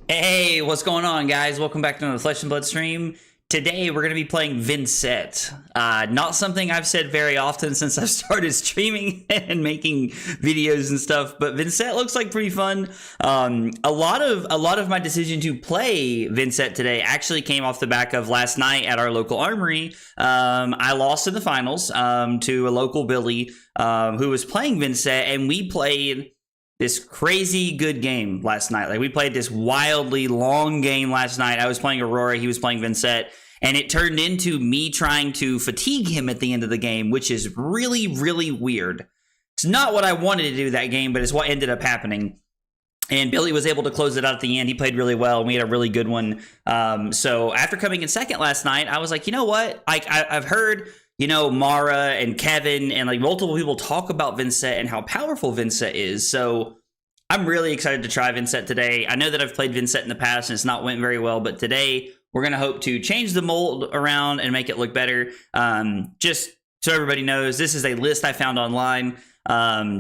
Hey, what's going on, guys? Welcome back to another Flesh and Blood stream. Today, we're going to be playing Vynnset. Not something I've said very often since I've started streaming and making videos and stuff, but Vynnset looks like pretty fun. A lot of my decision to play Vynnset today actually came off the back of last night at our local armory. I lost in the finals to a local Billy who was playing Vynnset, and we played this crazy good game last night. Like, we played this wildly long game last night. I was playing Aurora, he was playing Vynnset, and it turned into me trying to fatigue him at the end of the game, which is really, really weird. It's not what I wanted to do that game, but it's what ended up happening. And Billy was able to close it out at the end. He played really well, and we had a really good one. So after coming in second last night, I was like, you know what? I've heard, you know, Mara and Kevin and like multiple people talk about Vynnset and how powerful Vynnset is. So I'm really excited to try Vynnset today. I know that I've played Vynnset in the past and it's not went very well, but today we're going to hope to change the mold around and make it look better. Just so everybody knows, this is a list I found online.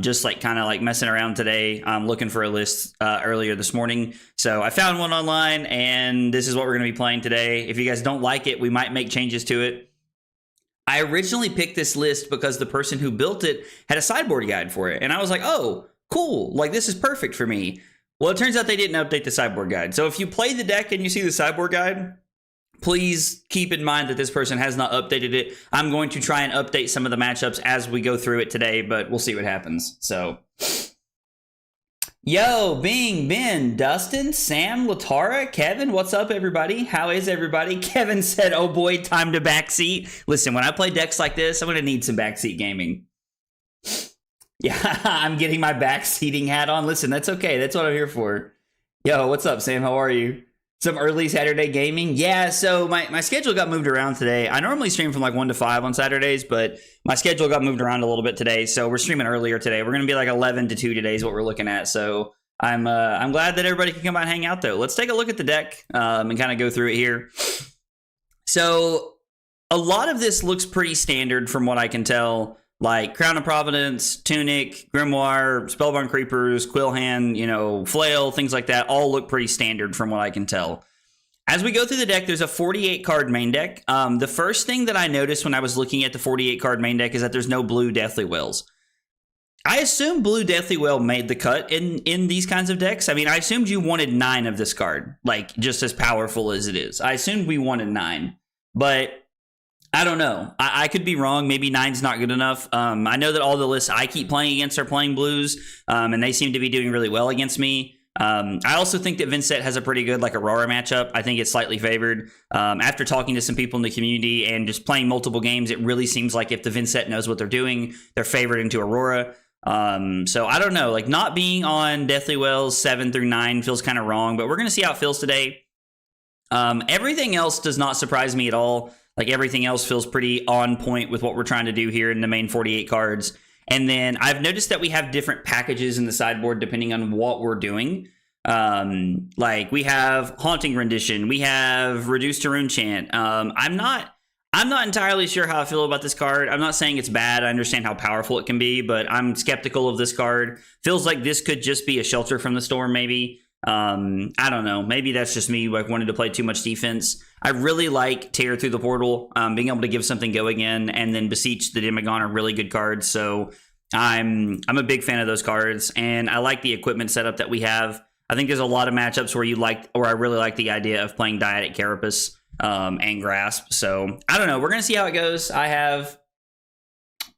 Just like kind of like messing around today. I'm looking for a list earlier this morning. So I found one online, and this is what we're going to be playing today. If you guys don't like it, we might make changes to it. I originally picked this list because the person who built it had a sideboard guide for it. And I was like, oh, cool. Like, this is perfect for me. Well, it turns out they didn't update the sideboard guide. So if you play the deck and you see the sideboard guide, please keep in mind that this person has not updated it. I'm going to try and update some of the matchups as we go through it today, but we'll see what happens. So, yo, Bing, Ben, Dustin, Sam, Latara, Kevin, what's up, everybody? How is everybody? Kevin said, oh boy, time to backseat. Listen, when I play decks like this, I'm going to need some backseat gaming. Yeah, I'm getting my backseating hat on. Listen, that's okay. That's what I'm here for. Yo, what's up, Sam? How are you? Some early Saturday gaming? Yeah, so my schedule got moved around today. I normally stream from like 1 to 5 on Saturdays, but my schedule got moved around a little bit today, so we're streaming earlier today. We're going to be like 11 to 2 today is what we're looking at, so I'm glad that everybody can come by and hang out, though. Let's take a look at the deck and kind of go through it here. So a lot of this looks pretty standard from what I can tell. Like Crown of Providence, Tunic, Grimoire, Spellbound Creepers, Quillhand, you know, Flail, things like that all look pretty standard from what I can tell. As we go through the deck, there's a 48-card main deck. The first thing that I noticed when I was looking at the 48-card main deck is that there's no blue Deathly Wells. I assume blue Deathly Well made the cut in these kinds of decks. I mean, I assumed you wanted 9 of this card, like just as powerful as it is. I assumed we wanted 9, but I don't know. I could be wrong. Maybe 9's not good enough. I know that all the lists I keep playing against are playing blues, and they seem to be doing really well against me. I also think that Vynnset has a pretty good like Aurora matchup. I think it's slightly favored. After talking to some people in the community and just playing multiple games, it really seems like if the Vynnset knows what they're doing, they're favored into Aurora. So I don't know. Like, not being on Deathly Wells 7 through 9 feels kind of wrong, but we're going to see how it feels today. Everything else does not surprise me at all. Like, everything else feels pretty on point with what we're trying to do here in the main 48 cards. And then I've noticed that we have different packages in the sideboard depending on what we're doing. Like, we have Haunting Rendition. We have Reduced to Rune Chant. I'm not entirely sure how I feel about this card. I'm not saying it's bad. I understand how powerful it can be, but I'm skeptical of this card. Feels like this could just be a Shelter from the Storm, maybe. I don't know. Maybe that's just me, like, wanting to play too much defense. I really like Tear Through the Portal, being able to give something go again, and then Beseech the Demagon are really good cards. So I'm a big fan of those cards, and I like the equipment setup that we have. I think there's a lot of matchups where I really like the idea of playing Dyadic Carapace and Grasp. So I don't know. We're gonna see how it goes. I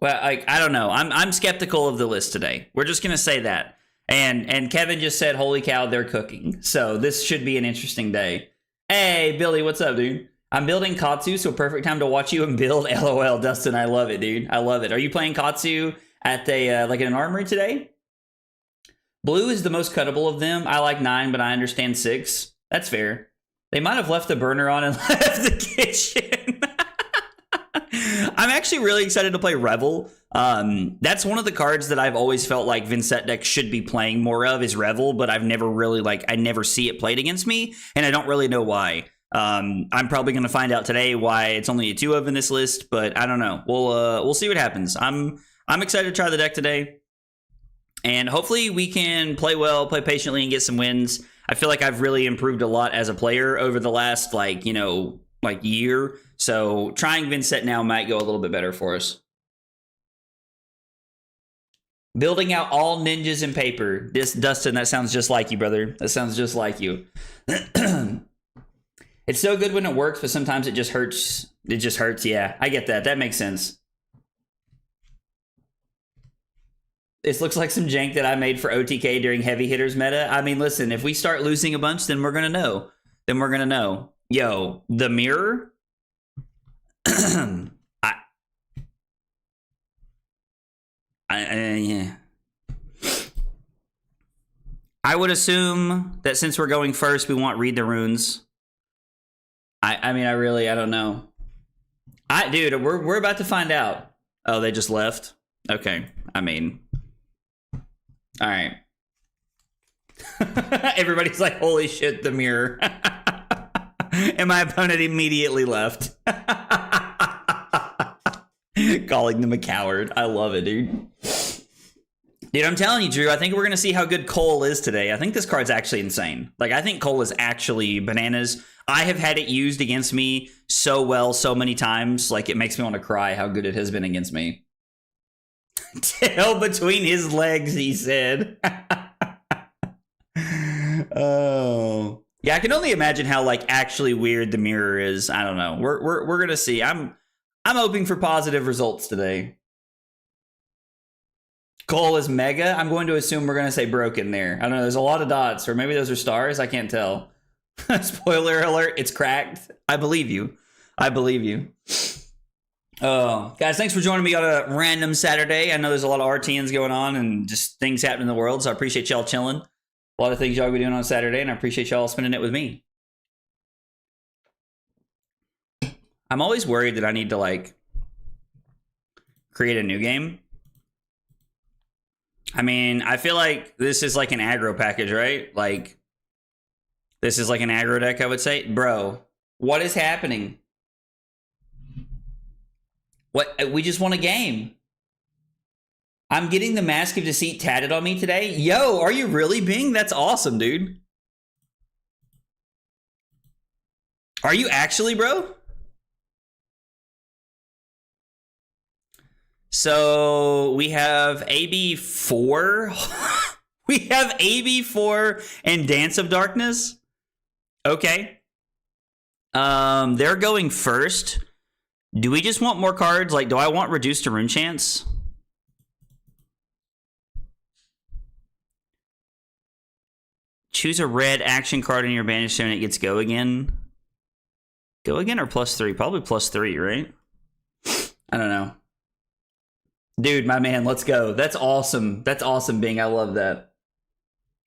don't know. I'm skeptical of the list today. We're just gonna say that. And Kevin just said, holy cow, they're cooking. So this should be an interesting day. Hey, Billy, what's up, dude? I'm building Katsu, so perfect time to watch you and build. LOL, Dustin, I love it, dude. I love it. Are you playing Katsu at like an armory today? Blue is the most cuttable of them. I like 9, but I understand 6. That's fair. They might have left the burner on and left the kitchen. I'm actually really excited to play Revel. That's one of the cards that I've always felt like Vynnset decks should be playing more of is Revel, but I've never really I never see it played against me, and I don't really know why. I'm probably going to find out today why it's only a 2 of in this list, but I don't know. We'll see what happens. I'm excited to try the deck today. And hopefully we can play well, play patiently, and get some wins. I feel like I've really improved a lot as a player over the last, like, you know, like year. So trying Vynnset now might go a little bit better for us. Building out all ninjas in paper. This, Dustin, that sounds just like you, brother. That sounds just like you. It's so good when it works, but sometimes it just hurts. It just hurts. Yeah, I get that. That makes sense. This looks like some jank that I made for OTK during heavy hitters meta. I mean, listen, if we start losing a bunch, then we're going to know. Then we're going to know. Yo, the mirror. Yeah. I would assume that since we're going first, we want read the runes. I mean, I don't know. Dude, we're about to find out. Oh, they just left? Okay. I mean, all right. Everybody's like, holy shit, the mirror. And my opponent immediately left. Calling them a coward. I love it, dude. Dude, I'm telling you, Drew, I think we're going to see how good Cull is today. I think this card's actually insane. Like, I think Cull is actually bananas. I have had it used against me so well so many times. Like, it makes me want to cry how good it has been against me. Tail between his legs, he said. Oh. Yeah, I can only imagine how, like, actually weird the mirror is. I don't know. We're going to see. I'm hoping for positive results today. Cull is mega. I'm going to assume we're going to say broken there. I don't know. There's a lot of dots, or maybe those are stars. I can't tell. Spoiler alert. It's cracked. I believe you. I believe you. Oh, guys, thanks for joining me on a random Saturday. I know there's a lot of RTNs going on and just things happening in the world, so I appreciate y'all chilling. A lot of things y'all be doing on Saturday, and I appreciate y'all spending it with me. I'm always worried that I need to, like, create a new game. I mean, I feel like this is like an aggro package, right? Like, this is like an aggro deck, I would say. Bro, what is happening? What? We just won a game. I'm getting the Mask of Deceit tatted on me today. Yo, are you really, Bing? That's awesome, dude. Are you actually, bro? So we have AB4. We have AB4 and Dance of Darkness. Okay. They're going first. Do we just want more cards? Like, do I want Reduced to Rune Chance? Choose a red action card in your banish zone. It gets go again. Go again or +3? Probably +3, right? I don't know. Dude, my man, let's go. That's awesome. That's awesome, Bing. I love that.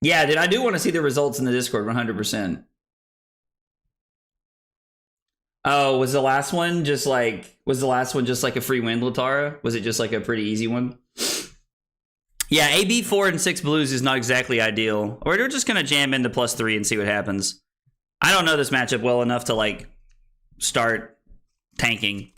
Yeah, dude, I do want to see the results in the Discord, 100%. Oh, was the last one just like a free win, Latara? Was it just like a pretty easy one? Yeah, AB 4 and 6 blues is not exactly ideal. Or we're just gonna jam into +3 and see what happens. I don't know this matchup well enough to like start tanking.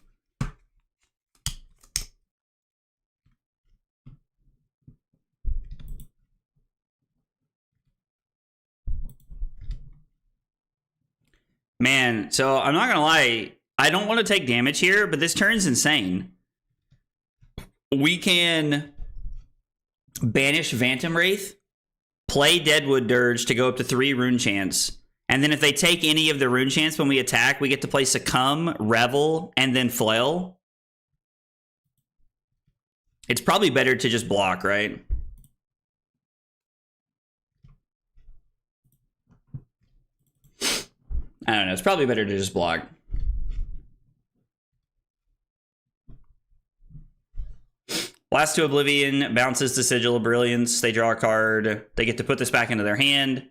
Man, so I'm not gonna lie, I don't want to take damage here, but this turn's insane. We can banish Phantom Wraith, play Deadwood Dirge to go up to 3 Rune Chance, and then if they take any of the Rune Chance when we attack, we get to play Succumb, Revel, and then Flail. It's probably better to just block, right? I don't know. It's probably better to just block. Blast to Oblivion, bounces to Sigil of Brilliance. They draw a card. They get to put this back into their hand.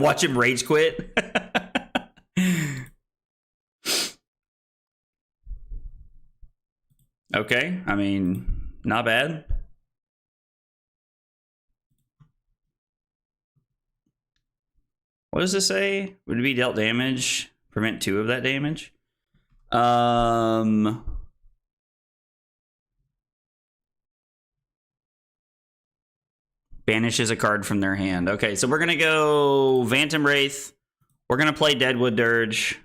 Watch him rage quit. Okay, I mean, not bad. What does this say? Would it be dealt damage? Prevent 2 of that damage? Banishes a card from their hand. Okay, so we're gonna go Phantom Wraith. We're gonna play Deadwood Dirge.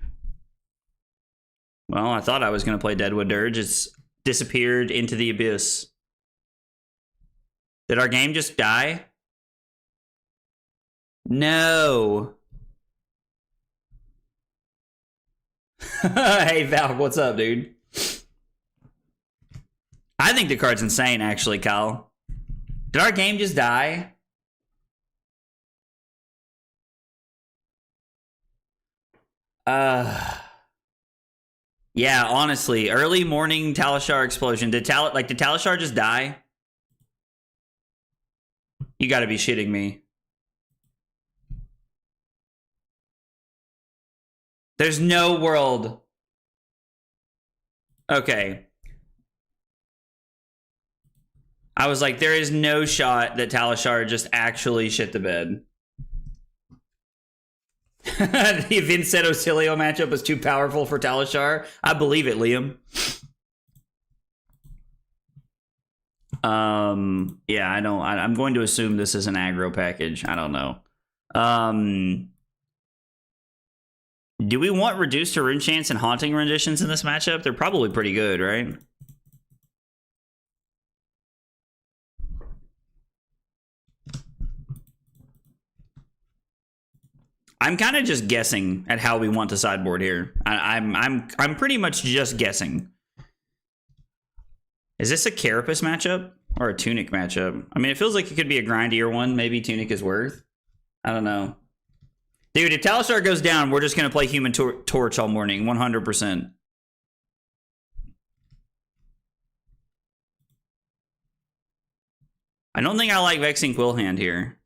Well, I thought I was gonna play Deadwood Dirge. It's disappeared into the abyss. Did our game just die? No. Hey, Valk, what's up, dude? I think the card's insane, actually, Kyle. Did our game just die? Yeah, honestly, early morning Talishar explosion. Did Talishar just die? You gotta be shitting me. There's no world. Okay. I was like, there is no shot that Talishar just actually shit the bed. The Vynnset Ocilio matchup was too powerful for Talishar. I believe it, Liam. Yeah, I'm going to assume this is an aggro package. I don't know. Do we want reduced to rune chance and haunting renditions in this matchup? They're probably pretty good, right? I'm kind of just guessing at how we want to sideboard here. I'm pretty much just guessing. Is this a Carapace matchup or a Tunic matchup? I mean, it feels like it could be a grindier one. Maybe Tunic is worth. I don't know. Dude, if Talishar goes down, we're just going to play Human Torch all morning. 100%. I don't think I like Vexing Quill Hand here.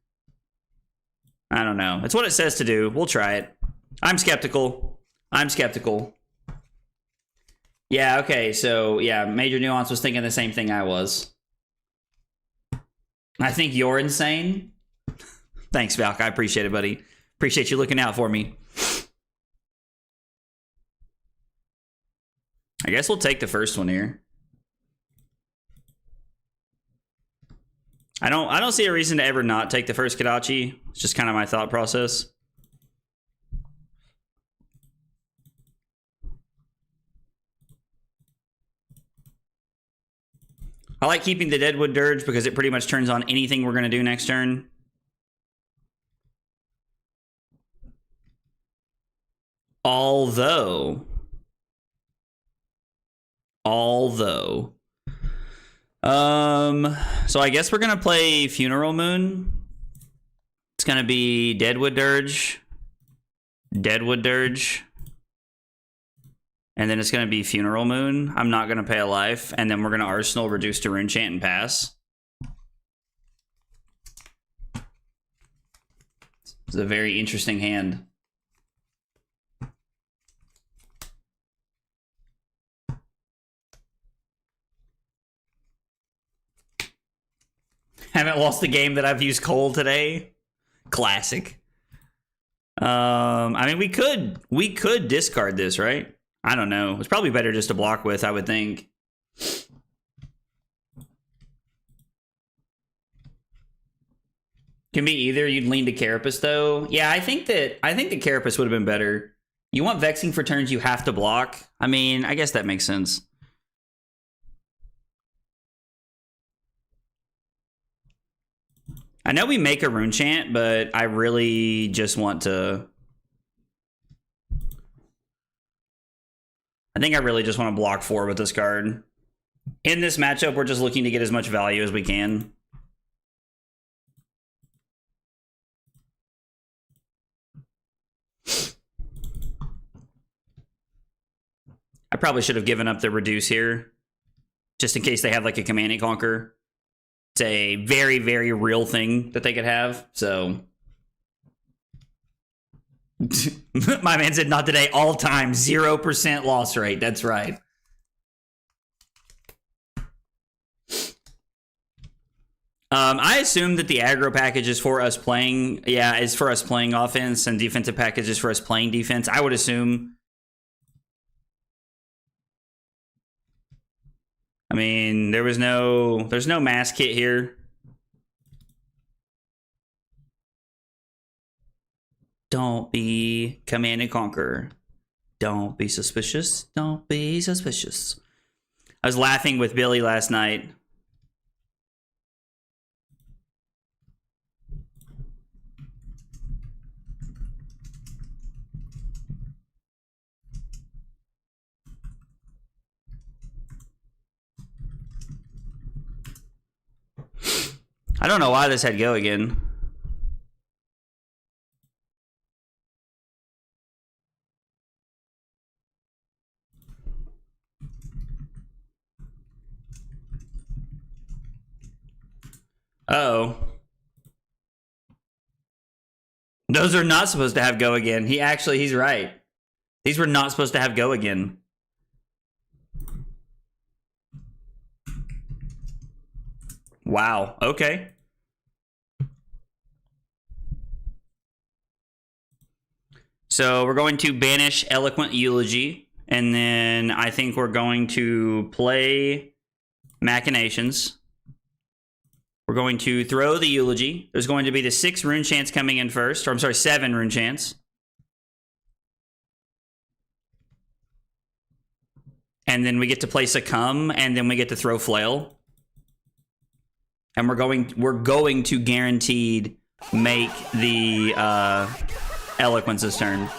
I don't know. It's what it says to do. We'll try it. I'm skeptical. Yeah, okay. So, yeah, Major Nuance was thinking the same thing I was. I think you're insane. Thanks, Valk. I appreciate it, buddy. Appreciate you looking out for me. I guess we'll take the first one here. I don't see a reason to ever not take the first Kodachi. It's just kind of my thought process. I like keeping the Deadwood Dirge because it pretty much turns on anything we're going to do next turn. Although. So I guess we're going to play Funeral Moon. It's going to be Deadwood Dirge. And then it's going to be Funeral Moon. I'm not going to pay a life. And then we're going to Arsenal, reduce to Rune Chant, and pass. It's a very interesting hand. Haven't lost the game that I've used Cull today. Classic. I mean, we could discard this, right? I don't know. It's probably better just to block with, I would think. Can be either. You'd lean to Carapace, though. Yeah, I think the Carapace would have been better. You want Vexing for turns you have to block. I mean, I guess that makes sense. I know we make a Rune Chant, but I really just want to... I think I really just want to block 4 with this card. In this matchup, we're just looking to get as much value as we can. I probably should have given up the reduce here, just in case they have like a Command and Conquer. It's a very, very real thing that they could have, so... My man said, not today, all time, 0% loss rate. That's right. I assume that the aggro package is for us playing, is for us playing offense, and defensive package is for us playing defense. I would assume I mean, there's no mass kit here. Don't be Command and Conquer. Don't be suspicious. Don't be suspicious. I was laughing with Billy last night. I don't know why this had go again. Uh-oh. Those are not supposed to have go again. He's right. These were not supposed to have go again. Wow. Okay. So we're going to banish Eloquent Eulogy, and then I think we're going to play Machinations. We're going to throw the Eulogy. There's going to be the 6 rune chance coming in first, or I'm sorry, 7 rune chance. And then we get to play Succumb, and then we get to throw Flail. And we're going to guaranteed make the Eloquence's turn.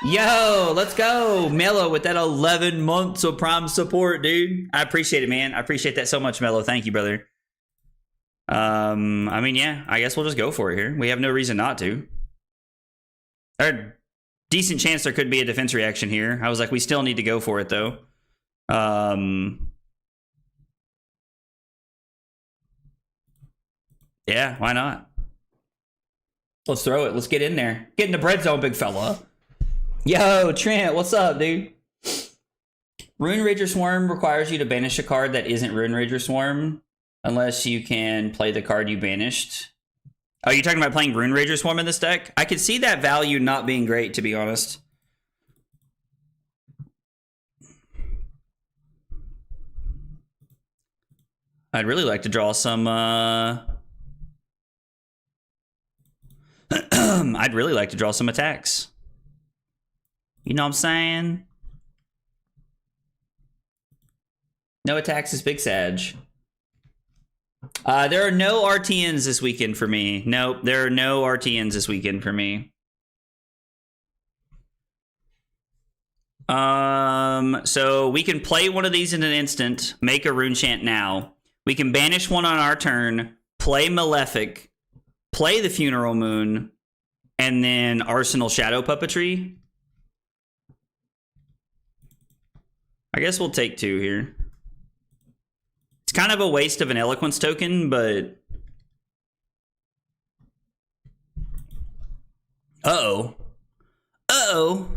Yo, let's go. Mello with that 11 months of Prime support, dude. I appreciate it, man. I appreciate that so much, Mello. Thank you, brother. I mean, yeah, I guess we'll just go for it here. We have no reason not to. There's decent chance there could be a defense reaction here. I was like, we still need to go for it, though. Yeah, why not? Let's throw it. Let's get in there. Get in the bread zone, big fella. Yo, Trent, what's up, dude? Rune Rager Swarm requires you to banish a card that isn't Rune Rager Swarm, unless you can play the card you banished. Oh, you're talking about playing Rune Rager Swarm in this deck? I could see that value not being great, to be honest. I'd really like to draw some, I'd really like to draw some attacks. You know what I'm saying? No attacks is Big Sag. There are no RTNs this weekend for me. Nope, there are no RTNs this weekend for me. So we can play one of these in an instant, make a rune chant now. We can banish one on our turn, play Malefic, play the Funeral Moon, and then Arsenal Shadow Puppetry. I guess we'll take 2 here. It's kind of a waste of an Eloquence token, but... Uh-oh. Uh-oh.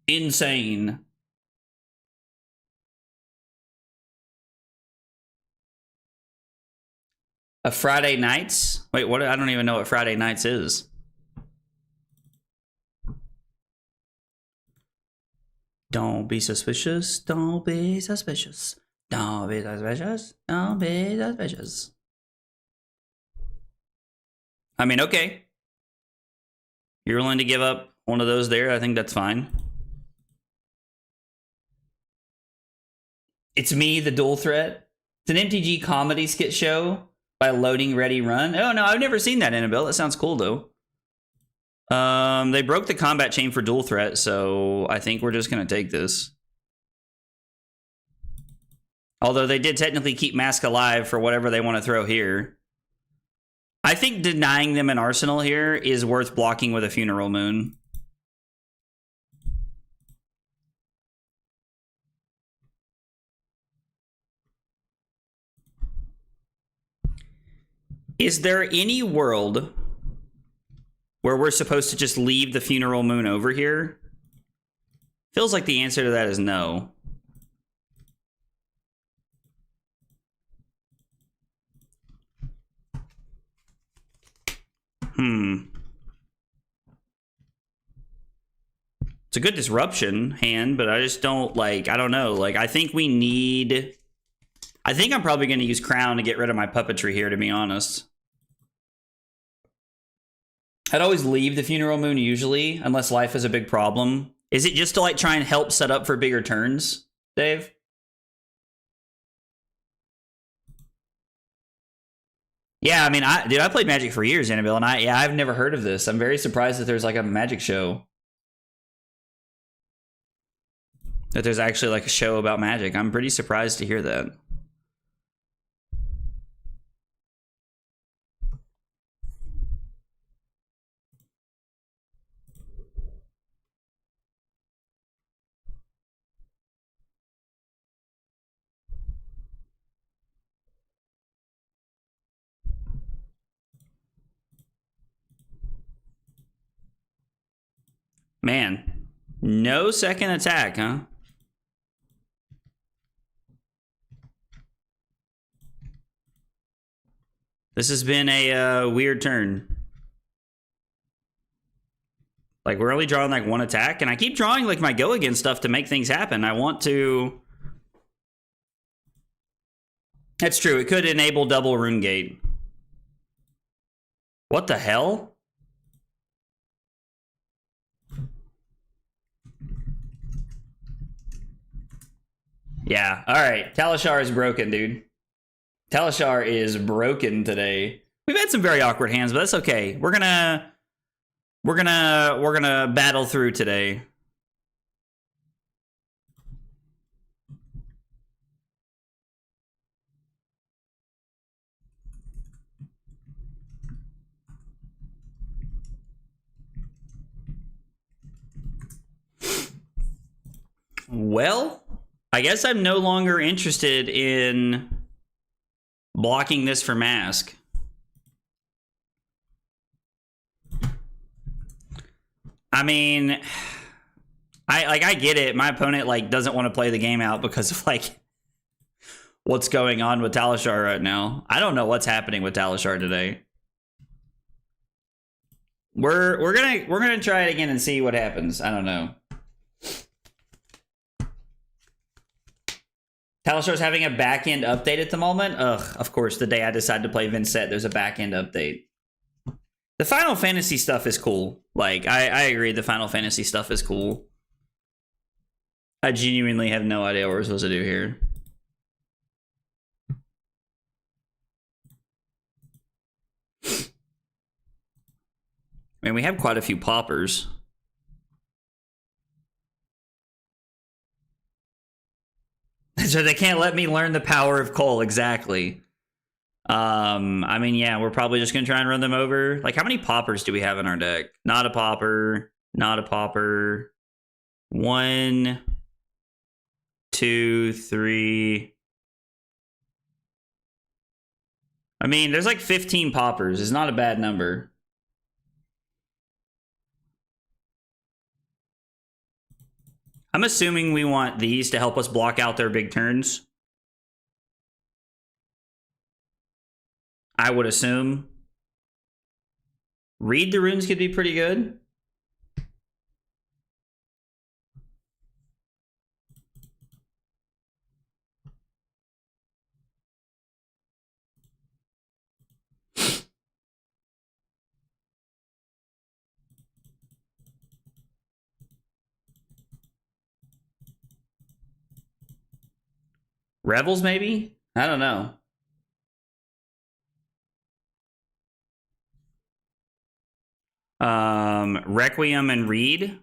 Insane. A Friday Nights? Wait, what? I don't even know what Friday Nights is. Don't be suspicious. Don't be suspicious. Don't be suspicious. Don't be suspicious. I mean, okay. You're willing to give up one of those there? I think that's fine. It's Me, the Dual Threat. It's an MTG comedy skit show by Loading Ready Run. Oh, no, I've never seen that, Annabelle. That sounds cool, though. They broke the combat chain for Dual Threat, so I think we're just going to take this. Although they did technically keep Mask alive for whatever they want to throw here. I think denying them an Arsenal here is worth blocking with a Funeral Moon. Is there any world where we're supposed to just leave the Funeral Moon over here? Feels like the answer to that is no. It's a good disruption hand, but I just don't, like, I don't know. Like, I think we need... I think I'm probably going to use Crown to get rid of my puppetry here, to be honest. I'd always leave the Funeral Moon, usually, unless life is a big problem. Is it just to, like, try and help set up for bigger turns, Dave? Yeah, I mean, I played Magic for years, Annabelle, and I've never heard of this. I'm very surprised that there's, like, a Magic show. That there's actually, like, a show about Magic. I'm pretty surprised to hear that. Man, no second attack, huh? This has been a weird turn. Like, we're only drawing, like, one attack, and I keep drawing, like, my go-again stuff to make things happen. I want to... That's true. It could enable double Rune Gate. What the hell? Yeah, alright. Talishar is broken, dude. Talishar is broken today. We've had some very awkward hands, but that's okay. We're gonna battle through today. Well, I guess I'm no longer interested in blocking this for Mask. I mean, I get it. My opponent, like, doesn't want to play the game out because of, like, what's going on with Talishar right now. I don't know what's happening with Talishar today. We're gonna try it again and see what happens. I don't know. Talishar's having a back-end update at the moment. Ugh, of course, the day I decide to play Vynnset, there's a back-end update. The Final Fantasy stuff is cool. Like, I agree, the Final Fantasy stuff is cool. I genuinely have no idea what we're supposed to do here. I mean, we have quite a few poppers. So they can't let me learn the power of Cull, exactly. I mean, yeah, we're probably just gonna try and run them over. Like, how many poppers do we have in our deck? Not a popper, not a popper. 1, 2, 3. I mean, there's like 15 poppers. It's not a bad number. I'm assuming we want these to help us block out their big turns. I would assume. Read the runes could be pretty good. Revels, maybe? I don't know. Requiem and Read.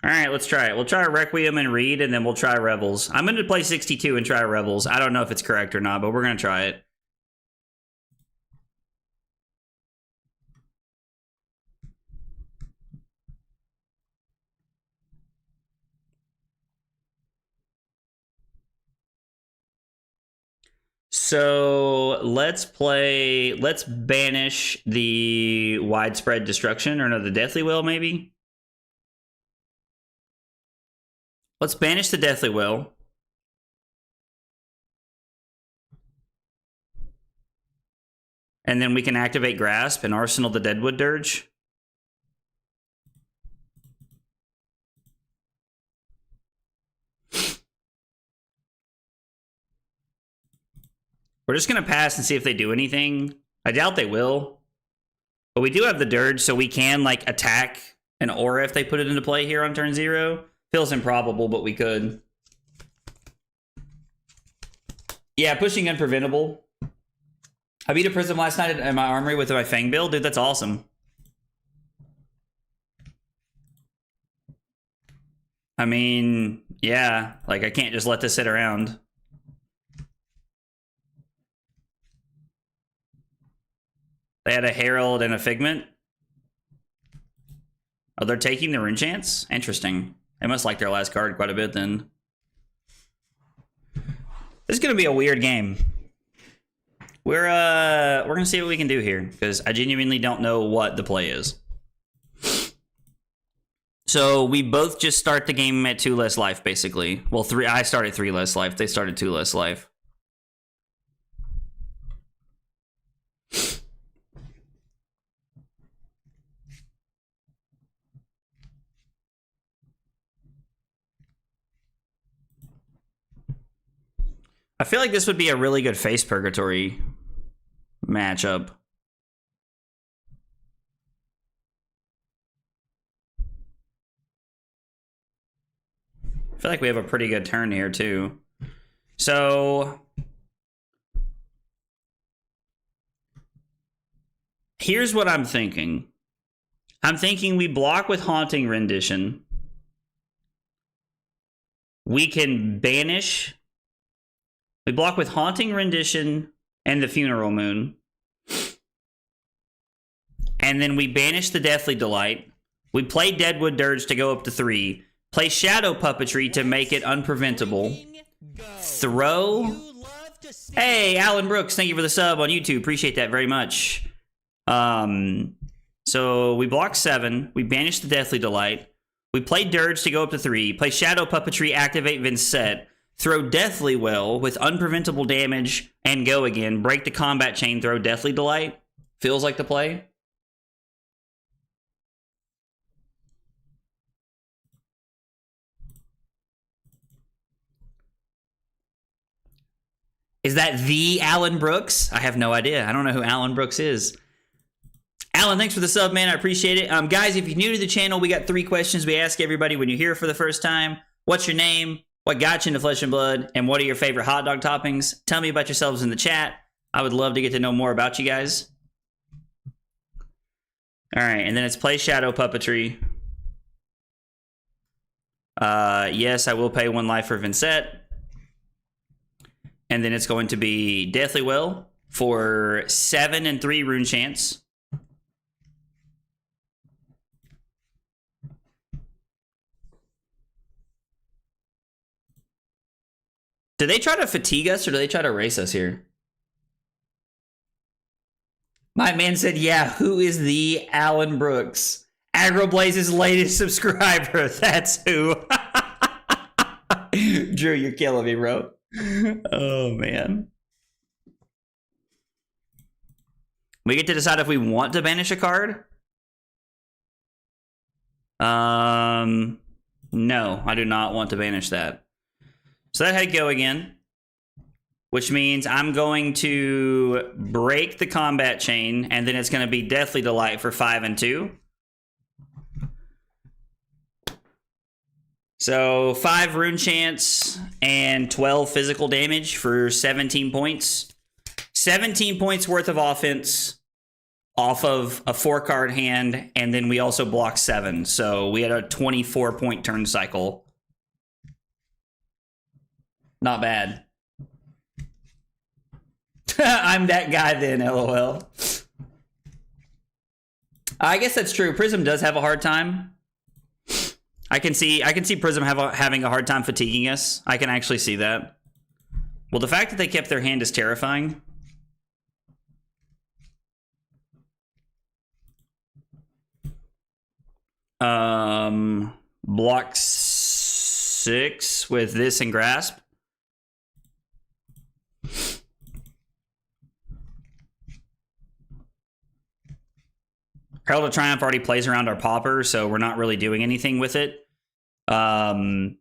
All right, let's try it. We'll try Requiem and Read, and then we'll try Revels. I'm going to play 62 and try Revels. I don't know if it's correct or not, but we're going to try it. So let's banish the Widespread Destruction, or no, the Deathly Will, maybe? Let's banish the Deathly Will. And then we can activate Grasp and Arsenal the Deadwood Dirge. We're just going to pass and see if they do anything. I doubt they will. But we do have the Dirge, so we can, like, attack an Aura if they put it into play here on turn 0. Feels improbable, but we could. Yeah, pushing Unpreventable. I beat a Prism last night at my Armory with my Fang build. Dude, that's awesome. I mean, yeah. Like, I can't just let this sit around. They had a Herald and a Figment. Oh, they're taking the Rune Chance? Interesting. They must like their last card quite a bit then. This is gonna be a weird game. We're gonna see what we can do here, because I genuinely don't know what the play is. So we both just start the game at 2 less life, basically. Well, I started 3 less life. They started 2 less life. I feel like this would be a really good Face Purgatory matchup. I feel like we have a pretty good turn here, too. So here's what I'm thinking. I'm thinking we block with Haunting Rendition. We can banish. We block with Haunting Rendition and the Funeral Moon. And then we banish the Deathly Delight. We play Deadwood Dirge to go up to 3. Play Shadow Puppetry to make it unpreventable. Throw. Hey, Alan Brooks, thank you for the sub on YouTube. Appreciate that very much. So we block 7. We banish the Deathly Delight. We play Dirge to go up to 3. Play Shadow Puppetry, activate Vynnset. Throw Deathly Will with unpreventable damage and go again. Break the combat chain, throw Deathly Delight. Feels like the play. Is that the Alan Brooks? I have no idea. I don't know who Alan Brooks is. Alan, thanks for the sub, man. I appreciate it. Guys, if you're new to the channel, we got 3 questions we ask everybody when you're here for the first time. What's your name? What got you into Flesh and Blood? And what are your favorite hot dog toppings? Tell me about yourselves in the chat. I would love to get to know more about you guys. All right, and then it's play Shadow Puppetry. Yes, I will pay 1 life for Vynnset. And then it's going to be Deathly Will for 7 and 3 Rune Chance. Do they try to fatigue us or do they try to race us here? My man said, yeah, who is the Alan Brooks? Agroblaze's latest subscriber. That's who. Drew, you're killing me, bro. Oh, man. We get to decide if we want to banish a card. No, I do not want to banish that. So that had go again, which means I'm going to break the combat chain, and then it's going to be Deathly Delight for 5 and 2. So 5 Rune Chance and 12 physical damage for 17 points. 17 points worth of offense off of a 4-card hand, and then we also block 7. So we had a 24-point turn cycle. Not bad. I'm that guy then, LOL. I guess that's true. Prism does have a hard time. I can see Prism having a hard time fatiguing us. I can actually see that. Well, the fact that they kept their hand is terrifying. Block 6 with this and Grasp. Herald of Triumph already plays around our Pauper, so we're not really doing anything with it. I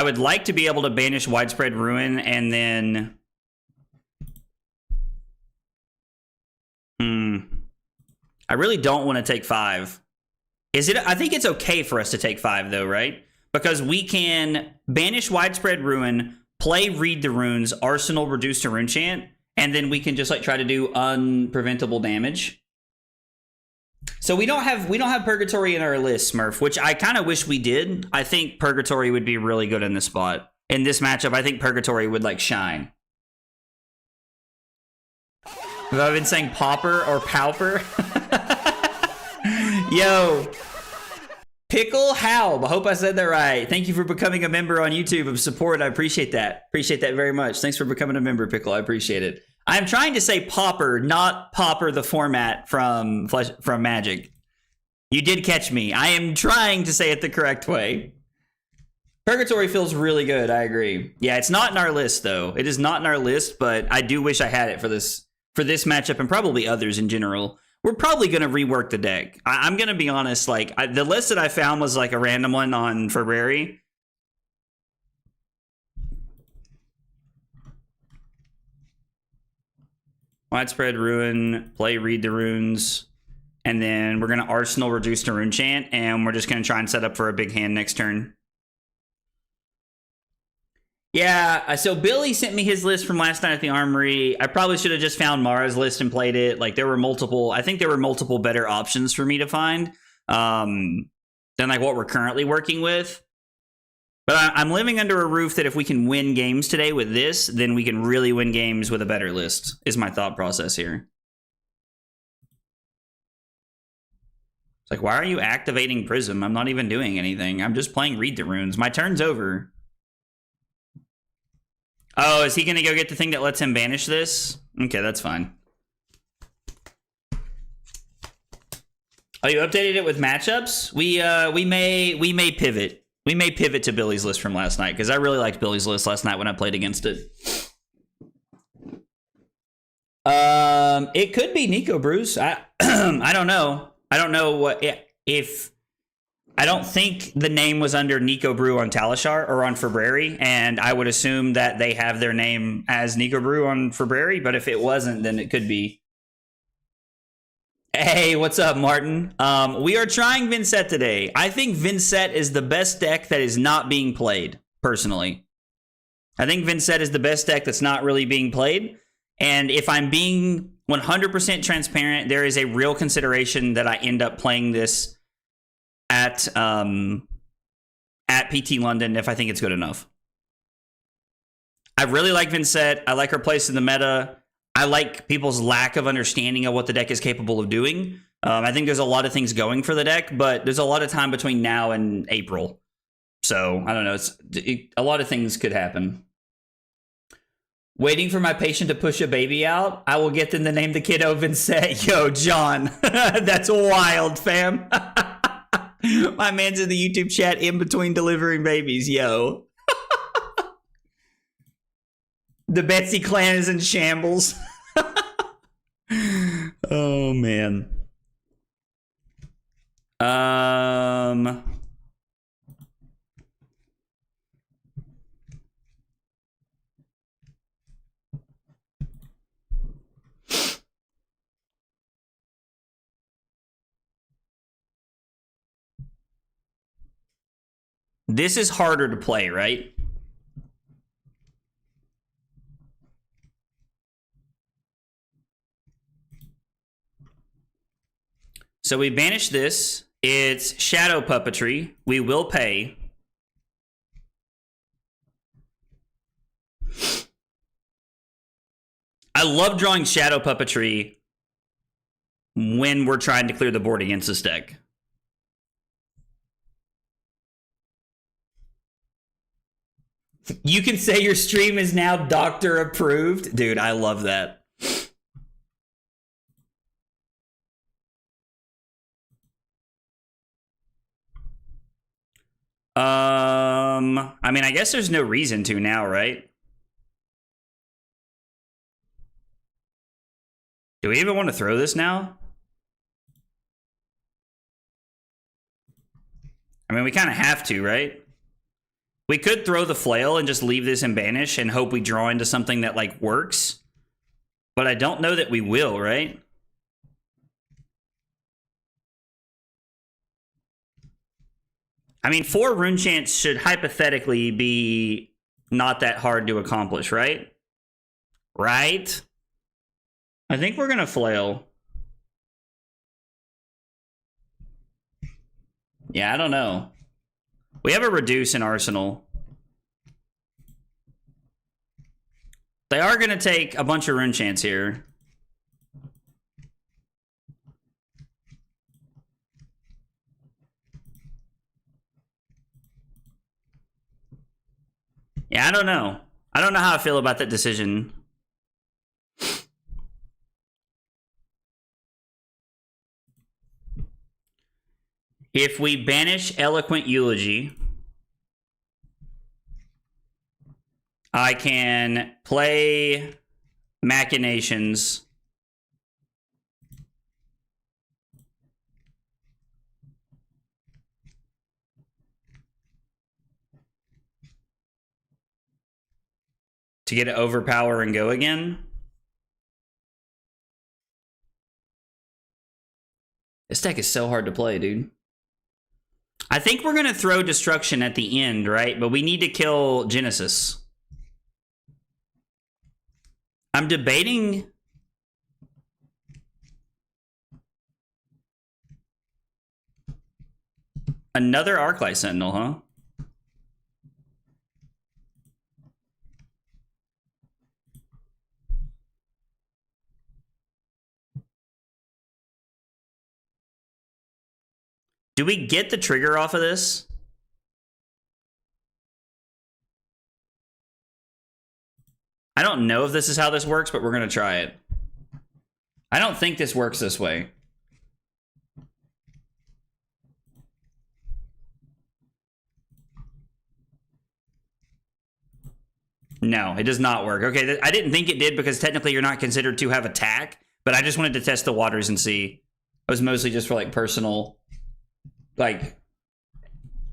would like to be able to banish Widespread Ruin and then... I really don't want to take 5. Is it? I think it's okay for us to take 5, though, right? Because we can banish Widespread Ruin, play Read the Runes, Arsenal reduce to Rune Chant, and then we can just like try to do unpreventable damage. So we don't have Purgatory in our list, Smurf, which I kind of wish we did. I think Purgatory would be really good in this spot. In this matchup, I think Purgatory would like shine. Have I been saying Pauper or Pauper? Yo. Pickle Halb, I hope I said that right. Thank you for becoming a member on YouTube of support. I appreciate that. Appreciate that very much. Thanks for becoming a member, Pickle. I appreciate it. I'm trying to say Pauper, not Pauper the format from Magic. You did catch me. I am trying to say it the correct way. Purgatory feels really good. I agree. Yeah, it's not in our list, though. It is not in our list, but I do wish I had it for this matchup and probably others in general. We're probably going to rework the deck. I'm going to be honest, like, the list that I found was like a random one on February. Widespread Ruin, play Read the Runes, and then we're going to Arsenal reduce to Rune Chant, and we're just going to try and set up for a big hand next turn. Yeah, so Billy sent me his list from last night at the Armory. I probably should have just found Mara's list and played it. Like, there were multiple, I think there were multiple better options for me to find than like what we're currently working with. But I'm living under a roof that if we can win games today with this, then we can really win games with a better list, is my thought process here. It's like, why are you activating Prism? I'm not even doing anything. I'm just playing Read the Runes. My turn's over. Oh, is he going to go get the thing that lets him banish this? Okay, that's fine. Oh, you updated it with matchups? We may pivot. We may pivot to Billy's list from last night, because I really liked Billy's list last night when I played against it. It could be Nico Bruce. I don't know. I don't know what if I don't think the name was under Nico Brew on Talishar or on February, and I would assume that they have their name as Nico Brew on February, but if it wasn't, then it could be. Hey, what's up, Martin? We are trying Vynnset today. I think Vynnset is the best deck that is not being played, personally. I think Vynnset is the best deck that's not really being played, and if I'm being 100% transparent, there is a real consideration that I end up playing this at PT London if I think it's good enough. I really like Vynnset. I like her place in the meta. I like people's lack of understanding of what the deck is capable of doing. I think there's a lot of things going for the deck, but there's a lot of time between now and April. So, I don't know. A lot of things could happen. Waiting for my patient to push a baby out. I will get them to name the kiddo Vynnset. Yo, John. That's wild, fam. My man's in the YouTube chat in between delivering babies. Yo. The Betsy clan is in shambles. Oh, man. This is harder to play, right? So we banish this. It's Shadow Puppetry. We will pay. I love drawing Shadow Puppetry when we're trying to clear the board against this deck. You can say your stream is now doctor approved. Dude, I love that. I mean, I guess there's no reason to now, right? Do we even want to throw this now? I mean, we kind of have to, right? We could throw the flail and just leave this in banish and hope we draw into something that, like, works. But I don't know that we will, right? I mean, 4 rune chants should hypothetically be not that hard to accomplish, right? Right? I think we're going to flail. Yeah, I don't know. We have a reduce in Arsenal. They are going to take a bunch of rune chants here. Yeah, I don't know. I don't know how I feel about that decision. If we banish Eloquent Eulogy, I can play Machinations. To get it overpower and go again. This deck is so hard to play, dude. I think we're going to throw Destruction at the end, right? But we need to kill Genesis. I'm debating... Another Arclight Sentinel, huh? Do we get the trigger off of this? I don't know if this is how this works, but we're going to try it. I don't think this works this way. No, it does not work. Okay, I didn't think it did because technically you're not considered to have attack, but I just wanted to test the waters and see. It was mostly just for like personal... like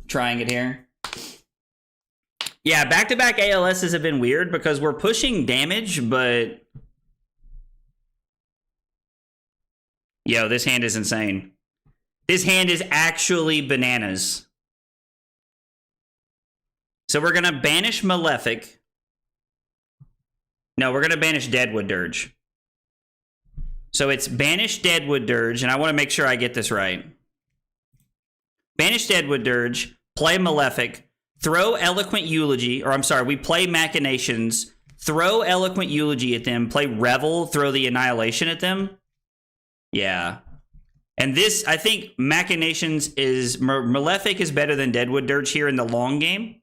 trying it here. Yeah, back-to-back ALSs have been weird because we're pushing damage, but yo, this hand is insane. This hand is actually bananas. So we're gonna banish Malefic. No, we're gonna banish Deadwood Dirge. So it's banish Deadwood Dirge, and I want to make sure I get this right. Banish Deadwood Dirge, play Malefic, throw Eloquent Eulogy, or I'm sorry, we play Machinations, throw Eloquent Eulogy at them, play Revel, throw the Annihilation at them. Yeah. And this, I think Machinations is, Malefic is better than Deadwood Dirge here in the long game.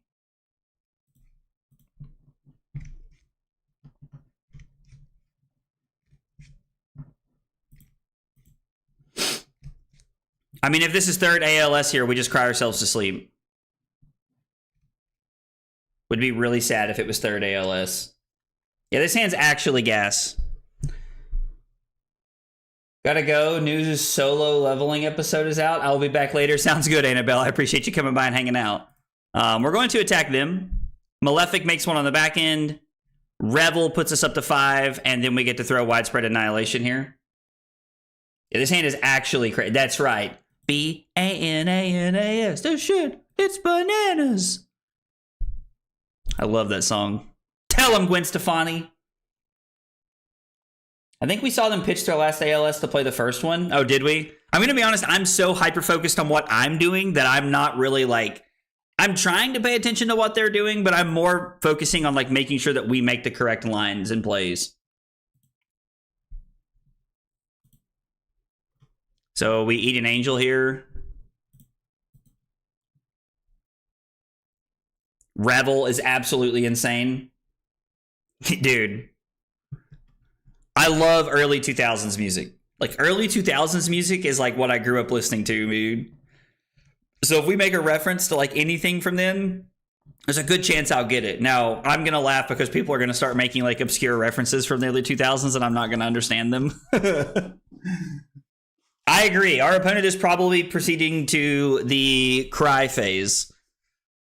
I mean, if this is third ALS here, we just cry ourselves to sleep. Would be really sad if it was third ALS. Yeah, this hand's actually gas. Gotta go. News' solo leveling episode is out. I'll be back later. Sounds good, Annabelle. I appreciate you coming by and hanging out. We're going to attack them. Malefic makes one on the back end. Revel puts us up to 5, and then we get to throw Widespread Annihilation here. Yeah, this hand is actually crazy. That's right. B-A-N-A-N-A-S. The shit. It's bananas. I love that song. Tell him, Gwen Stefani. I think we saw them pitch their last ALS to play the first one. Oh, did we? I'm going to be honest. I'm so hyper-focused on what I'm doing that I'm not really like... I'm trying to pay attention to what they're doing, but I'm more focusing on like making sure that we make the correct lines and plays. So we eat an angel here. Revel is absolutely insane. Dude. I love early 2000s music. Like early 2000s music is like what I grew up listening to, dude. So if we make a reference to like anything from then, There's a good chance I'll get it. Now, I'm going to laugh because people are going to start making like obscure references from the early 2000s and I'm not going to understand them. I agree. Our opponent is probably proceeding to the cry phase.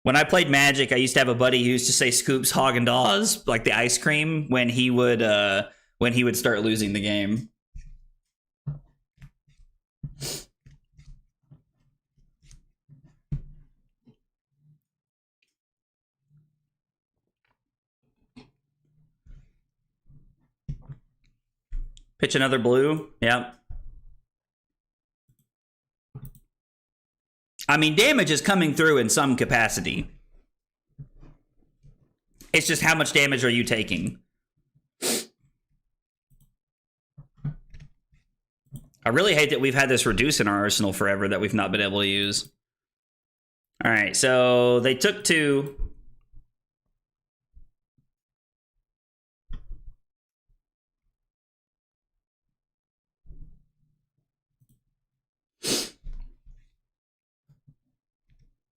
When I played Magic, I used to have a buddy who used to say Scoops, Haagen-Dazs, like the ice cream, when he would start losing the game. Pitch another blue. Yep. I mean, damage is coming through in some capacity. It's just how much damage are you taking? I really hate that we've had this reduce in our arsenal forever that we've not been able to use. All right, so they took 2.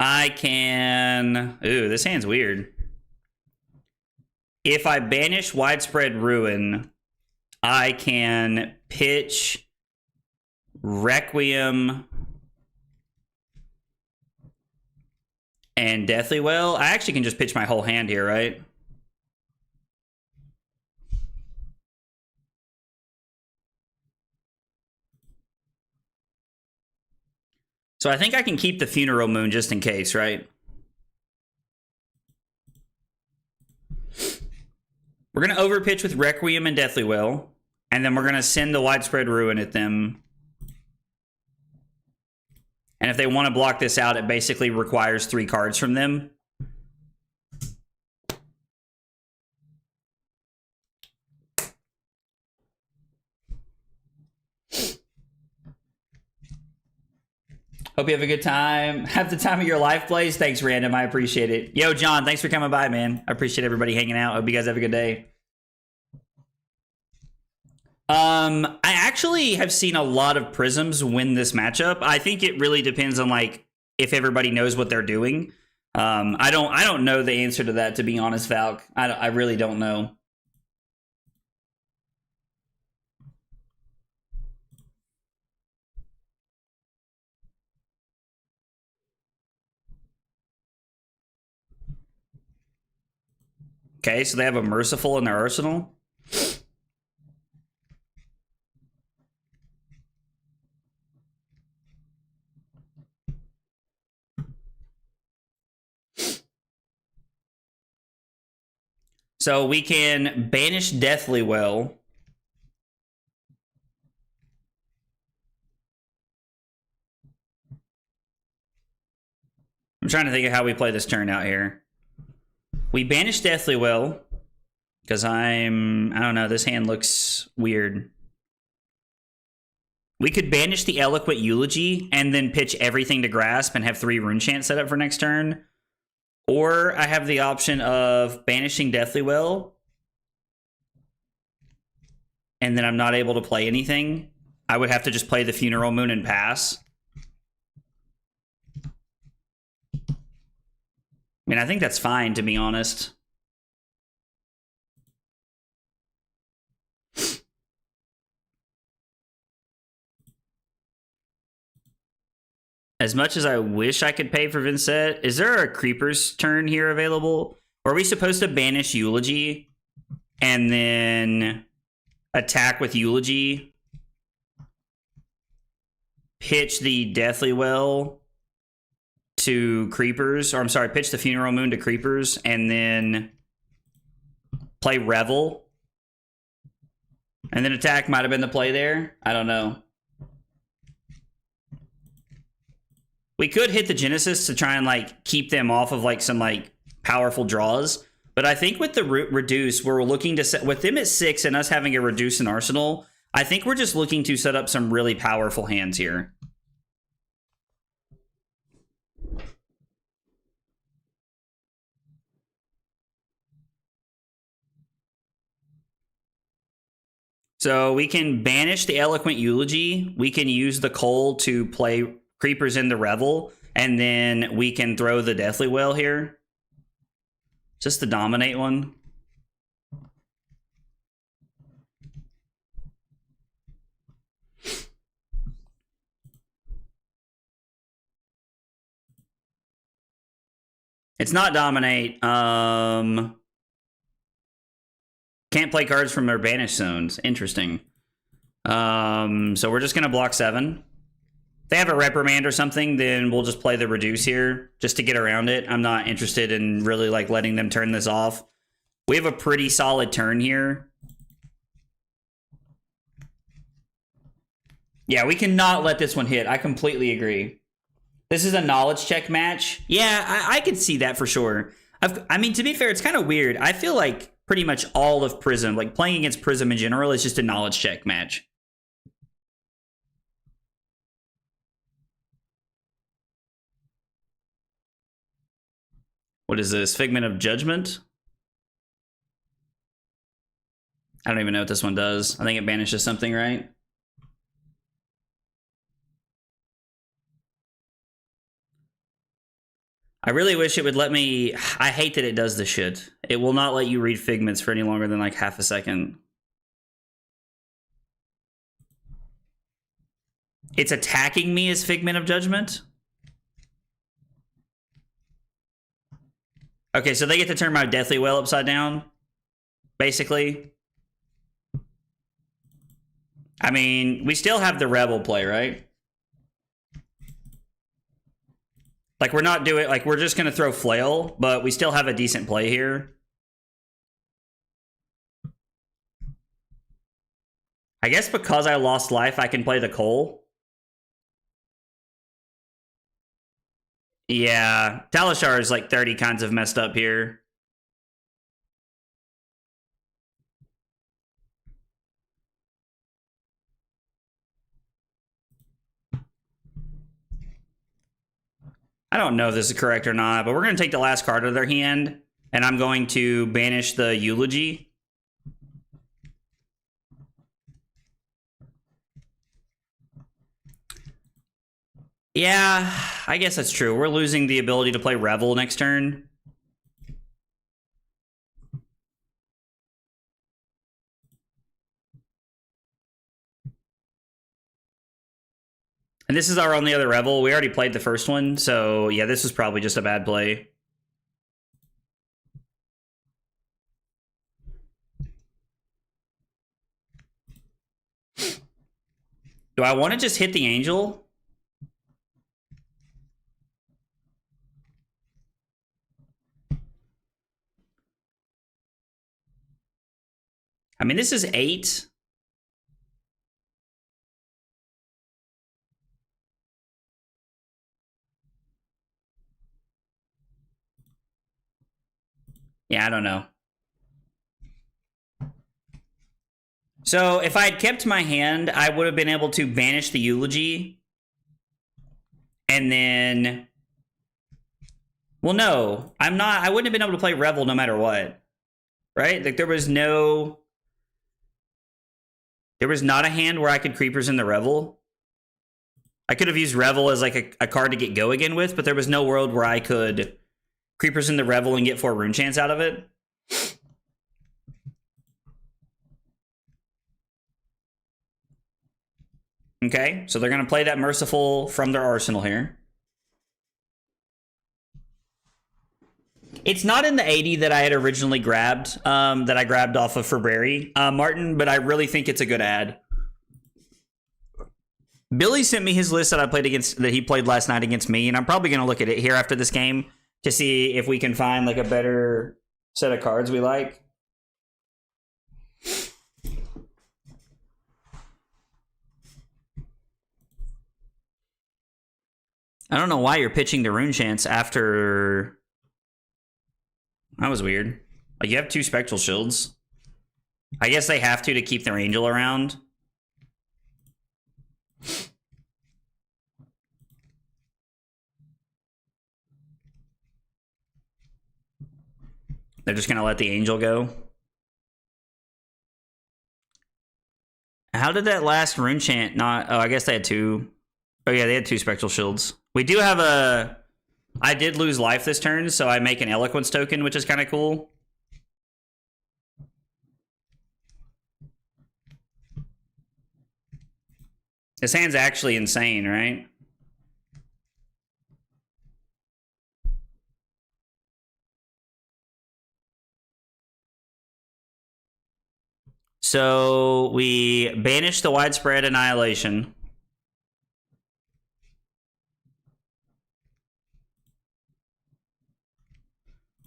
I can... Ooh, this hand's weird. If I banish Widespread Ruin, I can pitch Requiem and Deathly Well. I actually can just pitch my whole hand here, right? So I think I can keep the Funeral Moon just in case, right? We're going to overpitch with Requiem and Deathly Well, and then we're going to send the Widespread Ruin at them. And if they want to block this out, it basically requires 3 cards from them. Hope you have a good time. Have the time of your life, Blaze. Thanks, Random. I appreciate it. Yo, John, thanks for coming by, man. I appreciate everybody hanging out. Hope you guys have a good day. I actually have seen a lot of Prisms win this matchup. I think it really depends on like if everybody knows what they're doing. I don't know the answer to that, to be honest, Valk. I really don't know. Okay, so they have a Merciful in their arsenal. So we can banish Deathly Well. I'm trying to think of how we play this turn out here. We banish Deathly Well because I don't know, this hand looks weird. We could banish the Eloquent Eulogy and then pitch everything to Grasp and have 3 Rune Chant set up for next turn. Or I have the option of banishing Deathly Well and then I'm not able to play anything. I would have to just play the Funeral Moon and pass. I mean, I think that's fine, to be honest. As much as I wish I could pay for Vynnset, is there a Creeper's turn here available? Or are we supposed to banish Eulogy and then attack with Eulogy? Pitch the Deathly Well to Creepers, or I'm sorry, pitch the Funeral Moon to Creepers, and then play Revel. And then attack might have been the play there. I don't know. We could hit the Genesis to try and like keep them off of like some like powerful draws. But I think with the reduce, we're looking to set with them at 6 and us having a reduce in Arsenal. I think we're just looking to set up some really powerful hands here. So we can banish the Eloquent Eulogy. We can use the Cull to play Creepers in the Revel. And then we can throw the Deathly Well here. Just the dominate one. It's not dominate. Can't play cards from their banished zones. Interesting. So we're just gonna block 7. If they have a reprimand or something, then we'll just play the reduce here just to get around it. I'm not interested in really like letting them turn this off. We have a pretty solid turn here. Yeah, we cannot let this one hit. I completely agree. This is a knowledge check match. Yeah, I could see that for sure. I mean, to be fair, it's kind of weird. I feel like pretty much all of Prism, like playing against Prism in general, is just a knowledge check match. What is this? Figment of Judgment? I don't even know what this one does. I think it banishes something, right? I really wish it would let me... I hate that it does this shit. It will not let you read figments for any longer than like half a second. It's attacking me as Figment of Judgment? Okay, so they get to turn my Deathly Well upside down, basically. I mean, we still have the Rebel play, right? Like, we're not doing... Like, we're just going to throw Flail, but we still have a decent play here. I guess because I lost life, I can play the Cull. Yeah, Talishar is like 30 kinds of messed up here. I don't know if this is correct or not, but we're going to take the last card of their hand, and I'm going to banish the Eulogy. Yeah, I guess that's true. We're losing the ability to play Revel next turn. And this is our only other Revel. We already played the first one, so yeah, this is probably just a bad play. Do I want to just hit the Angel? I mean, this is 8. Yeah, I don't know. So if I had kept my hand, I would have been able to banish the Eulogy. And then... Well, no. I'm not... I wouldn't have been able to play Revel no matter what. Right? Like, there was no... There was not a hand where I could Creepers in the Revel. I could have used Revel as like a card to get Go again with, but there was no world where I could Creepers in the Revel and get 4 Rune Chants out of it. Okay, so they're going to play that Merciful from their arsenal here. It's not in the 80 that I had originally grabbed, that I grabbed off of Ferbrary, Martin, but I really think it's a good ad. Billy sent me his list that I played against, that he played last night against me, and I'm probably going to look at it here after this game to see if we can find like a better set of cards we like. I don't know why you're pitching the Rune Chants after... That was weird. Like, you have 2 Spectral Shields. I guess they have to keep their Angel around. They're just going to let the Angel go. How did that last Rune Chant not... Oh, I guess they had 2... Oh, yeah, they had 2 Spectral Shields. We do have a I did lose life this turn, so I make an Eloquence token, which is kind of cool. This hand's actually insane, right? So we banish the Widespread Annihilation.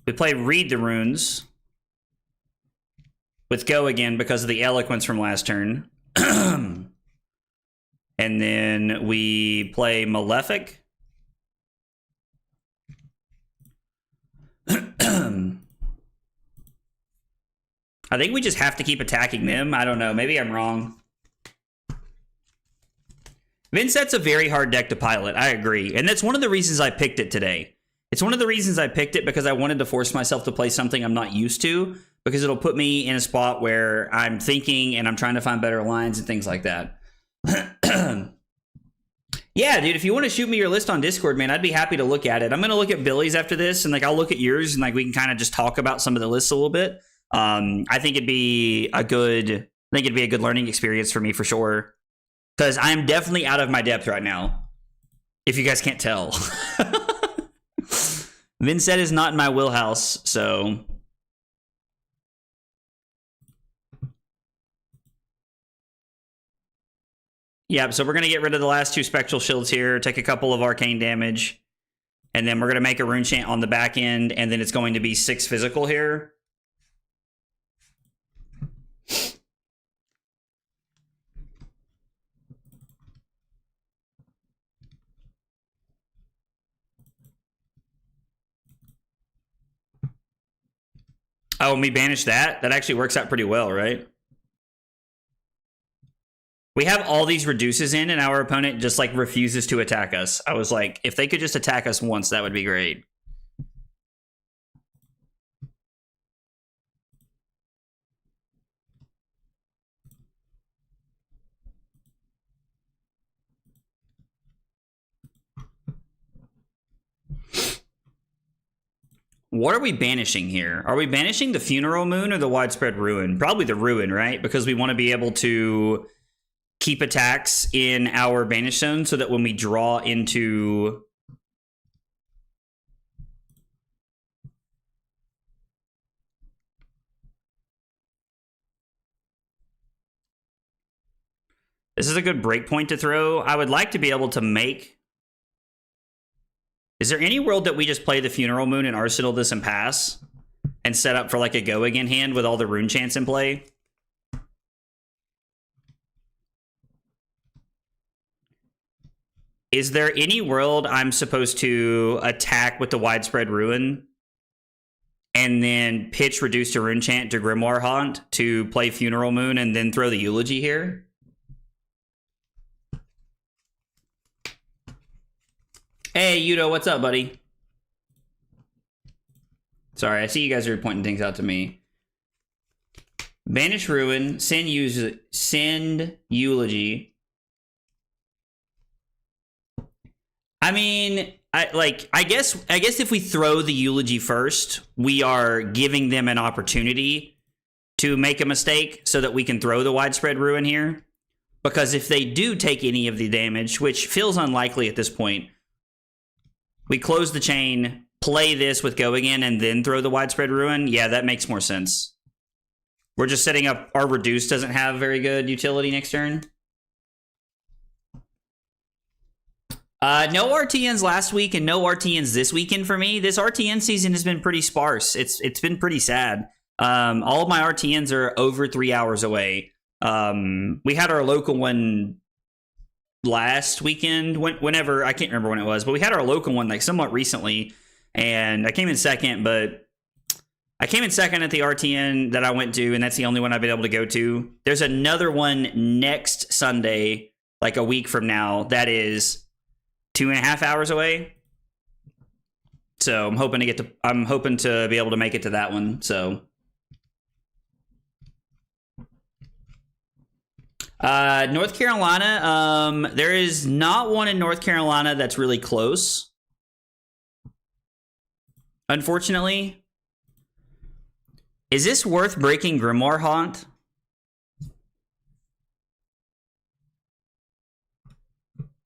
We play Read the Runes with Go again because of the Eloquence from last turn. And then we play Malefic. I think we just have to keep attacking them. I don't know. Maybe I'm wrong. Vynnset's a very hard deck to pilot. I agree. And that's one of the reasons I picked it today. It's one of the reasons I picked it because I wanted to force myself to play something I'm not used to, because it'll put me in a spot where I'm thinking and I'm trying to find better lines and things like that. Yeah, dude, if you want to shoot me your list on Discord, man, I'd be happy to look at it. I'm going to look at Billy's after this, and like I'll look at yours, and like we can kind of just talk about some of the lists a little bit. I think it'd be a good learning experience for me for sure, because I'm definitely out of my depth right now, if you guys can't tell. Vynnset is not in my wheelhouse, so yeah, so we're going to get rid of the last 2 Spectral Shields here, take a couple of arcane damage, and then we're going to make a Rune Chant on the back end, and then it's going to be 6 physical here. Oh, and we banish that? That actually works out pretty well, right? We have all these reduces in, and our opponent just like refuses to attack us. I was like, if they could just attack us once, that would be great. What are we banishing here? Are we banishing the Funeral Moon or the Widespread Ruin? Probably the Ruin, right? Because we want to be able to keep attacks in our banish zone so that when we draw into... This is a good breakpoint to throw. I would like to be able to make... Is there any world that we just play the Funeral Moon and Arsenal this and pass? And set up for like a go again hand with all the Rune Chants in play? Is there any world I'm supposed to attack with the Widespread Ruin and then pitch Reduce to Rune Chant to Grimoire Haunt to play Funeral Moon and then throw the Eulogy here? Hey, Yudo, what's up, buddy? Sorry, I see you guys are pointing things out to me. Banish Ruin, send Eulogy. I mean, I guess if we throw the Eulogy first, we are giving them an opportunity to make a mistake so that we can throw the Widespread Ruin here. Because if they do take any of the damage, which feels unlikely at this point, we close the chain, play this with Go again, and then throw the Widespread Ruin. Yeah, that makes more sense. We're just setting up... Our Reduce doesn't have very good utility next turn. No RTNs last week and no RTNs this weekend for me. This RTN season has been pretty sparse. It's been pretty sad. All of my RTNs are over 3 hours away. We had our local one last weekend, whenever, I can't remember when it was, but we had our local one like somewhat recently, and I came in second, but I came in second at the RTN that I went to, and that's the only one I've been able to go to. There's another one next Sunday, like a week from now, that is 2.5 hours away. So I'm hoping to be able to make it to that one. So North Carolina, there is not one in North Carolina that's really close. unfortunately. Is this worth breaking Grimoire Haunt?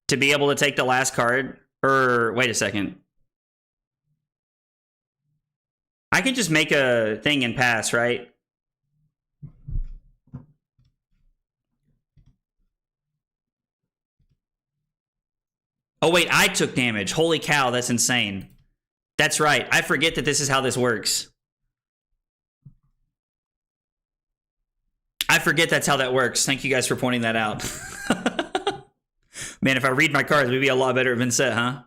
To be able to take the last card? Or, wait a second. I can just make a thing and pass, right? Oh, wait, I took damage. Holy cow, that's insane. That's right. I forget that this is how this works. I forget that's how that works. Thank you guys for pointing that out. Man, if I read my cards, we'd be a lot better at Vynnset, huh?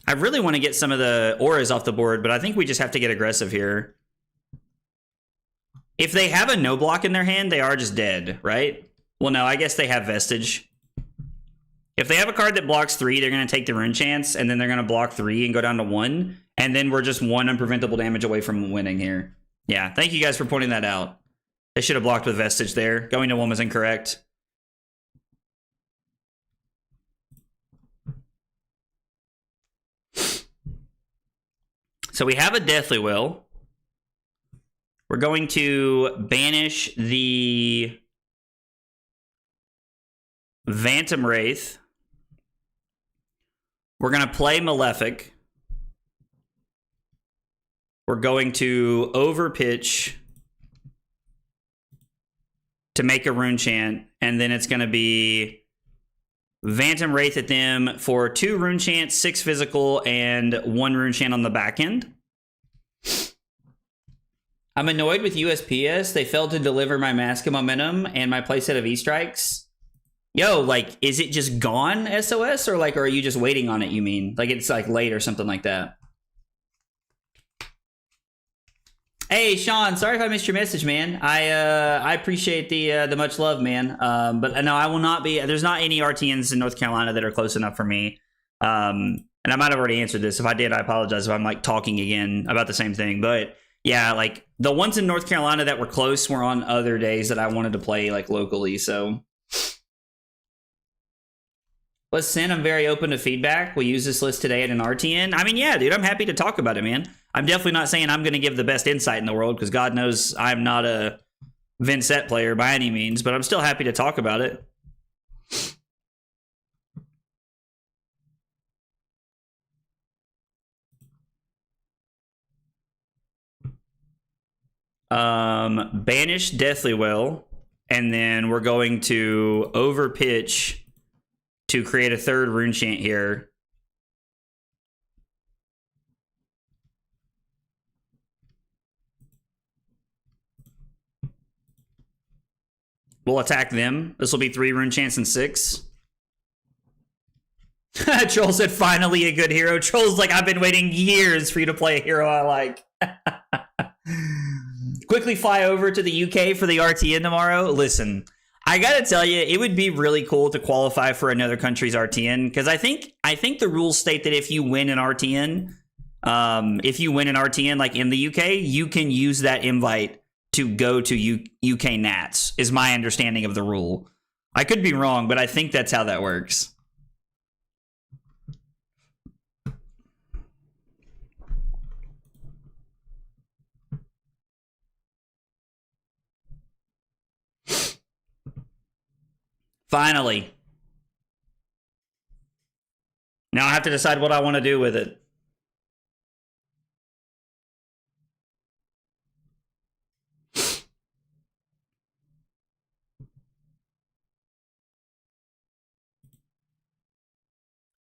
I really want to get some of the auras off the board, but I think we just have to get aggressive here. If they have a no block in their hand, they are just dead, right? Well, no, I guess they have Vestige. If they have a card that blocks 3, they're going to take the Rune Chance, and then they're going to block 3 and go down to 1, and then we're just 1 unpreventable damage away from winning here. Yeah, thank you guys for pointing that out. They should have blocked with Vestige there. Going to 1 was incorrect. So we have a Deathly Will. We're going to banish the Phantom Wraith. We're going to play Malefic. We're going to overpitch to make a Rune Chant, and then it's going to be Phantom Wraith at them for 2 Rune Chants, 6 physical, and 1 Rune Chant on the back end. I'm annoyed with USPS. They failed to deliver my Mask of Momentum and my playset of E-Strikes. Yo, like, is it just gone, SOS? Or, like, are you just waiting on it, you mean? Like, it's, like, late or something like that. Hey, Sean, sorry if I missed your message, man. I appreciate the much love, man. But no, I will not be. There's not any RTNs in North Carolina that are close enough for me. And I might have already answered this. If I did, I apologize if I'm, like, talking again about the same thing. But, yeah, like, the ones in North Carolina that were close were on other days that I wanted to play, like, locally, so... Listen, I'm very open to feedback. We'll use this list today at an RTN. I mean, yeah, dude, I'm happy to talk about it, man. I'm definitely not saying I'm going to give the best insight in the world, because God knows I'm not a Vynnset player by any means, but I'm still happy to talk about it. Banish Deathly Will, and then we're going to overpitch to create a 3rd Rune Chant here. We'll attack them. This will be 3 Rune Chants and 6. Troll said, finally a good hero. Troll's like, I've been waiting years for you to play a hero I like. Quickly fly over to the UK for the RTN tomorrow. Listen, I gotta tell you, it would be really cool to qualify for another country's RTN, because I think the rules state that if you win an RTN, like in the UK, you can use that invite to go to UK Nats, is my understanding of the rule. I could be wrong, but I think that's how that works. Finally. Now I have to decide what I want to do with it.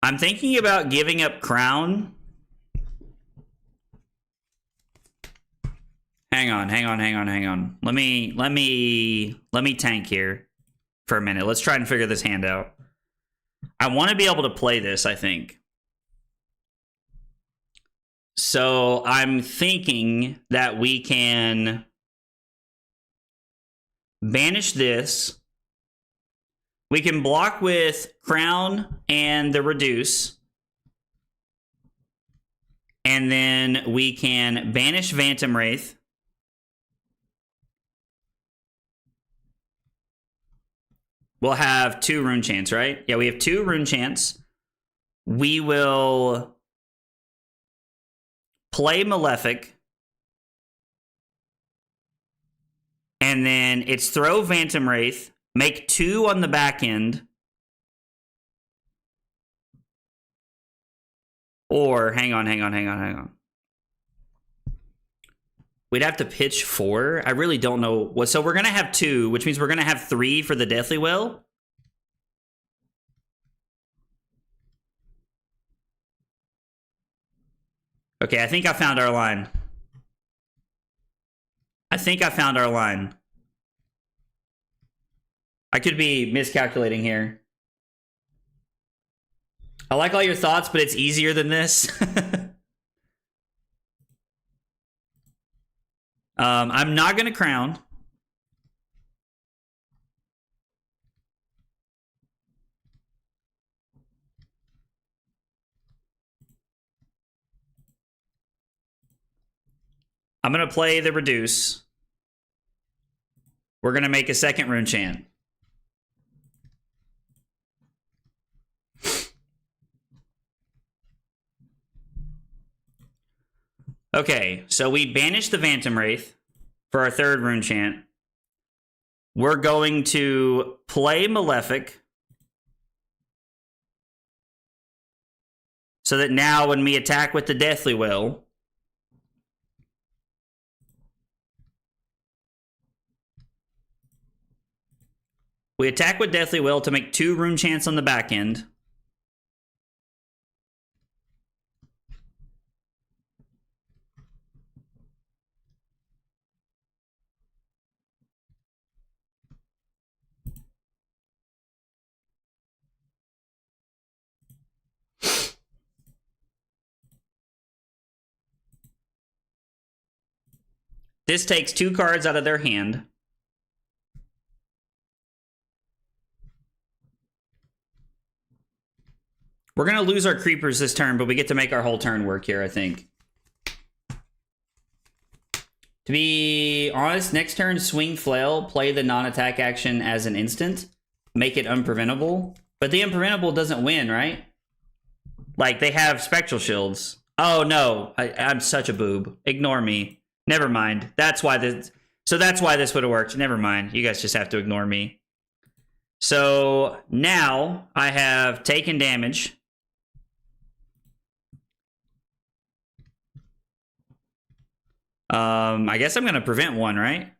I'm thinking about giving up Crown. Hang on. Let me tank here for a minute. Let's try and figure this hand out. I want to be able to play this, I think. So I'm thinking that we can banish this. We can block with Crown and the Reduce. And then we can banish Phantom Wraith. We'll have 2 Rune Chants, right? Yeah, we have 2 Rune Chants. we will play Malefic. And then it's throw Phantom Wraith, make 2 on the back end. Or, hang on. We'd have to pitch 4. I really don't know. Well, so we're going to have 2, which means we're going to have 3 for the Deathly Well. Okay, I think I found our line. I could be miscalculating here. I like all your thoughts, but it's easier than this. I'm not going to crown. I'm going to play the Reduce. We're going to make a second Rune Chant. Okay, so we banished the Phantom Wraith for our third Rune Chant. We're going to play Malefic. So that now when we attack with the Deathly Will, we attack with Deathly Will to make 2 Rune Chants on the back end. This takes 2 cards out of their hand. We're going to lose our creepers this turn, but we get to make our whole turn work here, I think. To be honest, next turn, swing Flail, play the non-attack action as an instant, make it unpreventable. But the unpreventable doesn't win, right? Like, they have Spectral Shields. Oh, no. I'm such a boob. Ignore me. Never mind. That's why this... So that's why this would have worked. Never mind. You guys just have to ignore me. So now I have taken damage. I guess I'm going to prevent 1, right?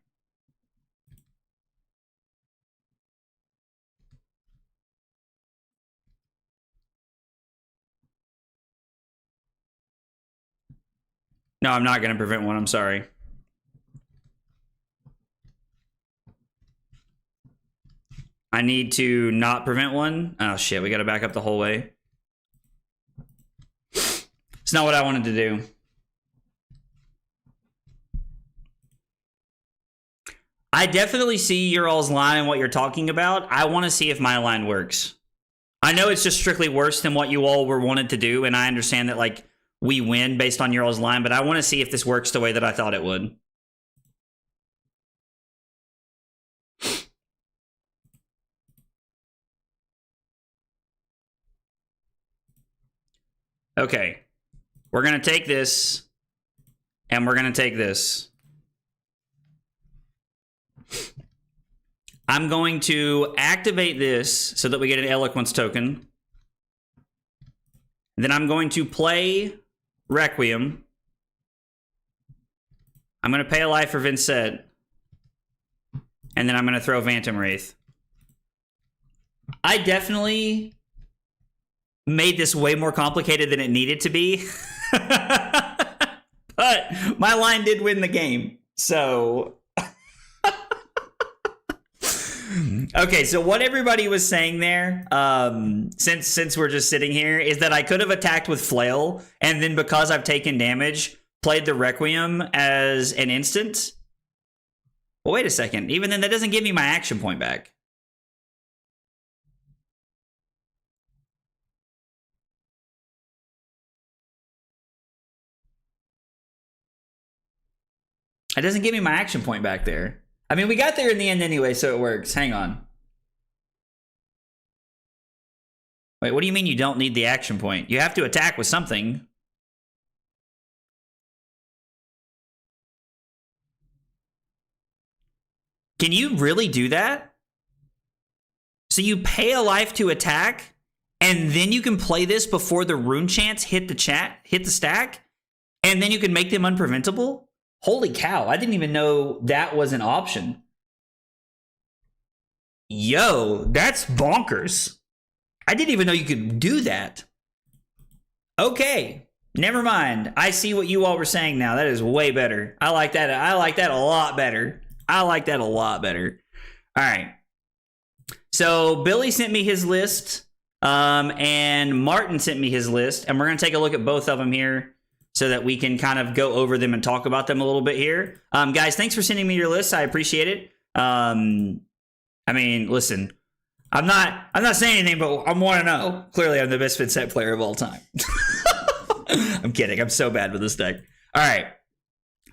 No, I'm not going to prevent 1. I'm sorry. I need to not prevent 1. Oh, shit. We got to back up the whole way. It's not what I wanted to do. I definitely see your all's line and what you're talking about. I want to see if my line works. I know it's just strictly worse than what you all were wanted to do, and I understand that, like, we win based on your all's line, but I want to see if this works the way that I thought it would. Okay. We're going to take this, and we're going to take this. I'm going to activate this so that we get an Eloquence token. Then I'm going to play Requiem. I'm going to pay a life for Vynnset. And then I'm going to throw Phantom Wraith. I definitely made this way more complicated than it needed to be. But my line did win the game. So... Okay, so what everybody was saying there, since we're just sitting here, is that I could have attacked with Flail, and then because I've taken damage, played the Requiem as an instant. Well, wait a second. Even then, that doesn't give me my action point back. It doesn't give me my action point back there. I mean, we got there in the end anyway, so it works. Hang on. Wait, what do you mean you don't need the action point? You have to attack with something. Can you really do that? So you pay a life to attack, and then you can play this before the rune chants hit the stack, and then you can make them unpreventable? Holy cow, I didn't even know that was an option. Yo, that's bonkers. I didn't even know you could do that. Okay, never mind. I see what you all were saying now. That is way better. I like that. I like that a lot better. I like that a lot better. All right. So Billy sent me his list, and Martin sent me his list, and we're going to take a look at both of them here so that we can kind of go over them and talk about them a little bit here. Guys, thanks for sending me your list. I appreciate it. I mean, listen, I'm not saying anything, but I want to know. Clearly, I'm the best Vynnset player of all time. I'm kidding. I'm so bad with this deck. All right.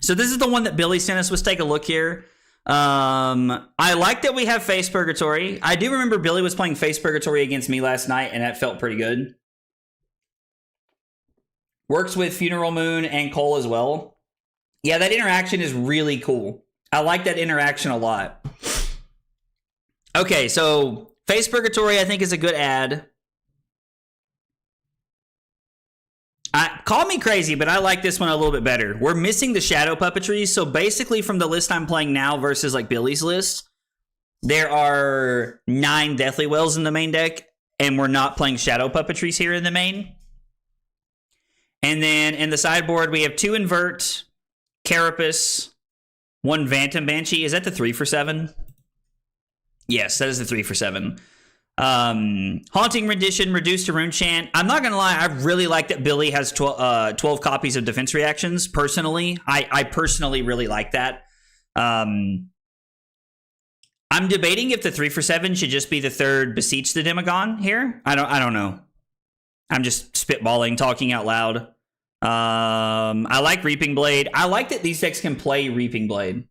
So this is the one that Billy sent us. Let's take a look here. I like that we have Face Purgatory. I do remember Billy was playing Face Purgatory against me last night, and that felt pretty good. Works with Funeral Moon and Cull as well. Yeah, that interaction is really cool. I like that interaction a lot. Okay, so Face Purgatory, I think, is a good add. Call me crazy, but I like this one a little bit better. We're missing the Shadow Puppetry, so basically from the list I'm playing now versus like Billy's list, there are 9 Deathly Wells in the main deck, and we're not playing Shadow Puppetries here in the main. And then in the sideboard, we have 2 Invert, Carapace, 1 Phantom Banshee. Is that the 3 for 7? Yes, that is the 3 for 7. Haunting Rendition, Reduced to Rune Chant. I'm not gonna lie, I really like that Billy has 12 copies of Defense Reactions. Personally, I personally really like that. I'm debating if the 3 for 7 should just be the 3rd Beseech the Demagon here. I don't know. I'm just spitballing, talking out loud. I like Reaping Blade. I like that these decks can play Reaping Blade.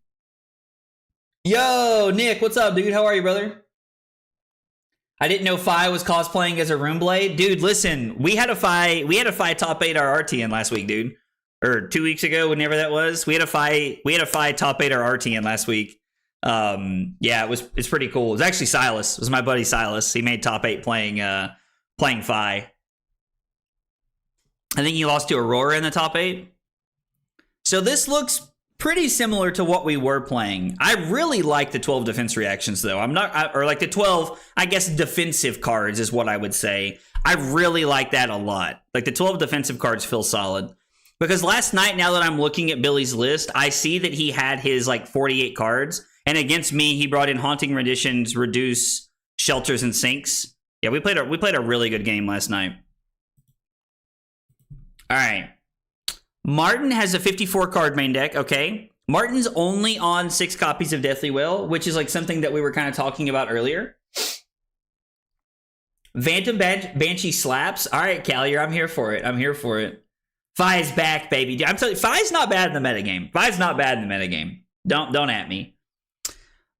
Yo, Nick, what's up, dude? How are you, brother? I didn't know Fi was cosplaying as a Rune Blade. Dude, listen, we had a Fi top 8 RRTN last week, dude. Or 2 weeks ago, whenever that was. We had a Fi top 8 RRTN last week. Yeah, it's pretty cool. It was actually Silas. It was my buddy Silas. He made top 8 playing Fi. I think he lost to Aurora in the top 8. So this looks pretty similar to what we were playing. I really like the 12 defense reactions, though. Or like the 12, I guess, defensive cards is what I would say. I really like that a lot. Like the 12 defensive cards feel solid. Because last night, now that I'm looking at Billy's list, I see that he had his like 48 cards. And against me, he brought in Haunting Renditions, Reduce, Shelters, and Sinks. Yeah, we played a really good game last night. All right. Martin has a 54 card main deck. Okay. Martin's only on 6 copies of Deathly Well, which is like something that we were kind of talking about earlier. Phantom Banshee slaps. All right, Callier, I'm here for it. I'm here for it. Fi is back, baby. I'm telling you, Fi's not bad in the metagame. Fi's not bad in the metagame. Don't at me.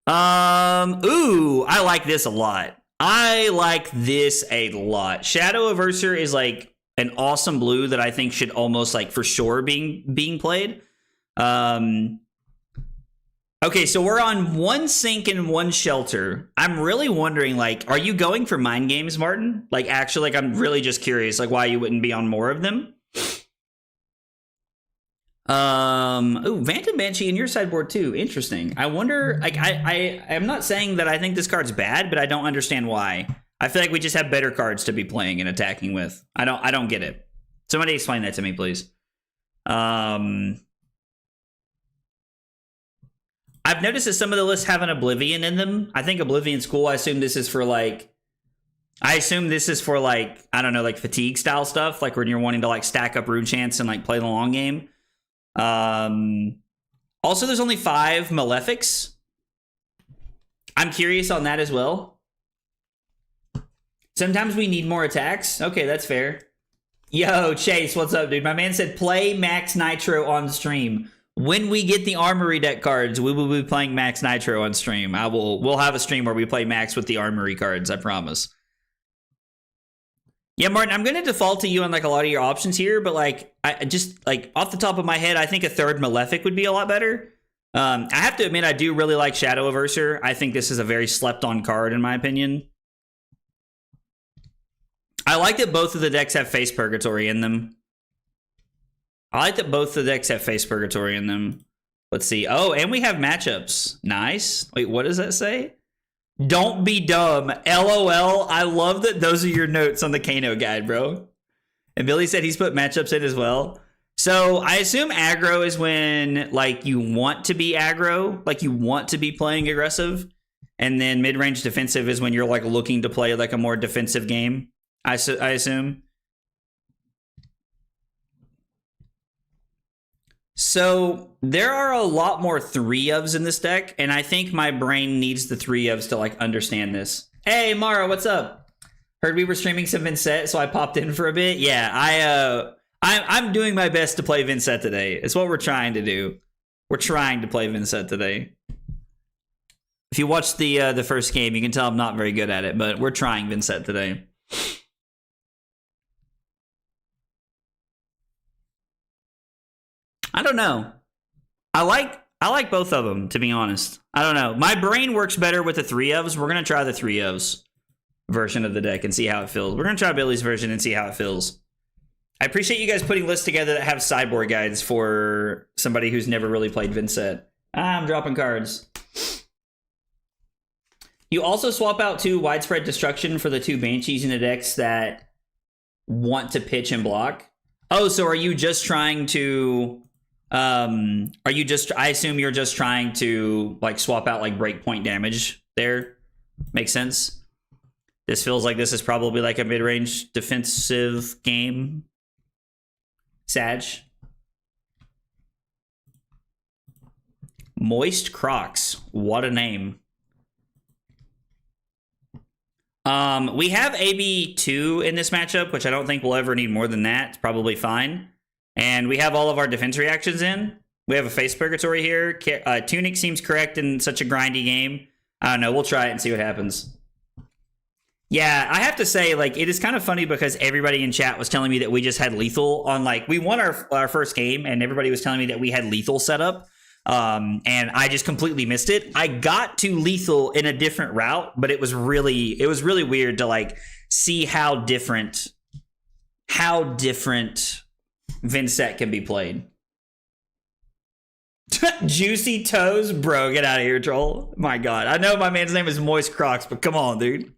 Ooh, I like this a lot. I like this a lot. Shadow Averser is like an awesome blue that I think should almost like for sure being played. Okay, so we're on 1 Sink and 1 Shelter. I'm really wondering, like, are you going for mind games, Martin? Like, actually, like, I'm really just curious, like, why you wouldn't be on more of them. Ooh, Phantom Banshee in your sideboard too. Interesting. I wonder, like, I'm not saying that I think this card's bad, but I don't understand why. I feel like we just have better cards to be playing and attacking with. I don't get it. Somebody explain that to me, please. I've noticed that some of the lists have an Oblivion in them. I think Oblivion's cool. I assume this is for like, I don't know, like fatigue style stuff, like when you're wanting to like stack up rune chants and like play the long game. Also, there's only 5 Malefics. I'm curious on that as well. Sometimes we need more attacks. Okay, that's fair. Yo, Chase, what's up, dude? My man said play Max Nitro on stream. When we get the Armory deck cards, we will be playing Max Nitro on stream. We'll have a stream where we play Max with the Armory cards, I promise. Yeah, Martin, I'm going to default to you on like a lot of your options here, but like I just like off the top of my head, I think a third Malefic would be a lot better. I have to admit, I do really like Shadow Averser. I think this is a very slept-on card in my opinion. I like that both of the decks have Face Purgatory in them. Let's see. Oh, and we have matchups. Nice. Wait, what does that say? Don't be dumb. LOL. I love that those are your notes on the Kano guide, bro. And Billy said he's put matchups in as well. So I assume aggro is when like you want to be aggro, like you want to be playing aggressive. And then mid-range defensive is when you're like looking to play like a more defensive game. I assume. So there are a lot more 3-ofs in this deck, and I think my brain needs the 3-ofs to like understand this. Hey Mara, what's up? Heard we were streaming some Vynnset, so I popped in for a bit. Yeah, I'm doing my best to play Vynnset today. It's what we're trying to do. We're trying to play Vynnset today. If you watched the first game, you can tell I'm not very good at it, but we're trying Vynnset today. I don't know. I like both of them, to be honest. I don't know. My brain works better with the 3-ofs. We're going to try the 3-ofs version of the deck and see how it feels. We're going to try Billy's version and see how it feels. I appreciate you guys putting lists together that have sideboard guides for somebody who's never really played Vynnset. I'm dropping cards. You also swap out 2 Widespread Destruction for the 2 Banshees in the decks that want to pitch and block. Oh, so are you just trying to... I assume you're just trying to like swap out like breakpoint damage there. Makes sense. This feels like this is probably like a mid-range defensive game. Sag. Moist Crocs. What a name. We have AB2 in this matchup, which I don't think we'll ever need more than that. It's probably fine. And we have all of our defense reactions in. We have a Face Purgatory here. Tunic seems correct in such a grindy game. I don't know. We'll try it and see what happens. Yeah, I have to say, like, it is kind of funny because everybody in chat was telling me that we just had lethal on, like, we won our first game, and everybody was telling me that we had lethal set up. And I just completely missed it. I got to lethal in a different route, but it was really weird to, like, see how different Vynnset can be played. Juicy Toes? Bro, get out of here, troll. My God. I know my man's name is Moist Crocs, but come on, dude.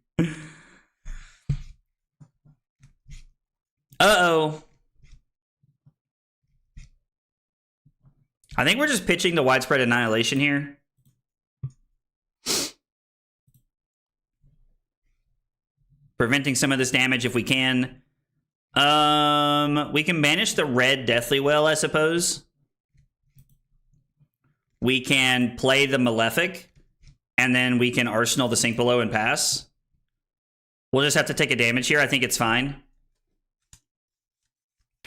Uh-oh. I think we're just pitching the Widespread Annihilation here. Preventing some of this damage if we can. We can banish the red Deathly Well, I suppose. We can play the Malefic, and then we can Arsenal the Sink Below and pass. We'll just have to take a damage here. I think it's fine.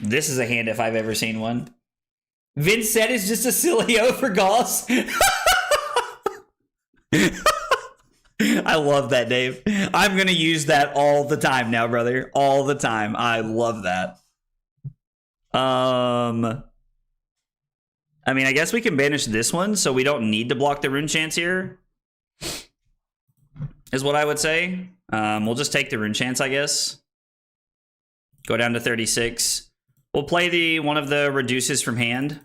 This is a hand if I've ever seen one. Vynnset is just a Cilio for Gauss. I love that, Dave. I'm going to use that all the time now, brother. All the time. I love that. I mean, I guess we can banish this one, so we don't need to block the Rune Chance here. Is what I would say. We'll just take the Rune Chance, I guess. Go down to 36. We'll play one of the reduces from hand.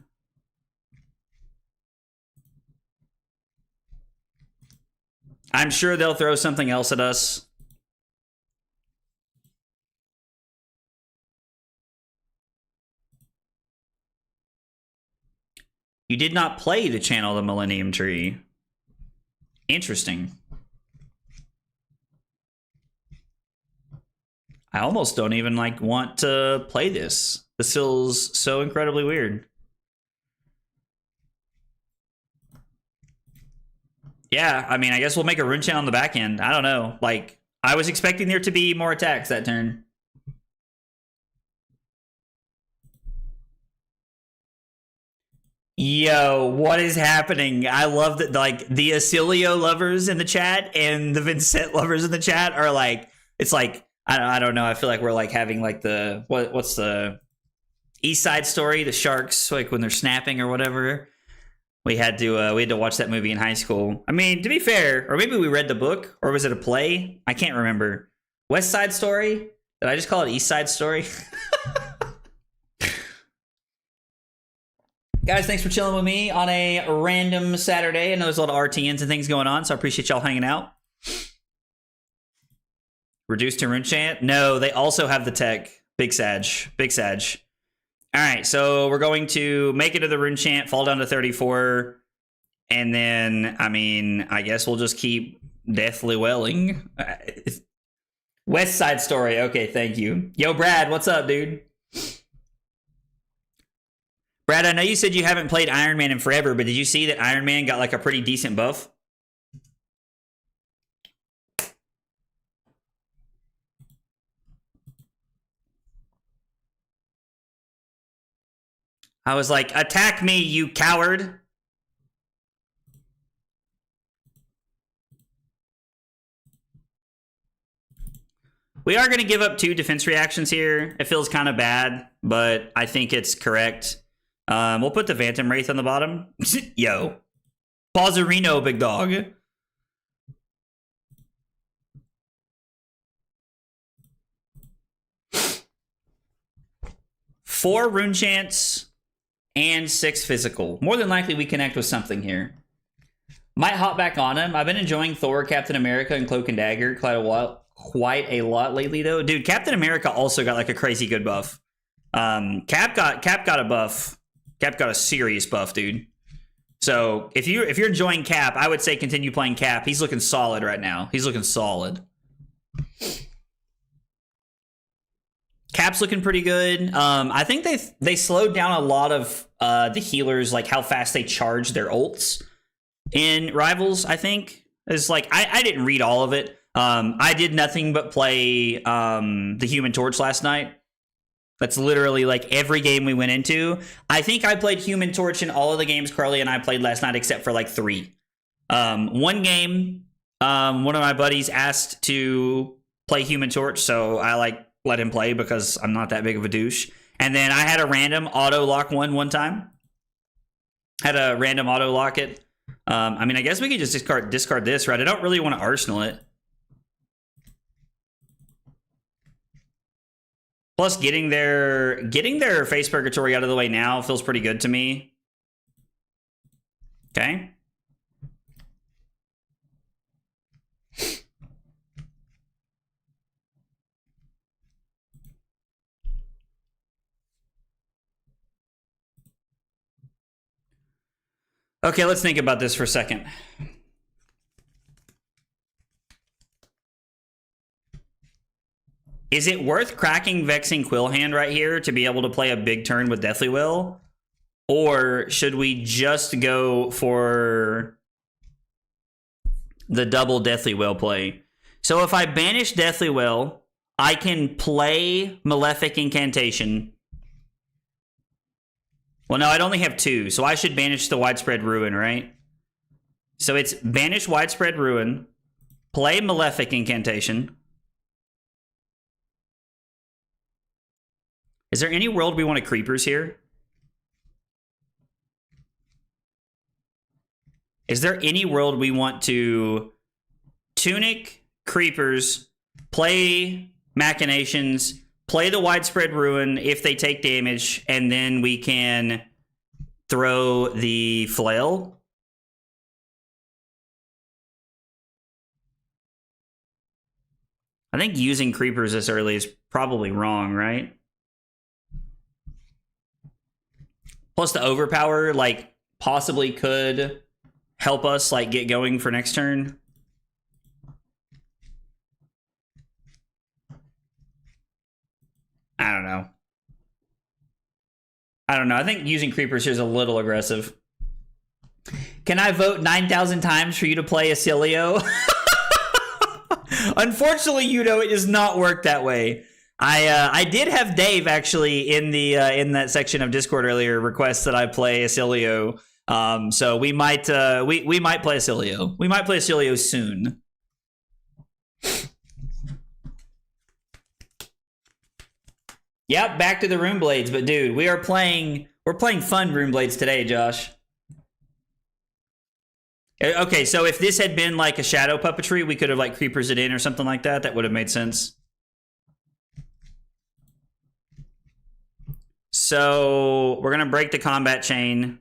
I'm sure they'll throw something else at us. You did not play to channel the Millennium Tree. Interesting. I almost don't even like want to play this. This feels so incredibly weird. Yeah, I mean, I guess we'll make a Rune Chant on the back end. I don't know. Like, I was expecting there to be more attacks that turn. Yo, what is happening? I love that, like, the Acilio lovers in the chat and the Vynnset lovers in the chat are like, it's like I don't know. I feel like we're like having like the what's the East Side Story, the sharks like when they're snapping or whatever. We had to watch that movie in high school. I mean, to be fair, or maybe we read the book, or was it a play? I can't remember. West Side Story? Did I just call it East Side Story? Guys, thanks for chilling with me on a random Saturday. I know there's a lot of RTNs and things going on, so I appreciate y'all hanging out. Reduced to Rune Chant? No, they also have the tech. Big Sag. Big Sag. All right, so we're going to make it to the Rune Chant, fall down to 34, and then, I mean, I guess we'll just keep deathly welling. West Side Story. Okay, thank you. Yo, Brad, what's up, dude? Brad, I know you said you haven't played Iron Man in forever, but did you see that Iron Man got like a pretty decent buff? I was like, attack me, you coward. We are going to give up 2 defense reactions here. It feels kind of bad, but I think it's correct. We'll put the Phantom Wraith on the bottom. Yo. Pausarino, big dog. Four Rune Chants and 6 physical. More than likely we connect with something here. Might hop back on him. I've been enjoying Thor, Captain America, and Cloak and Dagger quite a lot lately, though. Dude, Captain America also got like a crazy good buff. Cap got a buff. Cap got a serious buff, dude. So if you're enjoying Cap, I would say continue playing Cap. He's looking solid right now. He's looking solid. Cap's looking pretty good. I think they slowed down a lot of the healers, like how fast they charge their ults in Rivals. I think it's like I didn't read all of it. I did nothing but play the Human Torch last night. That's literally like every game we went into. I think I played Human Torch in all of the games Carly and I played last night except for like 3. One game, one of my buddies asked to play Human Torch, so I like let him play because I'm not that big of a douche. And then I had a random auto lock one time. Had a random auto lock it. I mean, I guess we could just discard this, right? I don't really want to arsenal it. Plus, getting their Face Purgatory out of the way now feels pretty good to me. Okay. Okay, let's think about this for a second. Is it worth cracking Vexing Quill Hand right here to be able to play a big turn with Deathly Will? Or should we just go for the double Deathly Will play? So if I banish Deathly Will, I can play Malefic Incantation. Well, no, I'd only have 2, so I should banish the Widespread Ruin, right? So it's banish Widespread Ruin, play Malefic Incantation. Is there any world we want to Creepers here? Is there any world we want to Tunic, Creepers, play Machinations, play the Widespread Ruin if they take damage, and then we can throw the Flail? I think using Creepers this early is probably wrong, right? Plus the Overpower, like, possibly could help us, like, get going for next turn. I don't know. I think using Creepers here is a little aggressive. Can I vote 9,000 times for you to play Acilio? Unfortunately, Yudo, it does not work that way. I did have Dave actually in that section of Discord earlier request that I play Acilio. So we might we might play Acilio. We might play Acilio soon. Yep, back to the Rune Blades, but dude, we're playing fun Rune Blades today, Josh. Okay, so if this had been like a shadow puppetry, we could have like creepers it in or something like that. That would have made sense. So we're gonna break the combat chain,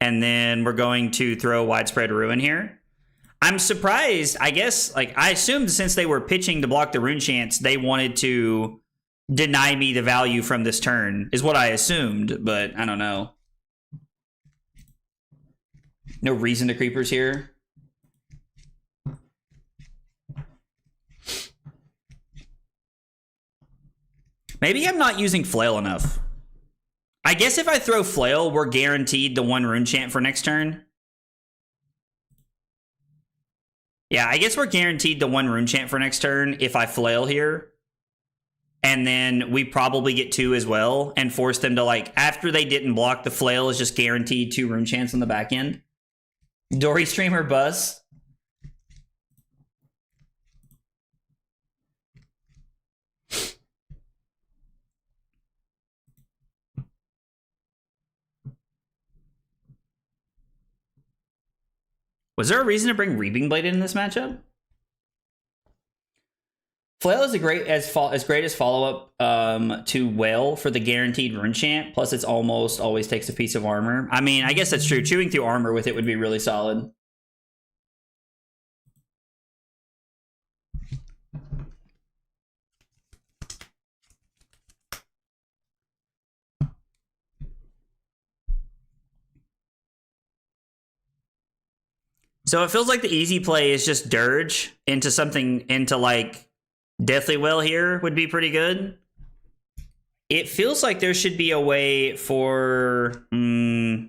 and then we're going to throw widespread ruin here. I'm surprised. I guess, like, I assumed since they were pitching to block the rune chance, they wanted to deny me the value from this turn, is what I assumed, but I don't know. No reason to creepers here. Maybe I'm not using flail enough. I guess if I throw flail, we're guaranteed the 1 rune chant for next turn. Yeah, I guess we're guaranteed the 1 rune chant for next turn if I flail here. And then we probably get 2 as well and force them to, like, after they didn't block, the flail is just guaranteed 2 rune chants on the back end. Dory streamer bus. Was there a reason to bring Reaping Blade in this matchup? Flail is great as follow-up to Whale for the guaranteed rune chant. Plus, it's almost always takes a piece of armor. I mean, I guess that's true. Chewing through armor with it would be really solid. So it feels like the easy play is just Dirge into something, into like Deathly Well here would be pretty good. It feels like there should be a way for... I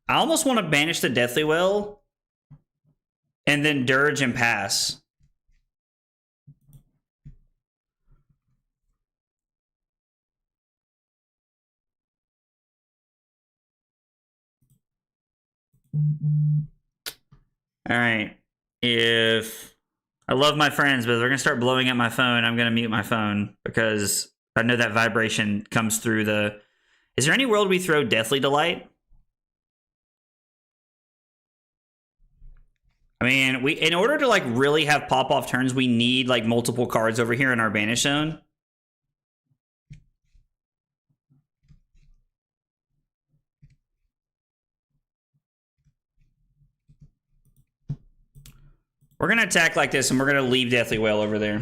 almost want to banish the Deathly Well and then Dirge and pass. All right. If I love my friends, but if they're going to start blowing up my phone, I'm going to mute my phone because I know that vibration comes through the... Is there any world we throw Deathly Delight? I mean, in order to like really have pop-off turns, we need like multiple cards over here in our banish zone. We're going to attack like this, and we're going to leave Deathly Whale over there.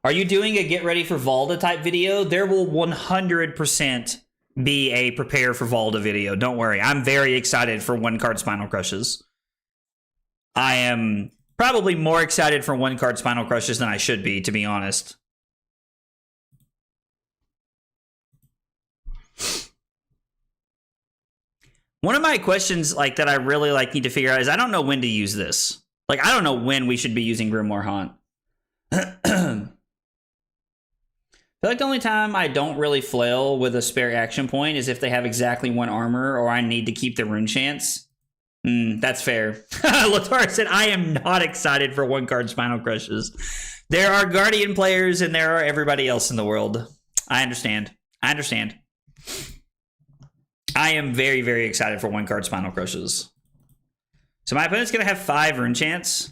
Are you doing a get ready for Valda type video? There will 100% be a prepare for Valda video. Don't worry. I'm very excited for 1-card Spinal Crushes. I am probably more excited for 1-card Spinal Crushes than I should be, to be honest. One of my questions like that I really like need to figure out is I don't know when to use this. Like, I don't know when we should be using Grimoire Haunt. I feel like the only time I don't really flail with a spare action point is if they have exactly 1 armor or I need to keep the rune chance. That's fair. Latar said, I am not excited for 1-card Spinal Crushes. There are Guardian players and there are everybody else in the world. I understand. I understand. I am very, very excited for 1-card Spinal Crushes. So my opponent's going to have 5 rune chants.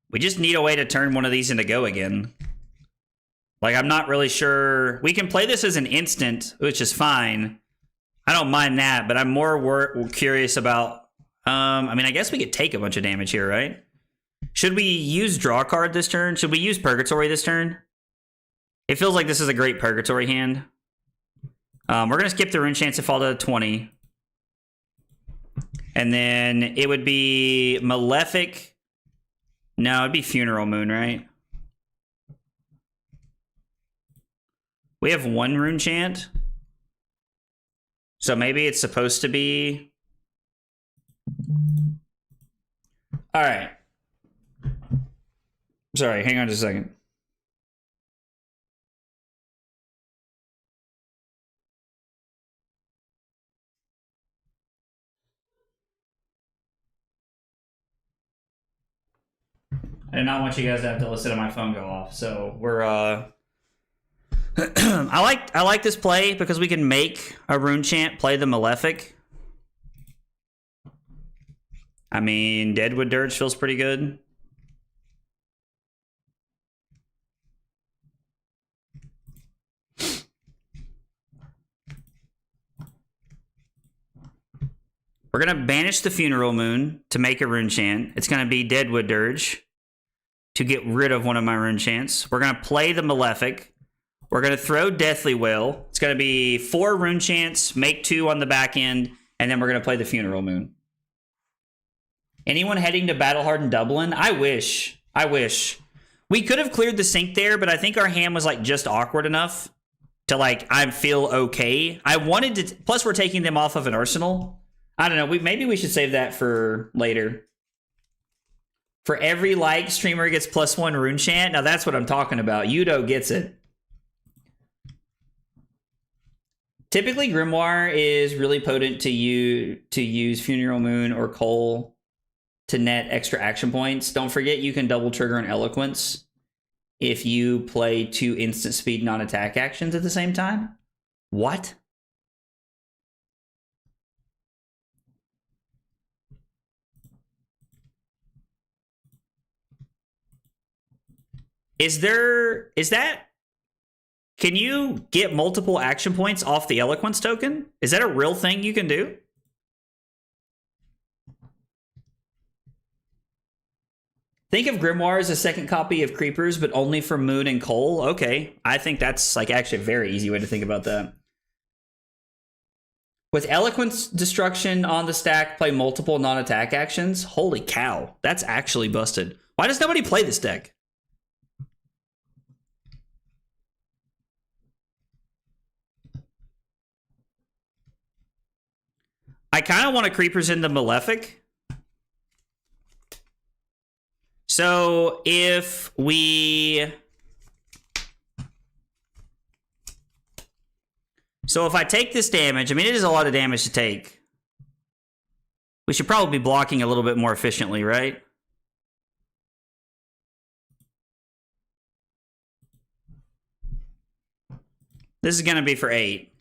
We just need a way to turn one of these into go again. Like, I'm not really sure. We can play this as an instant, which is fine. I don't mind that, but I'm more curious about... I mean, I guess we could take a bunch of damage here, right? Should we use draw a card this turn? Should we use Purgatory this turn? It feels like this is a great Purgatory hand. We're going to skip the rune chance to fall to 20. And then it would be Malefic... No, it'd be Funeral Moon, right? We have 1 rune chant. So maybe it's supposed to be... All right. Sorry, hang on just a second. I did not want you guys to have to listen to my phone go off. So we're I like this play because we can make a rune chant play the Malefic. I mean, Deadwood Dirge feels pretty good. We're gonna banish the Funeral Moon to make a rune chant. It's gonna be Deadwood Dirge to get rid of one of my rune chants. We're gonna play the Malefic. We're gonna throw Deathly Wail. It's gonna be 4 rune chants, make 2 on the back end, and then we're gonna play the Funeral Moon. Anyone heading to Battle-Hardened Dublin? I wish. We could have cleared the sync there, but I think our hand was like just awkward enough to like I feel okay. I wanted to. Plus, we're taking them off of an arsenal. I don't know. Maybe we should save that for later. For every like, streamer gets +1 rune chant. Now that's what I'm talking about. Yudo gets it. Typically, Grimoire is really potent to use Funeral Moon or Cull to net extra action points. Don't forget you can double trigger an Eloquence if you play 2 instant speed non-attack actions at the same time. What? Is that... Can you get multiple action points off the Eloquence token? Is that a real thing you can do? Think of Grimoire as a second copy of Creepers, but only for Moon and Cull. Okay, I think that's like actually a very easy way to think about that. With Eloquence Destruction on the stack, play multiple non-attack actions. Holy cow, that's actually busted. Why does nobody play this deck? I kind of want to Creepers in the Malefic. So if we... So if I take this damage, I mean, it is a lot of damage to take. We should probably be blocking a little bit more efficiently, right? This is going to be for 8.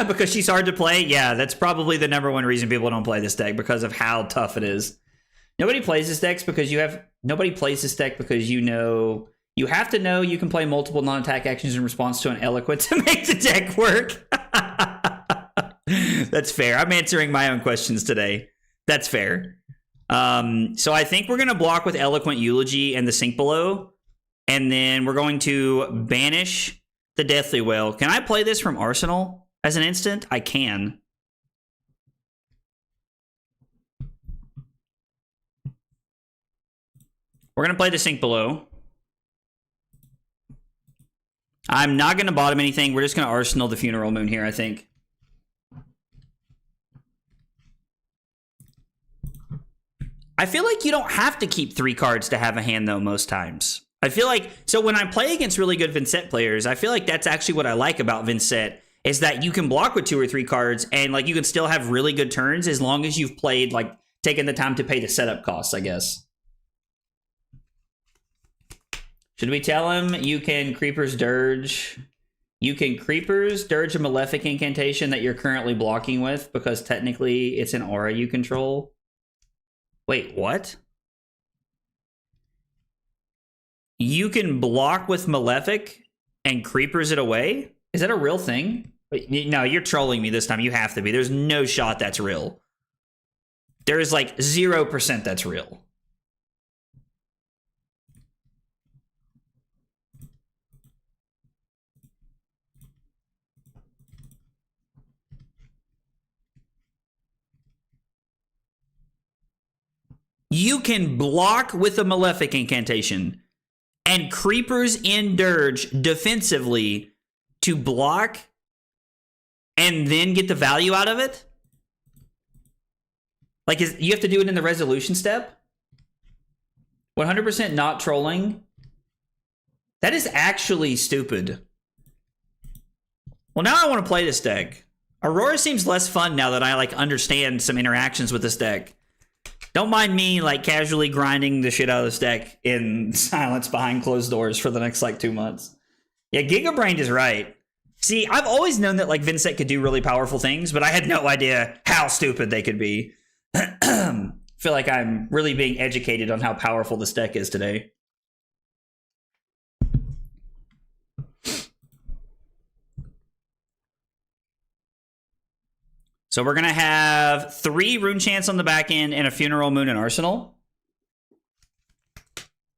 Because she's hard to play? Yeah, that's probably the #1 reason people don't play this deck, because of how tough it is. Nobody plays this deck because nobody plays this deck because you have to know you can play multiple non-attack actions in response to an Eloquent to make the deck work. That's fair. I'm answering my own questions today. That's fair. So I think we're going to block with Eloquent Eulogy and the Sink Below, and then we're going to banish the Deathly Wail. Can I play this from Arsenal as an instant? I can. We're going to play the Sink Below. I'm not going to bottom anything. We're just going to Arsenal the Funeral Moon here, I think. I feel like you don't have to keep 3 cards to have a hand, though, most times. I feel like... So when I play against really good Vynnset players, I feel like that's actually what I like about Vynnset, is that you can block with 2 or 3 cards, and like you can still have really good turns as long as you've played, like, taken the time to pay the setup costs, I guess. Should we tell him you can Creepers Dirge? You can Creepers Dirge a Malefic incantation that you're currently blocking with, because technically it's an aura you control. Wait, what? You can block with Malefic and Creepers it away? Is that a real thing? Wait, no, you're trolling me this time. You have to be. There's no shot that's real. There is like 0% that's real. You can block with a Malefic incantation and creepers in Dirge defensively to block and then get the value out of it? Like, you have to do it in the resolution step? 100% not trolling? That is actually stupid. Well, now I want to play this deck. Aurora seems less fun now that I, like, understand some interactions with this deck. Don't mind me, like, casually grinding the shit out of this deck in silence behind closed doors for the next, like, 2 months. Yeah, Gigabrained is right. See, I've always known that, like, Vynnset could do really powerful things, but I had no idea how stupid they could be. Feel like I'm really being educated on how powerful this deck is today. So we're going to have 3 Rune Chants on the back end and a Funeral Moon and Arsenal.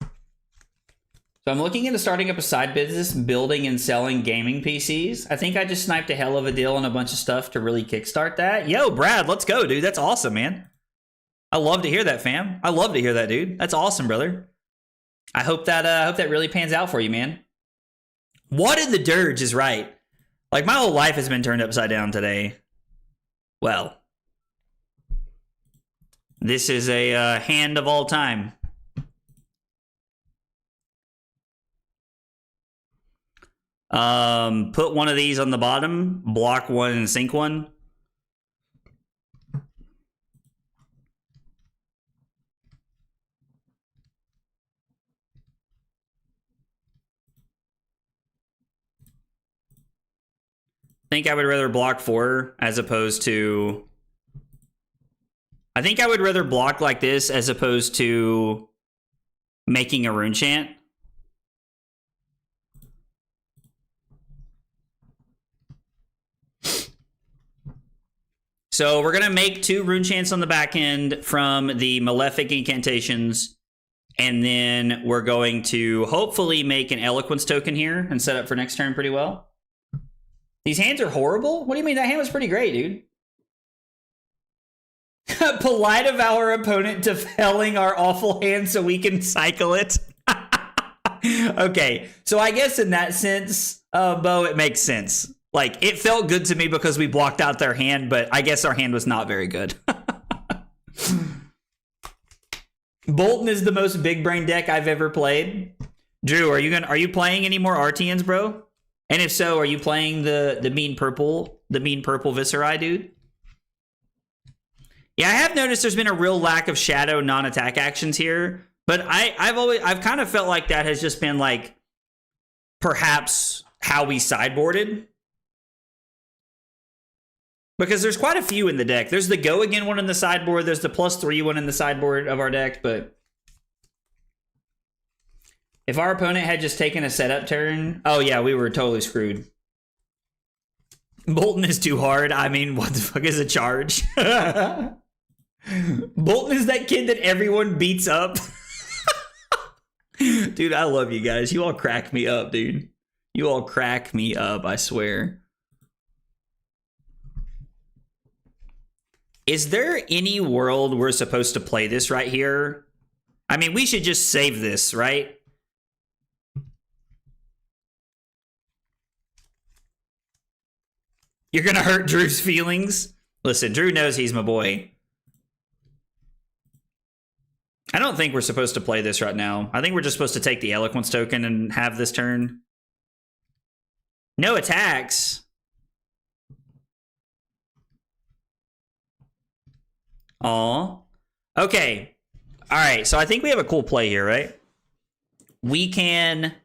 So I'm looking into starting up a side business, building and selling gaming PCs. I think I just sniped a hell of a deal on a bunch of stuff to really kickstart that. Yo, Brad, let's go, dude. That's awesome, man. I love to hear that, fam. I love to hear that, dude. That's awesome, brother. I hope that really pans out for you, man. What in the dirge is right? Like, my whole life has been turned upside down today. Well, this is a hand of all time. Put one of these on the bottom, block one and sink one. I think I would rather block 4 as opposed to... I think I would rather block like this as opposed to making a Rune Chant. So we're going to make 2 Rune Chants on the back end from the Malefic Incantations. And then we're going to hopefully make an Eloquence token here and set up for next turn pretty well. These hands are horrible? What do you mean? That hand was pretty great, dude. Polite of our opponent to felling our awful hand so we can cycle it. Okay, so I guess in that sense, Bo, it makes sense. Like, it felt good to me because we blocked out their hand, but I guess our hand was not very good. Bolton is the most big brain deck I've ever played. Drew, are you playing any more RTNs, bro? And if so, are you playing the mean purple Visceri, dude? Yeah, I have noticed there's been a real lack of shadow non-attack actions here, but I've kind of felt like that has just been like perhaps how we sideboarded. Because there's quite a few in the deck. There's the go again one in the sideboard, there's the +3 one in the sideboard of our deck, but if our opponent had just taken a setup turn, oh yeah, we were totally screwed. Bolton is too hard. I mean, what the fuck is a charge? Bolton is that kid that everyone beats up. Dude, I love you guys. You all crack me up, dude. You all crack me up, I swear. Is there any world we're supposed to play this right here? I mean, we should just save this, right? You're gonna hurt Drew's feelings? Listen, Drew knows he's my boy. I don't think we're supposed to play this right now. I think we're just supposed to take the Eloquence token and have this turn. No attacks. Aw. Okay. Alright, so I think we have a cool play here, right? We can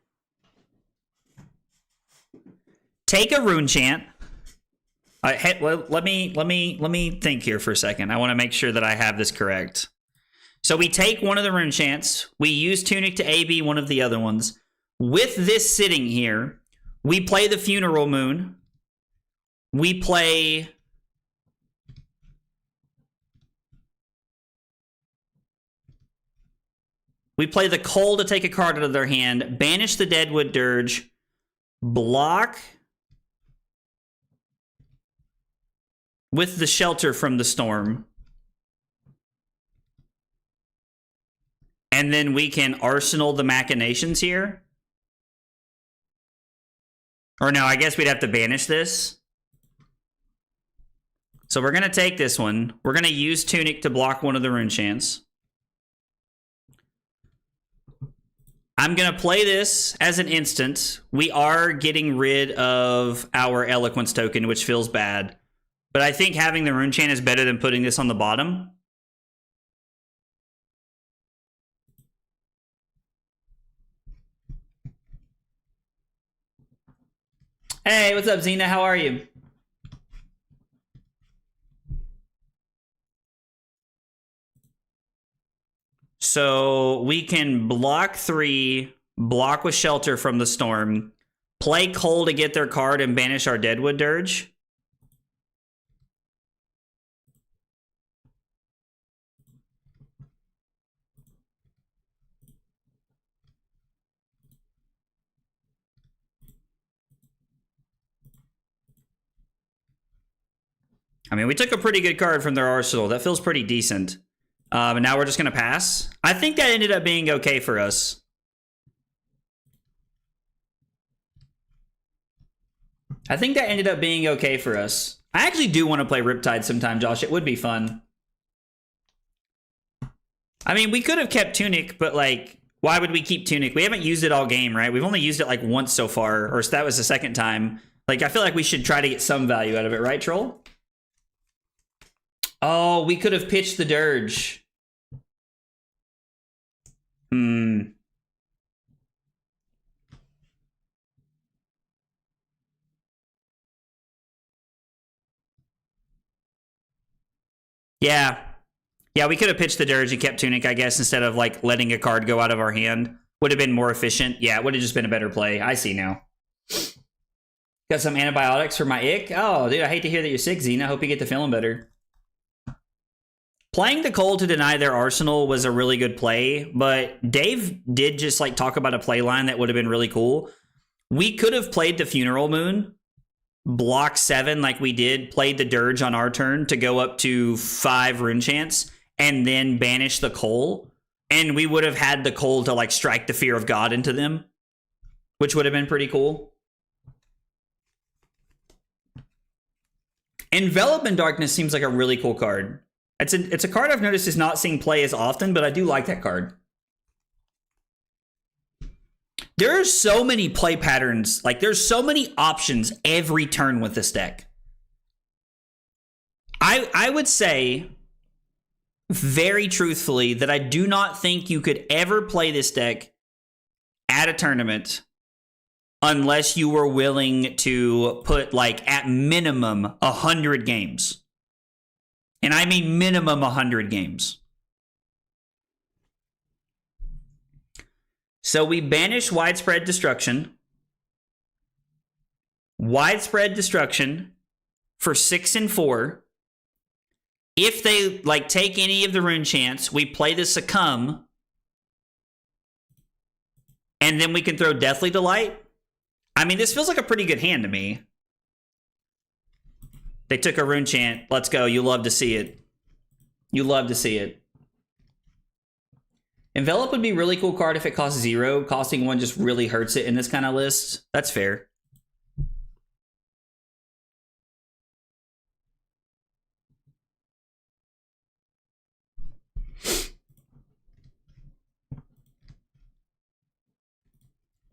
take a Rune Chant. Hey, let me think here for a second. I want to make sure that I have this correct. So we take one of the Rune Chants. We use Tunic to AB one of the other ones. With this sitting here, we play the Funeral Moon. We play... We play the Cull to take a card out of their hand. Banish the Deadwood Dirge. Block... with the Shelter from the Storm. And then we can arsenal the machinations here. Or no, I guess we'd have to banish this. So we're going to take this one. We're going to use Tunic to block one of the rune chants. I'm going to play this as an instant. We are getting rid of our Eloquence token, which feels bad. But I think having the rune chant is better than putting this on the bottom. Hey, what's up, Xena? How are you? So we can block 3, block with Shelter from the Storm, play Cull to get their card, and banish our Deadwood Dirge. I mean, we took a pretty good card from their arsenal. That feels pretty decent. And now we're just going to pass. I think that ended up being okay for us. I think that ended up being okay for us. I actually do want to play Riptide sometime, Josh. It would be fun. I mean, we could have kept Tunic, but like, why would we keep Tunic? We haven't used it all game, right? We've only used it like once so far, or that was the second time. Like, I feel like we should try to get some value out of it, right, Troll? Oh, we could have pitched the Dirge. Yeah. Yeah, we could have pitched the Dirge and kept Tunic, I guess, instead of like letting a card go out of our hand. Would have been more efficient. Yeah, it would have just been a better play. I see now. Got some antibiotics for my ick? Oh, dude, I hate to hear that you're sick, Xena. I hope you get to feeling better. Playing the Cull to deny their arsenal was a really good play, but Dave did just like talk about a play line that would have been really cool. We could have played the Funeral Moon, block 7 like we did, played the Dirge on our turn to go up to 5 rune chants, and then banish the Cull, and we would have had the Cull to like strike the Fear of God into them, which would have been pretty cool. Envelop in Darkness seems like a really cool card. It's a card I've noticed is not seeing play as often, but I do like that card. There are so many play patterns. Like, there's so many options every turn with this deck. I would say, very truthfully, that I do not think you could ever play this deck at a tournament unless you were willing to put, like, at minimum, 100 games. And I mean minimum 100 games. So we banish Widespread Destruction. Widespread Destruction for 6 and 4. If they like take any of the rune chants, we play the Succumb. And then we can throw Deathly Delight. I mean, this feels like a pretty good hand to me. They took a rune chant. Let's go. You love to see it. You love to see it. Envelop would be a really cool card if it costs 0. Costing 1 just really hurts it in this kind of list. That's fair.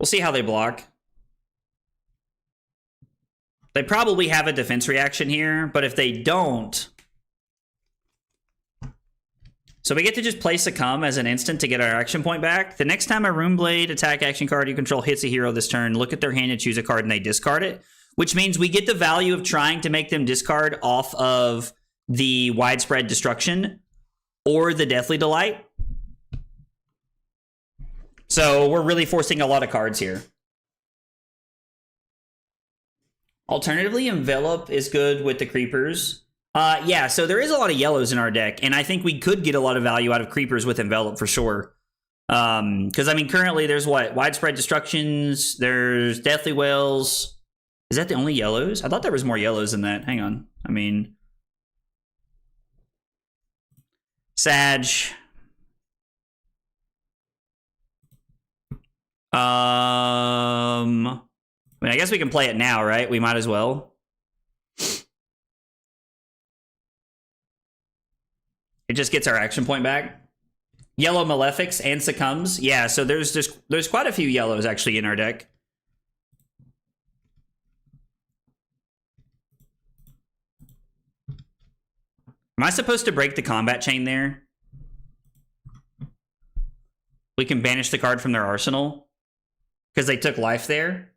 We'll see how they block. They probably have a defense reaction here, but if they don't... So we get to just play Succumb as an instant to get our action point back. The next time a Runeblade attack action card you control hits a hero this turn, look at their hand and choose a card and they discard it, which means we get the value of trying to make them discard off of the Widespread Destruction or the Deathly Delight. So we're really forcing a lot of cards here. Alternatively, Envelop is good with the Creepers. Yeah, so there is a lot of yellows in our deck, and I think we could get a lot of value out of Creepers with Envelop for sure. Because, I mean, currently there's what? Widespread Destructions, there's Deathly Whales. Is that the only yellows? I thought there was more yellows than that. Hang on. I mean... Sag. I mean, I guess we can play it now, right? We might as well. It just gets our action point back. Yellow Malefics and Succumbs. Yeah, so there's quite a few yellows actually in our deck. Am I supposed to break the combat chain there? We can banish the card from their arsenal because they took life there.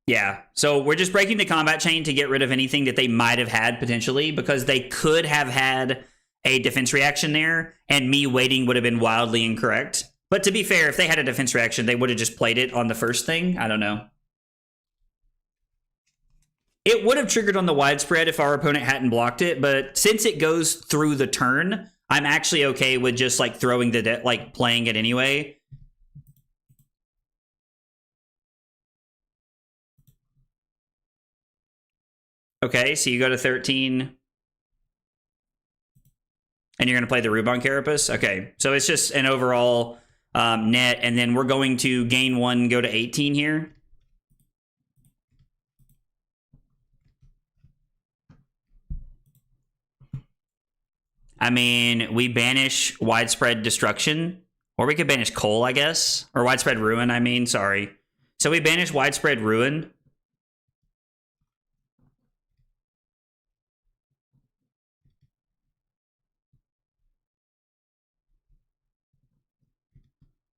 Yeah, so we're just breaking the combat chain to get rid of anything that they might have had potentially, because they could have had a defense reaction there, and me waiting would have been wildly incorrect. But to be fair, if they had a defense reaction, they would have just played it on the first thing. I don't know. It would have triggered on the widespread if our opponent hadn't blocked it, but since it goes through the turn, I'm actually okay with just like throwing the like playing it anyway. Okay, so you go to 13. And you're going to play the Rubon Carapace? Okay, so it's just an overall net, and then we're going to gain 1, go to 18 here. I mean, we banish Widespread Destruction, or we could banish Cull, I guess. Or Widespread Ruin, I mean, sorry. So we banish Widespread Ruin.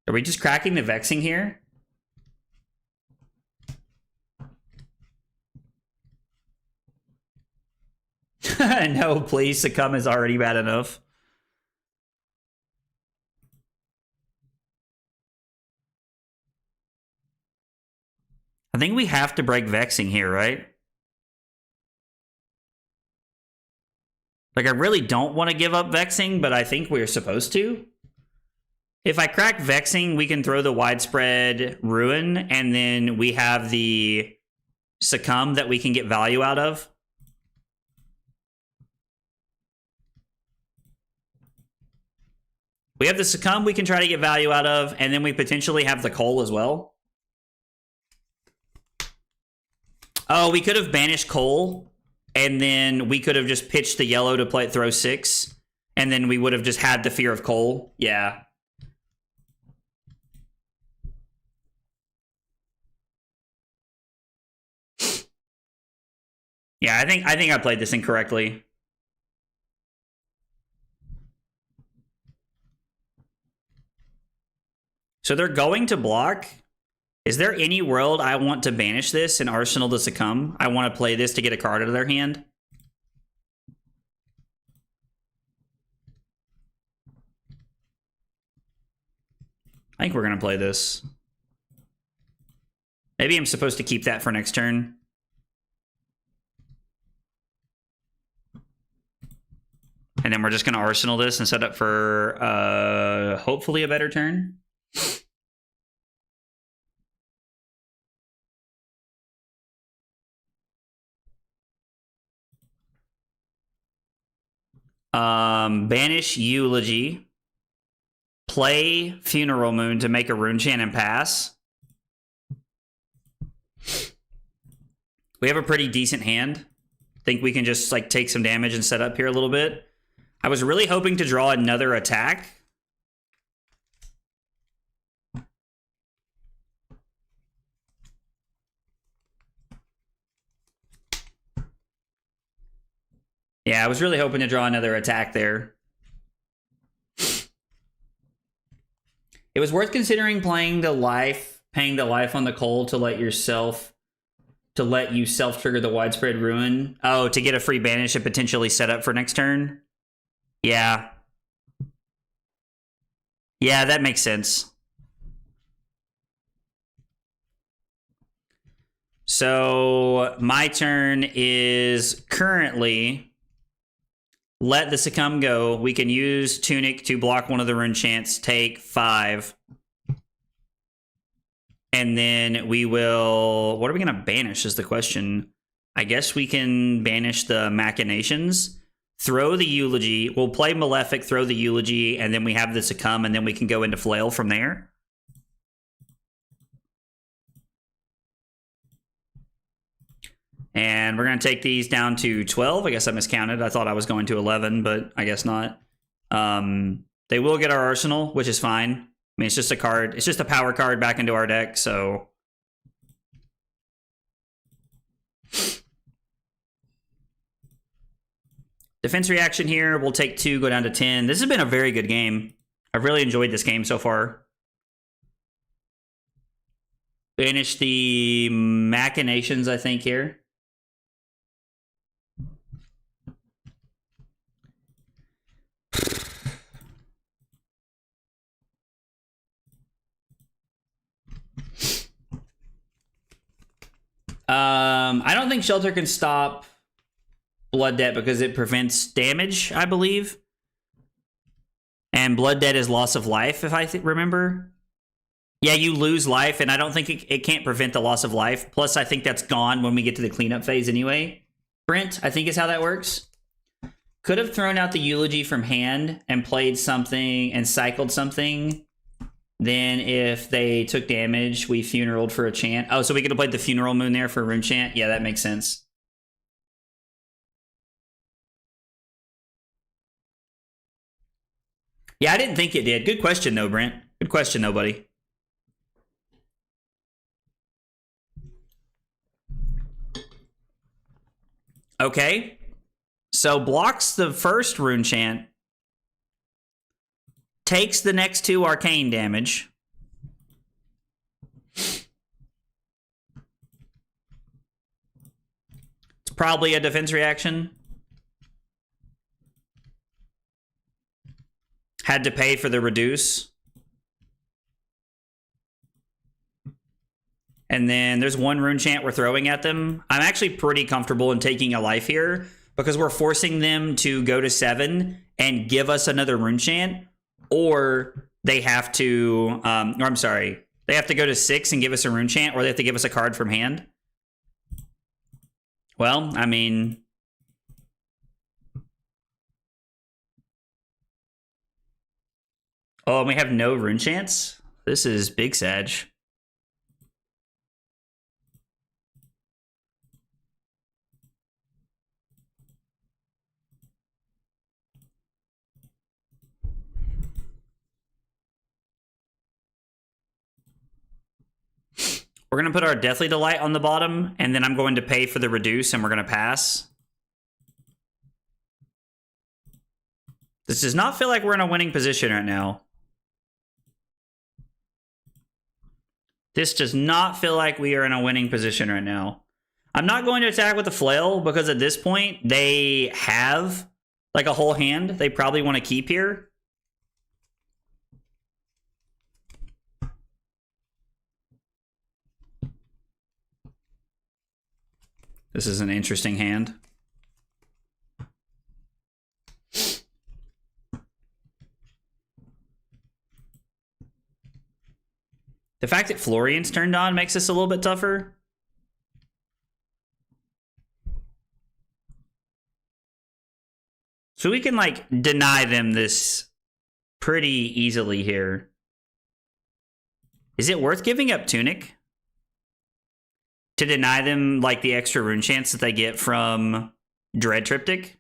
Are we just cracking the Vexing here? No, please, Succumb is already bad enough. I think we have to break Vexing here, right? Like, I really don't want to give up Vexing, but I think we're supposed to. If I crack Vexing, we can throw the Widespread Ruin, and then we have the Succumb that we can get value out of. We have the Succumb we can try to get value out of, and then we potentially have the Cull as well. Oh, we could have banished Cull, and then we could have just pitched the yellow to play throw 6, and then we would have just had the fear of Cull. Yeah. Yeah, I think I played this incorrectly. So they're going to block. Is there any world I want to banish this in Arsenal to Succumb? I want to play this to get a card out of their hand. I think we're going to play this. Maybe I'm supposed to keep that for next turn. And then we're just going to Arsenal this and set up for hopefully a better turn. Banish Eulogy. Play Funeral Moon to make a Rune Chant and pass. We have a pretty decent hand. Think we can just like take some damage and set up here a little bit. I was really hoping to draw another attack. Yeah, I was really hoping to draw another attack there. It was worth considering paying the life on the Cull to let you self-trigger the Widespread Ruin. Oh, to get a free banish and potentially set up for next turn? Yeah. Yeah, that makes sense. So my turn is currently let the Succumb go. We can use Tunic to block one of the Rune Chants, take 5. And then we will... What are we going to banish is the question. I guess we can banish the Machinations. Throw the Eulogy. We'll play Malefic, throw the Eulogy, and then we have the Succumb, and then we can go into Flail from there. And we're going to take these down to 12. I guess I miscounted. I thought I was going to 11, but I guess not. They will get our Arsenal, which is fine. I mean, it's just a card. It's just a power card back into our deck, so... Defense reaction here. We'll take 2, go down to 10. This has been a very good game. I've really enjoyed this game so far. Banish the Machinations, I think, here. I don't think Shelter can stop Blood Debt because it prevents damage, I believe. And Blood Debt is loss of life, if I remember. Yeah, you lose life, and I don't think it can't prevent the loss of life. Plus, I think that's gone when we get to the cleanup phase anyway. Brent, I think is how that works. Could have thrown out the Eulogy from hand and played something and cycled something. Then if they took damage, we funeraled for a chant. Oh, so we could have played the Funeral Moon there for a rune chant? Yeah, that makes sense. Yeah, I didn't think it did. Good question, though, Brent. Good question, though, buddy. Okay. So blocks the first rune chant. Takes the next 2 arcane damage. It's probably a defense reaction. Had to pay for the reduce. And then there's 1 rune chant we're throwing at them. I'm actually pretty comfortable in taking a life here because we're forcing them to go to 7 and give us another rune chant. Or they have to, or I'm sorry, they have to go to 6 and give us a rune chant, or they have to give us a card from hand. Well, I mean... Oh, and we have no rune chants? This is big Sag. We're going to put our Deathly Delight on the bottom, and then I'm going to pay for the reduce, and we're going to pass. This does not feel like we're in a winning position right now. This does not feel like we are in a winning position right now. I'm not going to attack with the flail, because at this point, they have like a whole hand they probably want to keep here. This is an interesting hand. The fact that Florian's turned on makes this a little bit tougher. So we can, like, deny them this pretty easily here. Is it worth giving up Tunic to deny them, like, the extra rune chance that they get from Dread Triptych?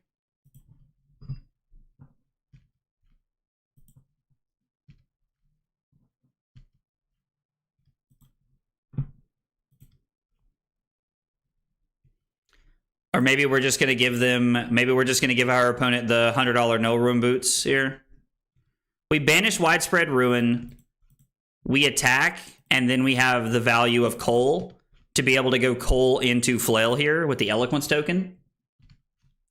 Or maybe we're just going to give them, maybe we're just going to give our opponent the $100 no room boots here. We banish Widespread Ruin, we attack, and then we have the value of Cull to be able to go Cull into Flail here with the Eloquence token.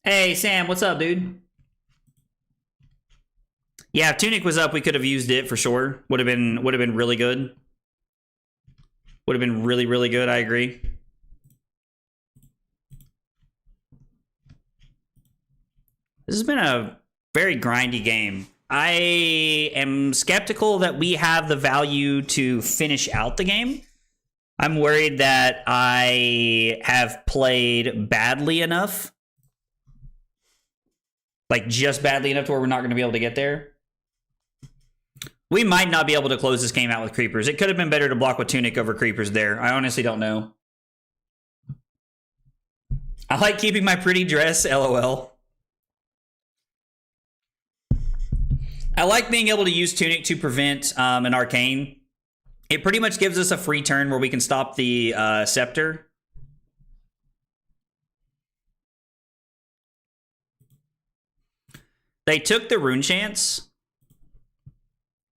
Hey, Sam, what's up, dude? Yeah, if Tunic was up, we could have used it for sure. Would have been really good. Would have been really, really good, I agree. This has been a very grindy game. I am skeptical that we have the value to finish out the game. I'm worried that I have played badly enough. Like, just badly enough to where we're not going to be able to get there. We might not be able to close this game out with creepers. It could have been better to block with Tunic over creepers there. I honestly don't know. I like keeping my pretty dress, LOL. I like being able to use Tunic to prevent an Arcane. It pretty much gives us a free turn where we can stop the Scepter. They took the Rune Chance.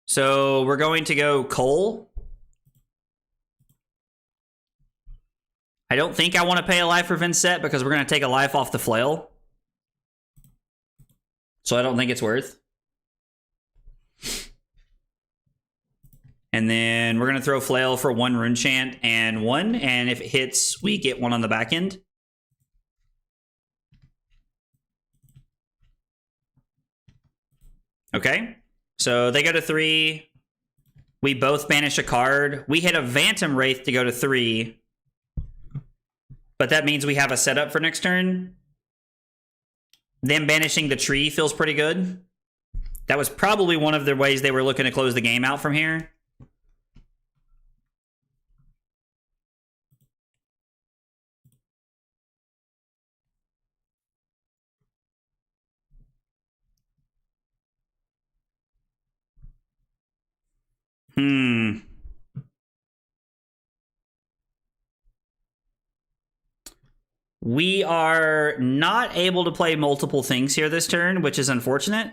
So we're going to go Cull. I don't think I want to pay a life for Vynnset because we're going to take a life off the Flail. So I don't think it's worth. And then we're going to throw Flail for 1 Rune Chant and 1. And if it hits, we get 1 on the back end. Okay. So they go to 3. We both banish a card. We hit a Phantom Wraith to go to 3. But that means we have a setup for next turn. Them banishing the tree feels pretty good. That was probably one of the ways they were looking to close the game out from here. We are not able to play multiple things here this turn, which is unfortunate.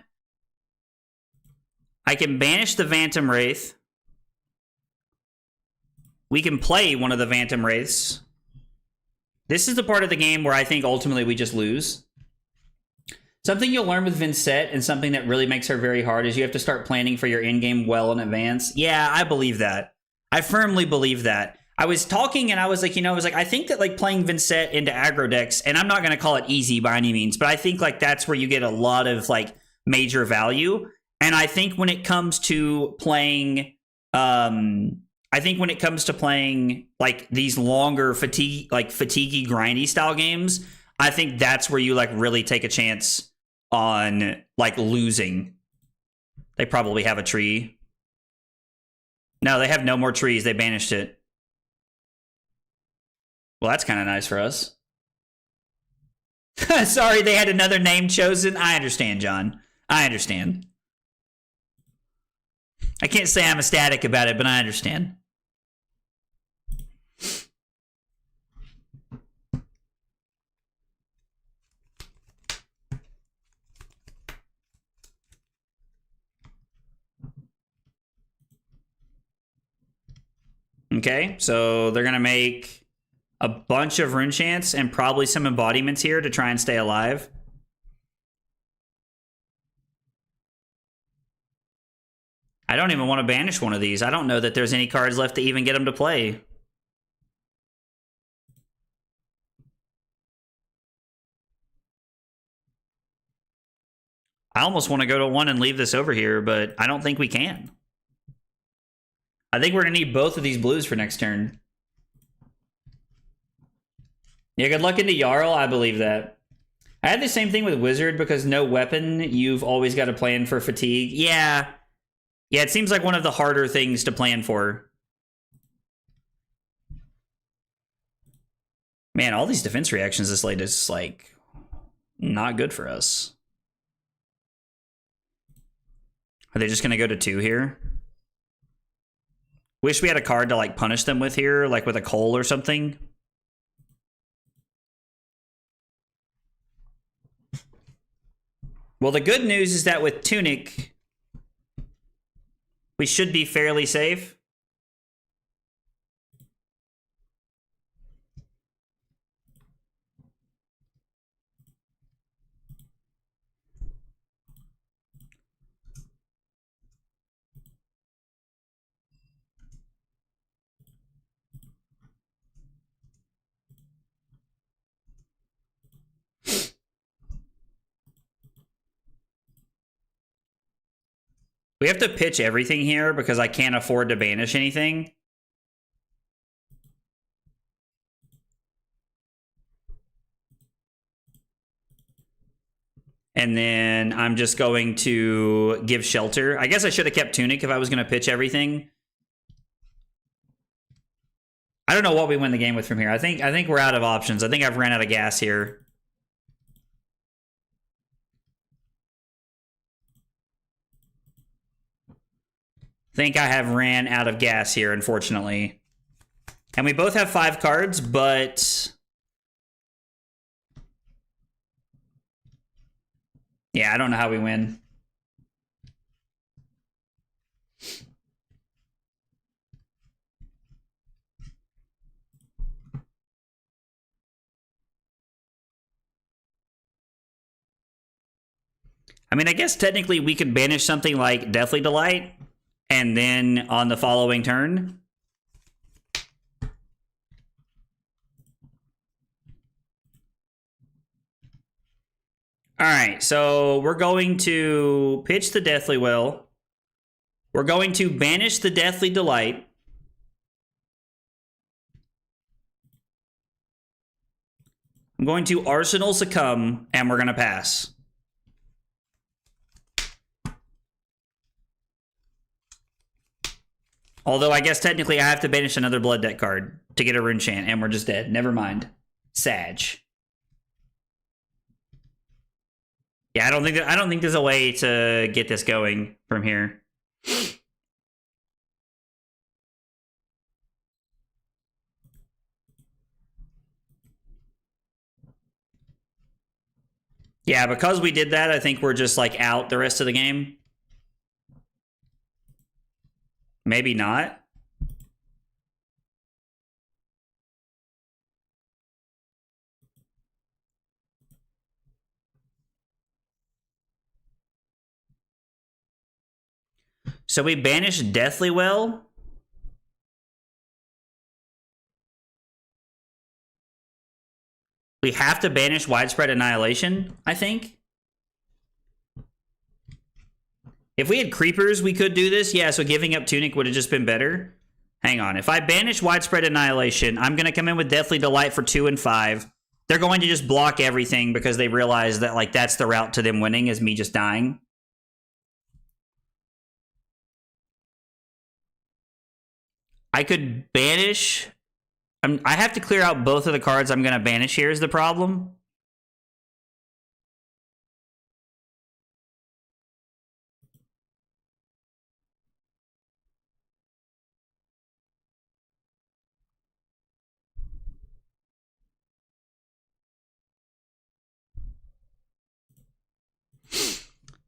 I can banish the Phantom Wraith. We can play one of the Phantom Wraiths. This is the part of the game where I think ultimately we just lose. Something you'll learn with Vynnset, and something that really makes her very hard, is you have to start planning for your endgame well in advance. Yeah, I believe that. I firmly believe that. I was talking and I was like, I think that like playing Vynnset into aggro decks, and I'm not going to call it easy by any means, but I think like that's where you get a lot of like major value. And I think when it comes to playing, like these longer fatiguey grindy style games, I think that's where you like really take a chance on like losing. They probably have a tree. No, they have no more trees. They banished it. Well, that's kind of nice for us. Sorry, they had another name chosen. I understand, John. I understand. I can't say I'm ecstatic about it, but I understand. Okay, so they're going to make a bunch of Rune Chants and probably some embodiments here to try and stay alive. I don't even want to banish one of these. I don't know that there's any cards left to even get them to play. I almost want to go to 1 and leave this over here, but I don't think we can. I think we're going to need both of these blues for next turn. Yeah, good luck into Jarl. I believe that. I had the same thing with Wizard because no weapon. You've always got to plan for fatigue. Yeah. Yeah, it seems like one of the harder things to plan for. Man, all these defense reactions this late is like not good for us. Are they just going to go to 2 here? Wish we had a card to like punish them with here, like with a Cull or something. Well, the good news is that with Tunic, we should be fairly safe. We have to pitch everything here because I can't afford to banish anything. And then I'm just going to give shelter. I guess I should have kept Tunic if I was going to pitch everything. I don't know what we win the game with from here. I think we're out of options. I think I've ran out of gas here. Think I have ran out of gas here, unfortunately. And we both have 5 cards, but... yeah, I don't know how we win. I mean, I guess technically we could banish something like Deathly Delight, and then on the following turn. All right, so we're going to pitch the Deathly Will. We're going to banish the Deathly Delight. I'm going to Arsenal Succumb, and we're going to pass. Although I guess technically I have to banish another Blood deck card to get a Rune Chant, and we're just dead. Never mind. Sag. Yeah, I don't think there's a way to get this going from here. Yeah, because we did that, I think we're just like out the rest of the game. Maybe not. So we banished Deathly Well. We have to banish Widespread Annihilation, I think. If we had creepers, we could do this. Yeah, so giving up Tunic would have just been better. Hang on. If I banish Widespread Annihilation, I'm going to come in with Deathly Delight for 2 and 5. They're going to just block everything because they realize that like that's the route to them winning is me just dying. I could banish... I have to clear out both of the cards I'm going to banish here is the problem.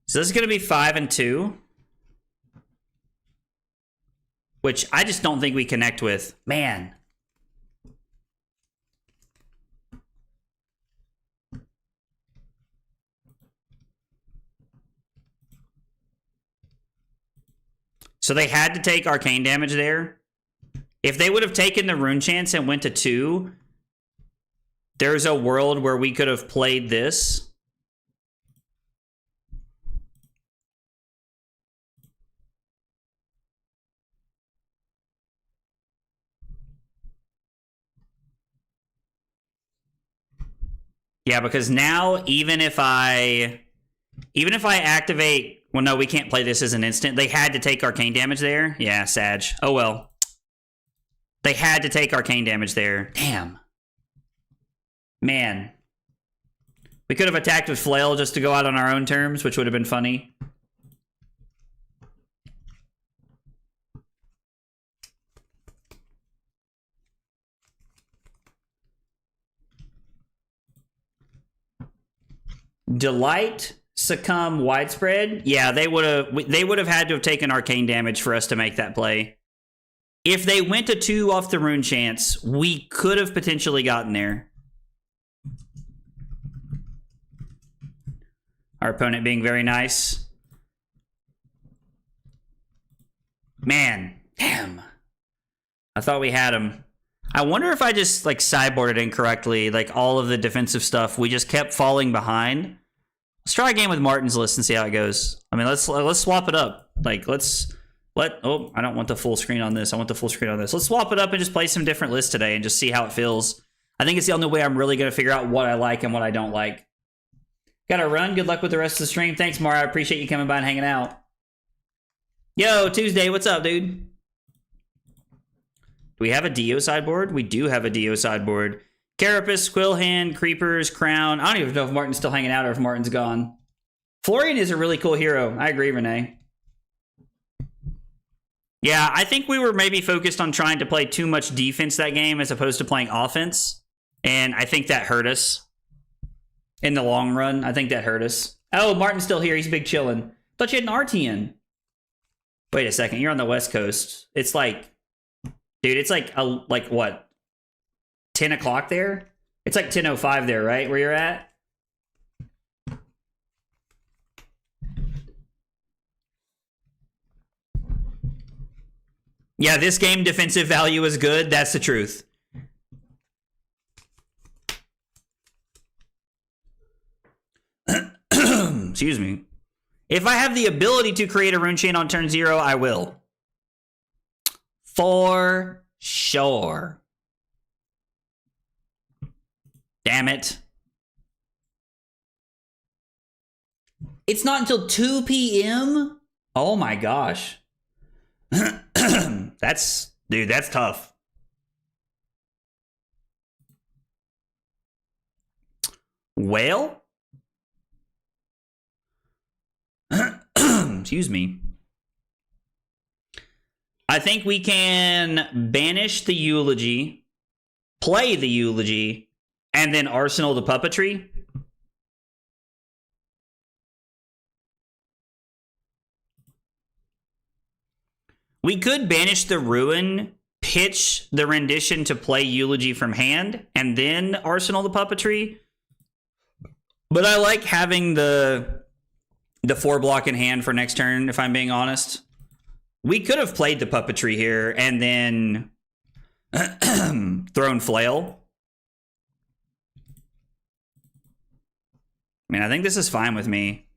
So this is going to be 5 and 2. Which I just don't think we connect with. Man. So they had to take arcane damage there. If they would have taken the Rune Chance and went to 2, there's a world where we could have played this. Yeah, because now even if I activate... well, no, we can't play this as an instant. They had to take arcane damage there. Yeah, Sag. Oh, well. They had to take arcane damage there. Damn. Man. We could have attacked with Flail just to go out on our own terms, which would have been funny. Delight... Succumb Widespread. Yeah, they would have had to have taken arcane damage for us to make that play. If they went to 2 off the Rune Chance, we could have potentially gotten there. Our opponent being very nice. Man, damn. I thought we had him. I wonder if I just like sideboarded incorrectly, like all of the defensive stuff. We just kept falling behind. Let's try a game with Martin's list and see how it goes. I mean, let's swap it up. Like, oh, I don't want the full screen on this. I want the full screen on this. Let's swap it up and just play some different lists today and just see how it feels. I think it's the only way I'm really going to figure out what I like and what I don't like. Gotta run. Good luck with the rest of the stream. Thanks, Mara. I appreciate you coming by and hanging out. Yo, Tuesday, what's up, dude? Do we have a Dio sideboard? We do have a Dio sideboard. Carapace, Quillhand, Creepers, Crown. I don't even know if Martin's still hanging out or if Martin's gone. Florian is a really cool hero. I agree, Renee. Yeah, I think we were maybe focused on trying to play too much defense that game as opposed to playing offense. And I think that hurt us. In the long run, I think that hurt us. Oh, Martin's still here. He's big chillin'. Thought you had an RTN. Wait a second. You're on the West Coast. It's like... Dude, it's like what? 10 o'clock there? It's like 10:05 there, right? Where you're at? Yeah, this game defensive value is good. That's the truth. Excuse me. If I have the ability to create a rune chain on turn 0, I will. For sure. Damn it. It's not until 2 p.m.? Oh my gosh. Dude, that's tough. Well? Excuse me. I think we can banish the Eulogy, play the Eulogy, and then Arsenal the Puppetry. We could banish the Ruin, pitch the Rendition to play Eulogy from hand, and then Arsenal the Puppetry. But I like having the 4 block in hand for next turn, if I'm being honest. We could have played the Puppetry here and then thrown Flail. I mean, I think this is fine with me.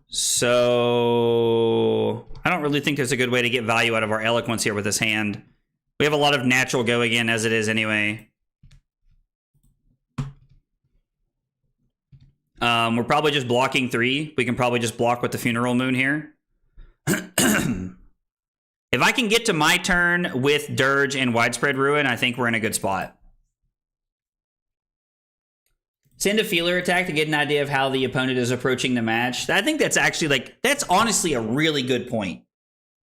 So I don't really think there's a good way to get value out of our Eloquence here with this hand. We have a lot of natural go again as it is anyway. We're probably just blocking 3. We can probably just block with the Funeral Moon here. If I can get to my turn with Dirge and Widespread Ruin, I think we're in a good spot. Send a feeler attack to get an idea of how the opponent is approaching the match. I think that's actually, like, that's honestly a really good point.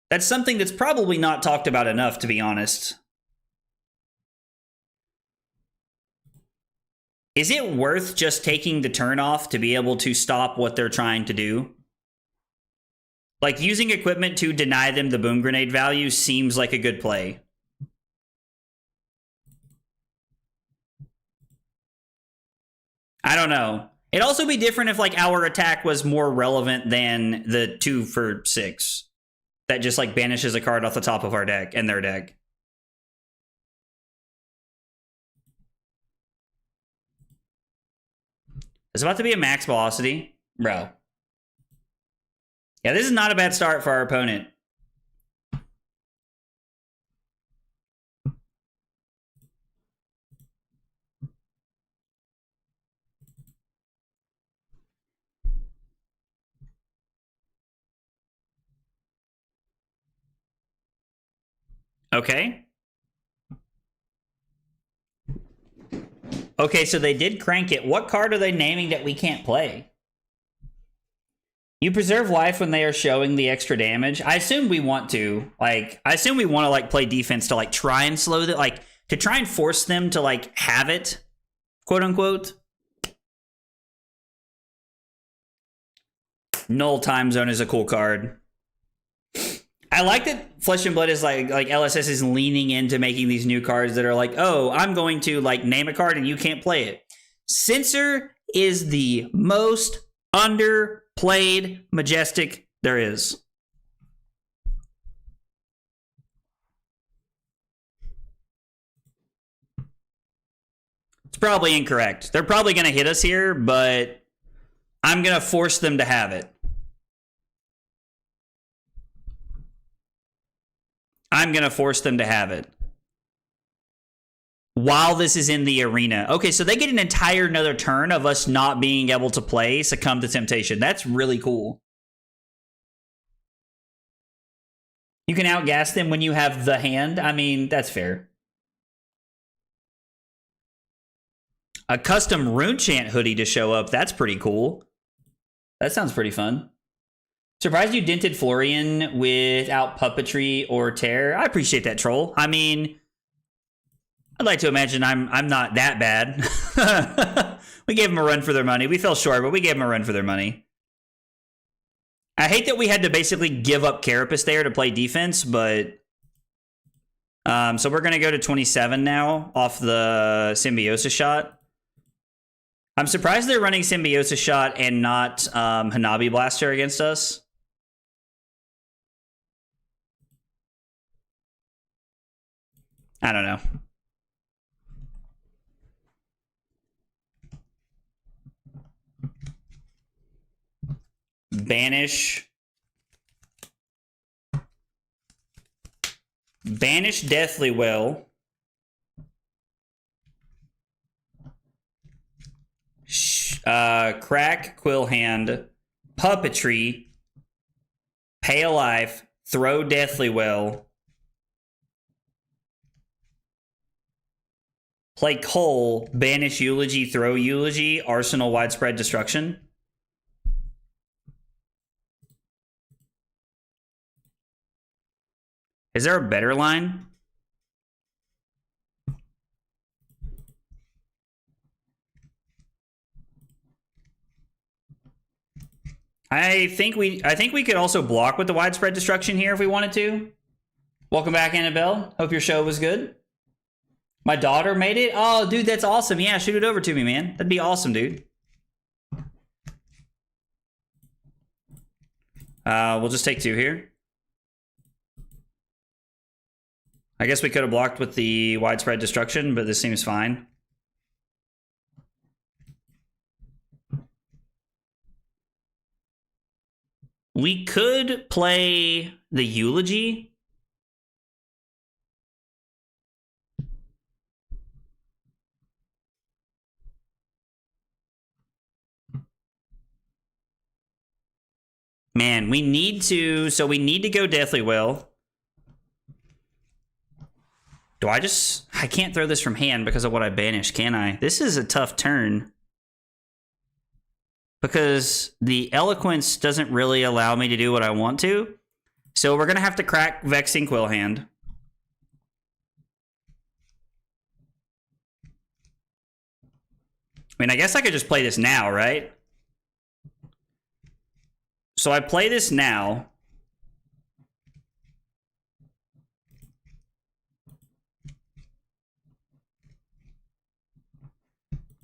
That's something that's probably not talked about enough, to be honest. Is it worth just taking the turn off to be able to stop what they're trying to do? Like, using equipment to deny them the Boom Grenade value seems like a good play. I don't know. It'd also be different if, like, our attack was more relevant than the 2 for 6. That just, like, banishes a card off the top of our deck and their deck. It's about to be a max velocity. Bro. Yeah, this is not a bad start for our opponent. Okay. Okay, so they did crank it. What card are they naming that we can't play? You preserve life when they are showing the extra damage. I assume we want to. Like, I assume we want to, like, play defense to, like, try and slow that, like, to try and force them to, like, have it, quote unquote. Null Time Zone is a cool card. I like that Flesh and Blood is like LSS is leaning into making these new cards that are like, oh, I'm going to, like, name a card and you can't play it. Censor is the most underplayed Majestic there is. It's probably incorrect. They're probably going to hit us here, but I'm going to force them to have it. I'm going to force them to have it. while this is in the arena. Okay, so they get an entire another turn of us not being able to play Succumb to Temptation. That's really cool. You can outgas them when you have the hand. I mean, that's fair. A custom Runechant hoodie to show up. That's pretty cool. That sounds pretty fun. Surprised you dented Florian without puppetry or tear. I appreciate that, troll. I mean, I'd like to imagine I'm not that bad. We gave them a run for their money. We fell short, but we gave them a run for their money. I hate that we had to basically give up Carapace there to play defense, but... so we're going to go to 27 now off the Symbiosis shot. I'm surprised they're running Symbiosis shot and not Hanabi Blaster against us. I don't know. Banish. Banish Deathly Will. Crack Quill Hand. Puppetry. Pay a Life. Throw Deathly Will. Play Cull. Banish Eulogy. Throw Eulogy. Arsenal Widespread Destruction. Is there a better line? I think we could also block with the Widespread Destruction here if we wanted to. Welcome back, Annabelle. Hope your show was good. My daughter made it? Oh, dude, that's awesome. Yeah, shoot it over to me, man. That'd be awesome, dude. We'll just take 2 here. I guess we could have blocked with the Widespread Destruction, but this seems fine. We could play the Eulogy. Man, we need to... So we need to go Deathly Will. Do I just... I can't throw this from hand because of what I banished, can I? This is a tough turn. Because the Eloquence doesn't really allow me to do what I want to. So we're going to have to crack Vexing Quill Hand. I mean, I guess I could just play this now, right? So I play this now.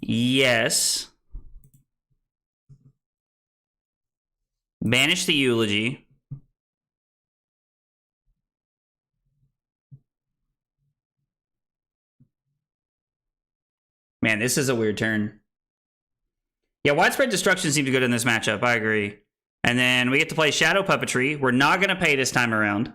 Yes. Banish the Eulogy. Man, this is a weird turn. Yeah, Widespread Destruction seemed good in this matchup. I agree. And then we get to play Shadow Puppetry. We're not going to pay this time around.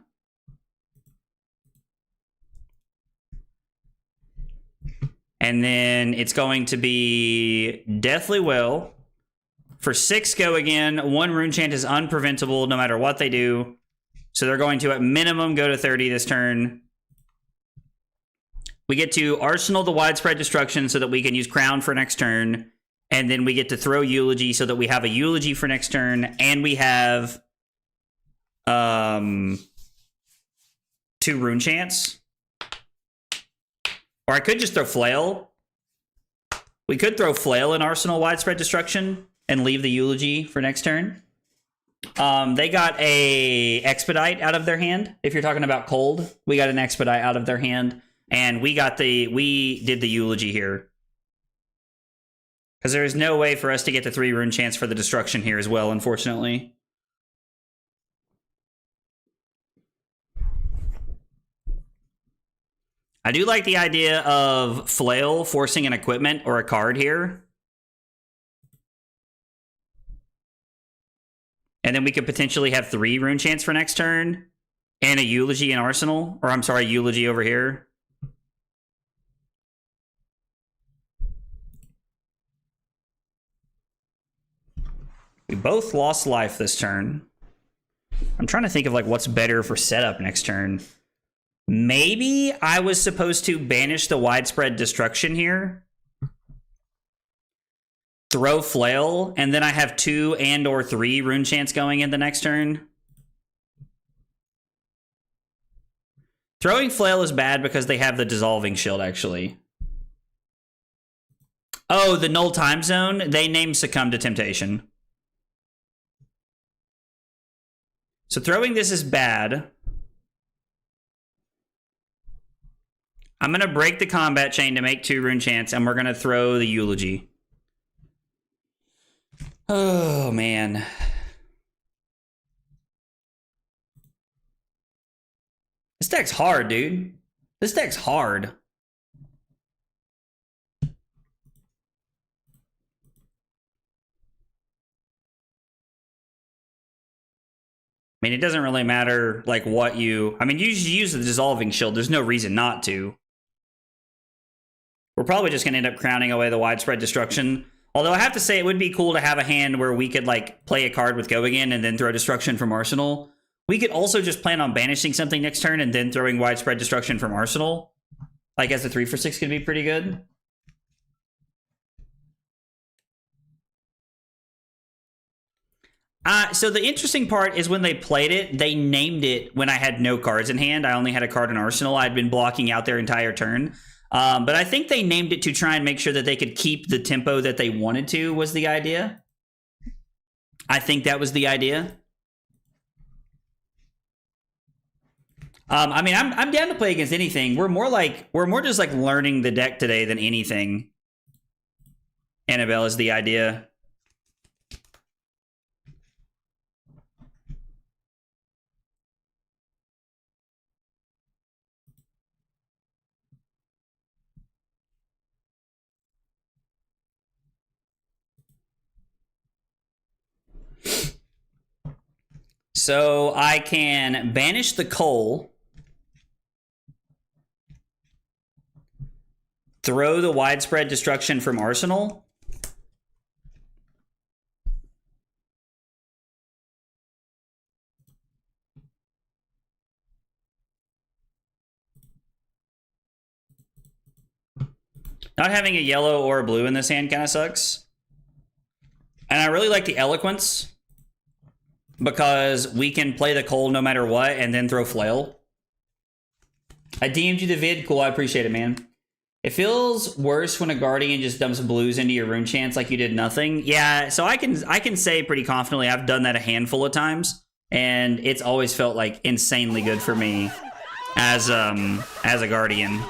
And then it's going to be Deathly Will. For 6 go again. 1 Runechant is unpreventable no matter what they do. So they're going to, at minimum, go to 30 this turn. We get to Arsenal the Widespread Destruction so that we can use Crown for next turn. And then we get to throw Eulogy so that we have a Eulogy for next turn. And we have 2 Runechants. Or I could just throw Flail. We could throw Flail in Arsenal Widespread Destruction and leave the Eulogy for next turn. They got a Expedite out of their hand. If you're talking about Cold, we got an Expedite out of their hand. And we did the Eulogy here. Because there is no way for us to get the 3 Runechants for the Destruction here as well, unfortunately. I do like the idea of Flail forcing an equipment or a card here. And then we could potentially have 3 Runechants for next turn. And a Eulogy in Arsenal. Or I'm sorry, Eulogy over here. We both lost life this turn. I'm trying to think of like what's better for setup next turn. Maybe I was supposed to banish the widespread destruction here. Throw flail, and then I have 2 and or 3 rune chants going in the next turn. Throwing flail is bad because they have the dissolving shield, actually. Oh, the null time zone? They named Succumb to Temptation. So throwing this is bad. I'm going to break the combat chain to make 2 rune chants, and we're going to throw the Eulogy. Oh, man. This deck's hard, dude. This deck's hard. I mean, it doesn't really matter, like, what you... I mean, you just use the Dissolving Shield. There's no reason not to. We're probably just going to end up crowning away the Widespread Destruction. Although I have to say, it would be cool to have a hand where we could, like, play a card with Go Again and then throw Destruction from Arsenal. We could also just plan on banishing something next turn and then throwing Widespread Destruction from Arsenal. Like, as a 3-for-6 could be pretty good. So the interesting part is when they played it, they named it when I had no cards in hand. I only had a card in Arsenal. I'd been blocking out their entire turn. But I think they named it to try and make sure that they could keep the tempo that they wanted to, was the idea. I think that was the idea. I mean, I'm down to play against anything. We're more just like learning the deck today than anything. Annabelle is the idea. So I can banish the Cull. Throw the Widespread Destruction from Arsenal. Not having a yellow or a blue in this hand kind of sucks. And I really like the Eloquence, because we can play the Cull no matter what and then throw Flail. I DM'd you the vid. Cool, I appreciate it, man. It feels worse when a Guardian just dumps blues into your rune chants like you did nothing. Yeah, so I can say pretty confidently I've done that a handful of times, and it's always felt like insanely good for me as a Guardian.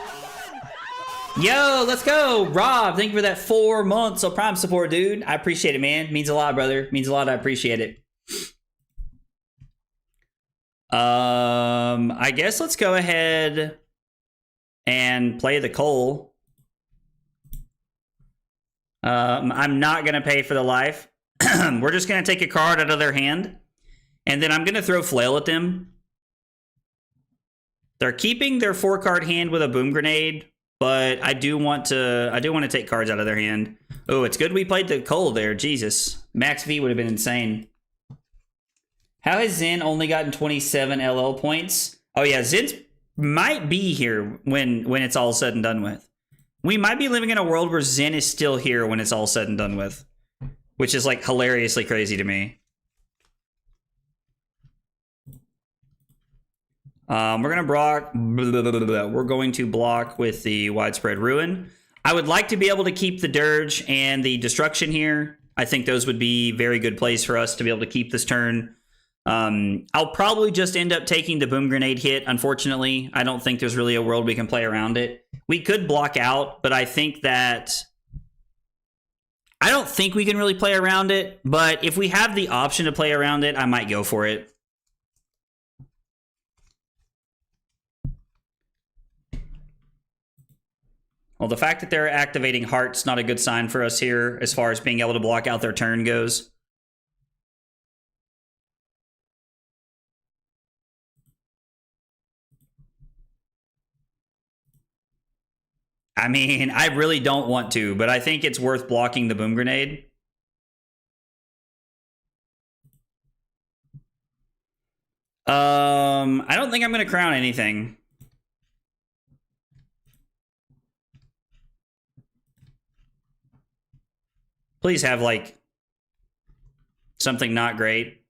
Yo, let's go! Rob, thank you for that 4 months of Prime support, dude. I appreciate it, man. Means a lot, brother. Means a lot. I appreciate it. I guess let's go ahead and play the Cull. I'm not going to pay for the life. We're just going to take a card out of their hand, and then I'm going to throw Flail at them. They're keeping their 4-card hand with a Boom Grenade, but I do want to take cards out of their hand. Oh, it's good we played the Cull there. Jesus. Max V would have been insane. How has Zen only gotten 27 LL points? Oh yeah, Zen's might be here when it's all said and done with. We might be living in a world where Zen is still here when it's all said and done with, which is like hilariously crazy to me. We're going to block with the Widespread Ruin. I would like to be able to keep the Dirge and the Destruction here. I think those would be very good plays for us to be able to keep this turn. I'll probably just end up taking the Boom Grenade hit, unfortunately. I don't think there's really a world we can play around it. We could block out, but I think that... I don't think we can really play around it, but if we have the option to play around it, I might go for it. Well, the fact that they're activating Heart's not a good sign for us here as far as being able to block out their turn goes. I mean, I really don't want to, but I think it's worth blocking the Boom Grenade. I don't think I'm going to crown anything. Please have, like, something not great.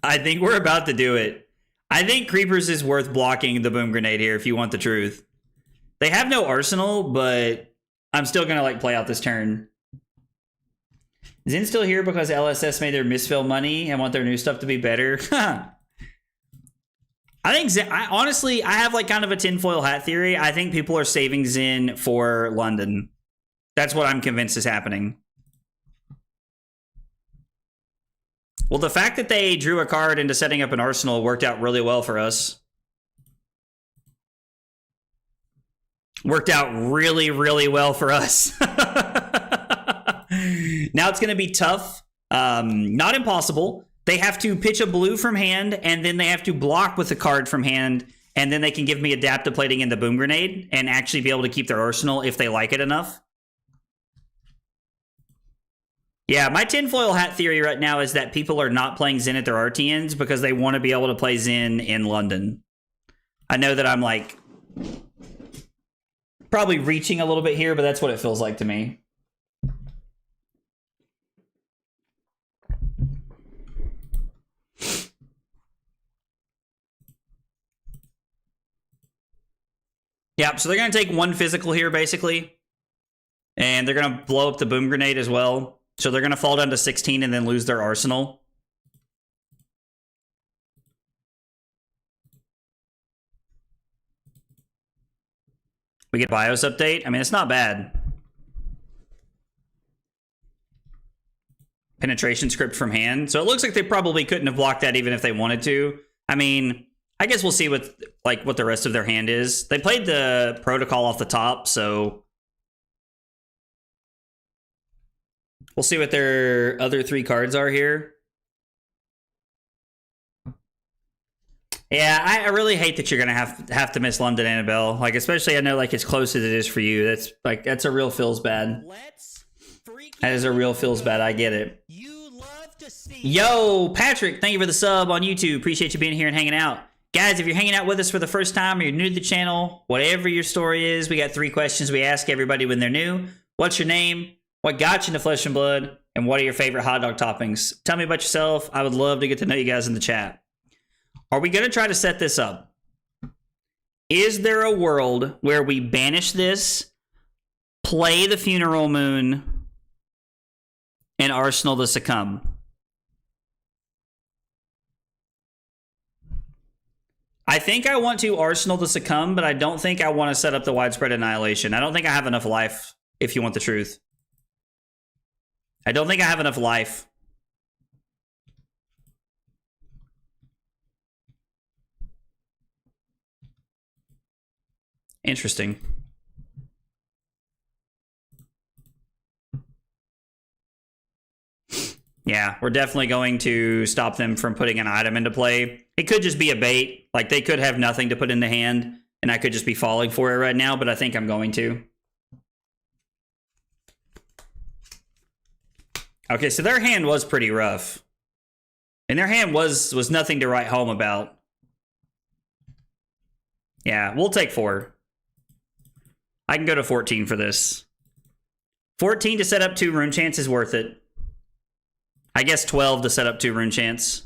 I think we're about to do it. I think Creepers is worth blocking the Boom Grenade here if you want the truth. They have no arsenal, but I'm still going to, like, play out this turn. Zin's still here because LSS made their misfill money and want their new stuff to be better. I think Zin, honestly, I have, like, kind of a tinfoil hat theory. I think people are saving Zin for London. That's what I'm convinced is happening. Well, the fact that they drew a card into setting up an arsenal worked out really well for us. Worked out really, really well for us. Now it's going to be tough. Not impossible. They have to pitch a blue from hand, and then they have to block with a card from hand, and then they can give me Adaptive Plating in the Boom Grenade and actually be able to keep their arsenal if they like it enough. Yeah, my tinfoil hat theory right now is that people are not playing Zen at their RTNs because they want to be able to play Zen in London. I know that I'm, like, probably reaching a little bit here, but that's what it feels like to me. Yeah, so they're going to take one physical here, basically. And they're going to blow up the Boom Grenade as well. So they're going to fall down to 16 and then lose their arsenal. We get BIOS update. I mean, it's not bad. Penetration script from hand. So it looks like they probably couldn't have blocked that even if they wanted to. I mean, I guess we'll see what the rest of their hand is. They played the protocol off the top, so we'll see what their other three cards are here. Yeah, I really hate that you're gonna have to miss London, Annabelle. Like, especially I know, like, as close as it is for you. That's a real feels bad. That is a real feels bad. I get it. Yo, Patrick, thank you for the sub on YouTube. Appreciate you being here and hanging out. Guys, if you're hanging out with us for the first time or you're new to the channel, whatever your story is, we got 3 questions we ask everybody when they're new. What's your name? What got you into Flesh and Blood? And what are your favorite hot dog toppings? Tell me about yourself. I would love to get to know you guys in the chat. Are we going to try to set this up? Is there a world where we banish this, play the Funeral Moon, and Arsenal the Succumb? I think I want to Arsenal the Succumb, but I don't think I want to set up the Widespread Annihilation. I don't think I have enough life, if you want the truth. I don't think I have enough life. Interesting. Yeah, we're definitely going to stop them from putting an item into play. It could just be a bait. Like, they could have nothing to put in the hand, and I could just be falling for it right now, but I think I'm going to. Okay, so their hand was pretty rough. And their hand was nothing to write home about. Yeah, we'll take 4. I can go to 14 for this. 14 to set up 2 Rune Chance is worth it. I guess 12 to set up 2 Rune Chance.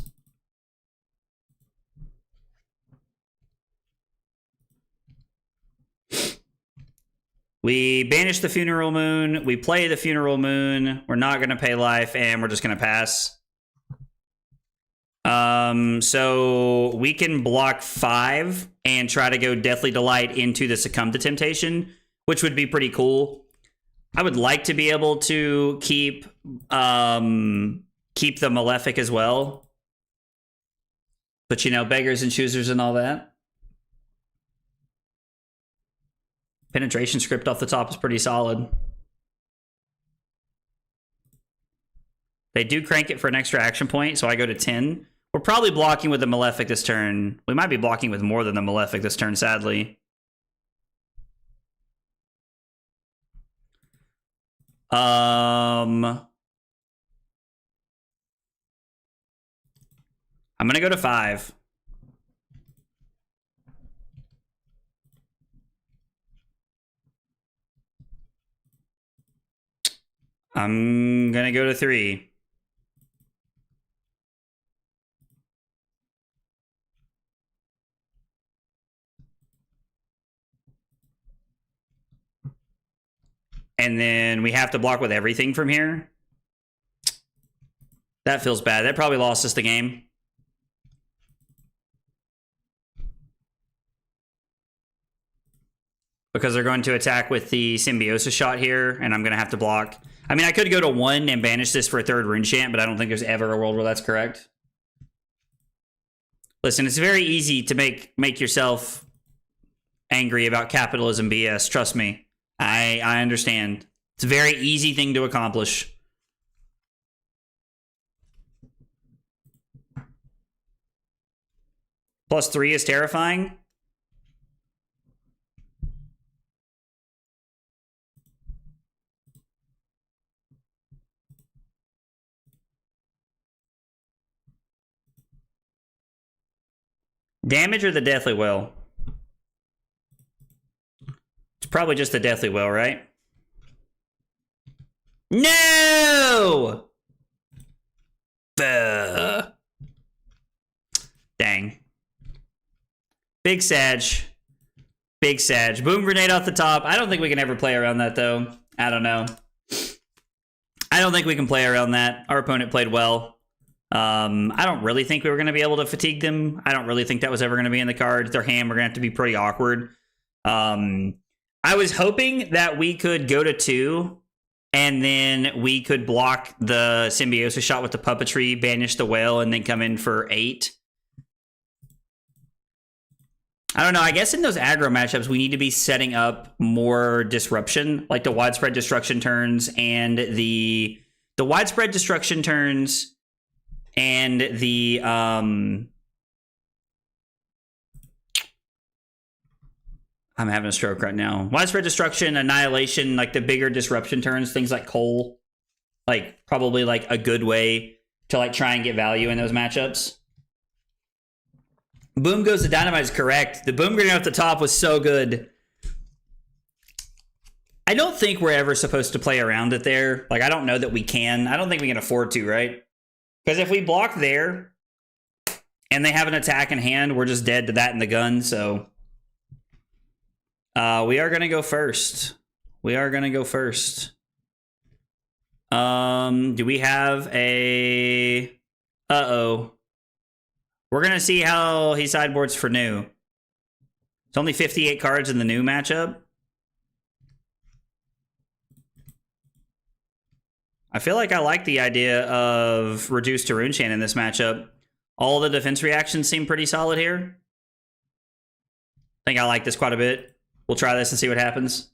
We banish the Funeral Moon. We play the Funeral Moon. We're not going to pay life, and we're just going to pass. So we can block 5 and try to go Deathly Delight into the Succumb to Temptation, which would be pretty cool. I would like to be able to keep the Malefic as well. But, you know, beggars and choosers and all that. Penetration script off the top is pretty solid. They do crank it for an extra action point, so I go to 10. We're probably blocking with the Malefic this turn. We might be blocking with more than the Malefic this turn, sadly. I'm going to go to 5. I'm going to go to 3. And then we have to block with everything from here. That feels bad. That probably lost us the game. Because they're going to attack with the Symbiosis shot here, and I'm going to have to block. I mean, I could go to 1 and banish this for a 3rd rune chant, but I don't think there's ever a world where that's correct. Listen, it's very easy to make yourself angry about capitalism BS. Trust me. I understand. It's a very easy thing to accomplish. +3 is terrifying. Damage or the Deathly Well? It's probably just the Deathly Well, right? No! Dang. Big Sag. Big Sag. Boom Grenade off the top. I don't think we can ever play around that, though. I don't know. I don't think we can play around that. Our opponent played well. I don't really think we were going to be able to fatigue them. I don't really think that was ever going to be in the cards. Their hand, we're going to have to be pretty awkward. I was hoping that we could go to 2, and then we could block the Symbiosis shot with the Puppetry, banish the Whale, and then come in for 8. I don't know. I guess in those aggro matchups, we need to be setting up more disruption, like the widespread destruction turns and the widespread destruction turns and the I'm having a stroke right now. Widespread destruction, annihilation, like the bigger disruption turns, things like Cull, like probably like a good way to like try and get value in those matchups. Boom goes to Dynamite is correct. The Boom Grenade off the top was so good. I don't think we're ever supposed to play around it there. Like, I don't know that we can. I don't think we can afford to, right? Because if we block there and they have an attack in hand, we're just dead to that in the gun, so... we are going to go first. We are going to go first. Do we have a... Uh-oh. We're going to see how he sideboards for new. It's only 58 cards in the new matchup. I feel like I like the idea of reduced to Rune Chain in this matchup. All the defense reactions seem pretty solid here. I think I like this quite a bit. We'll try this and see what happens.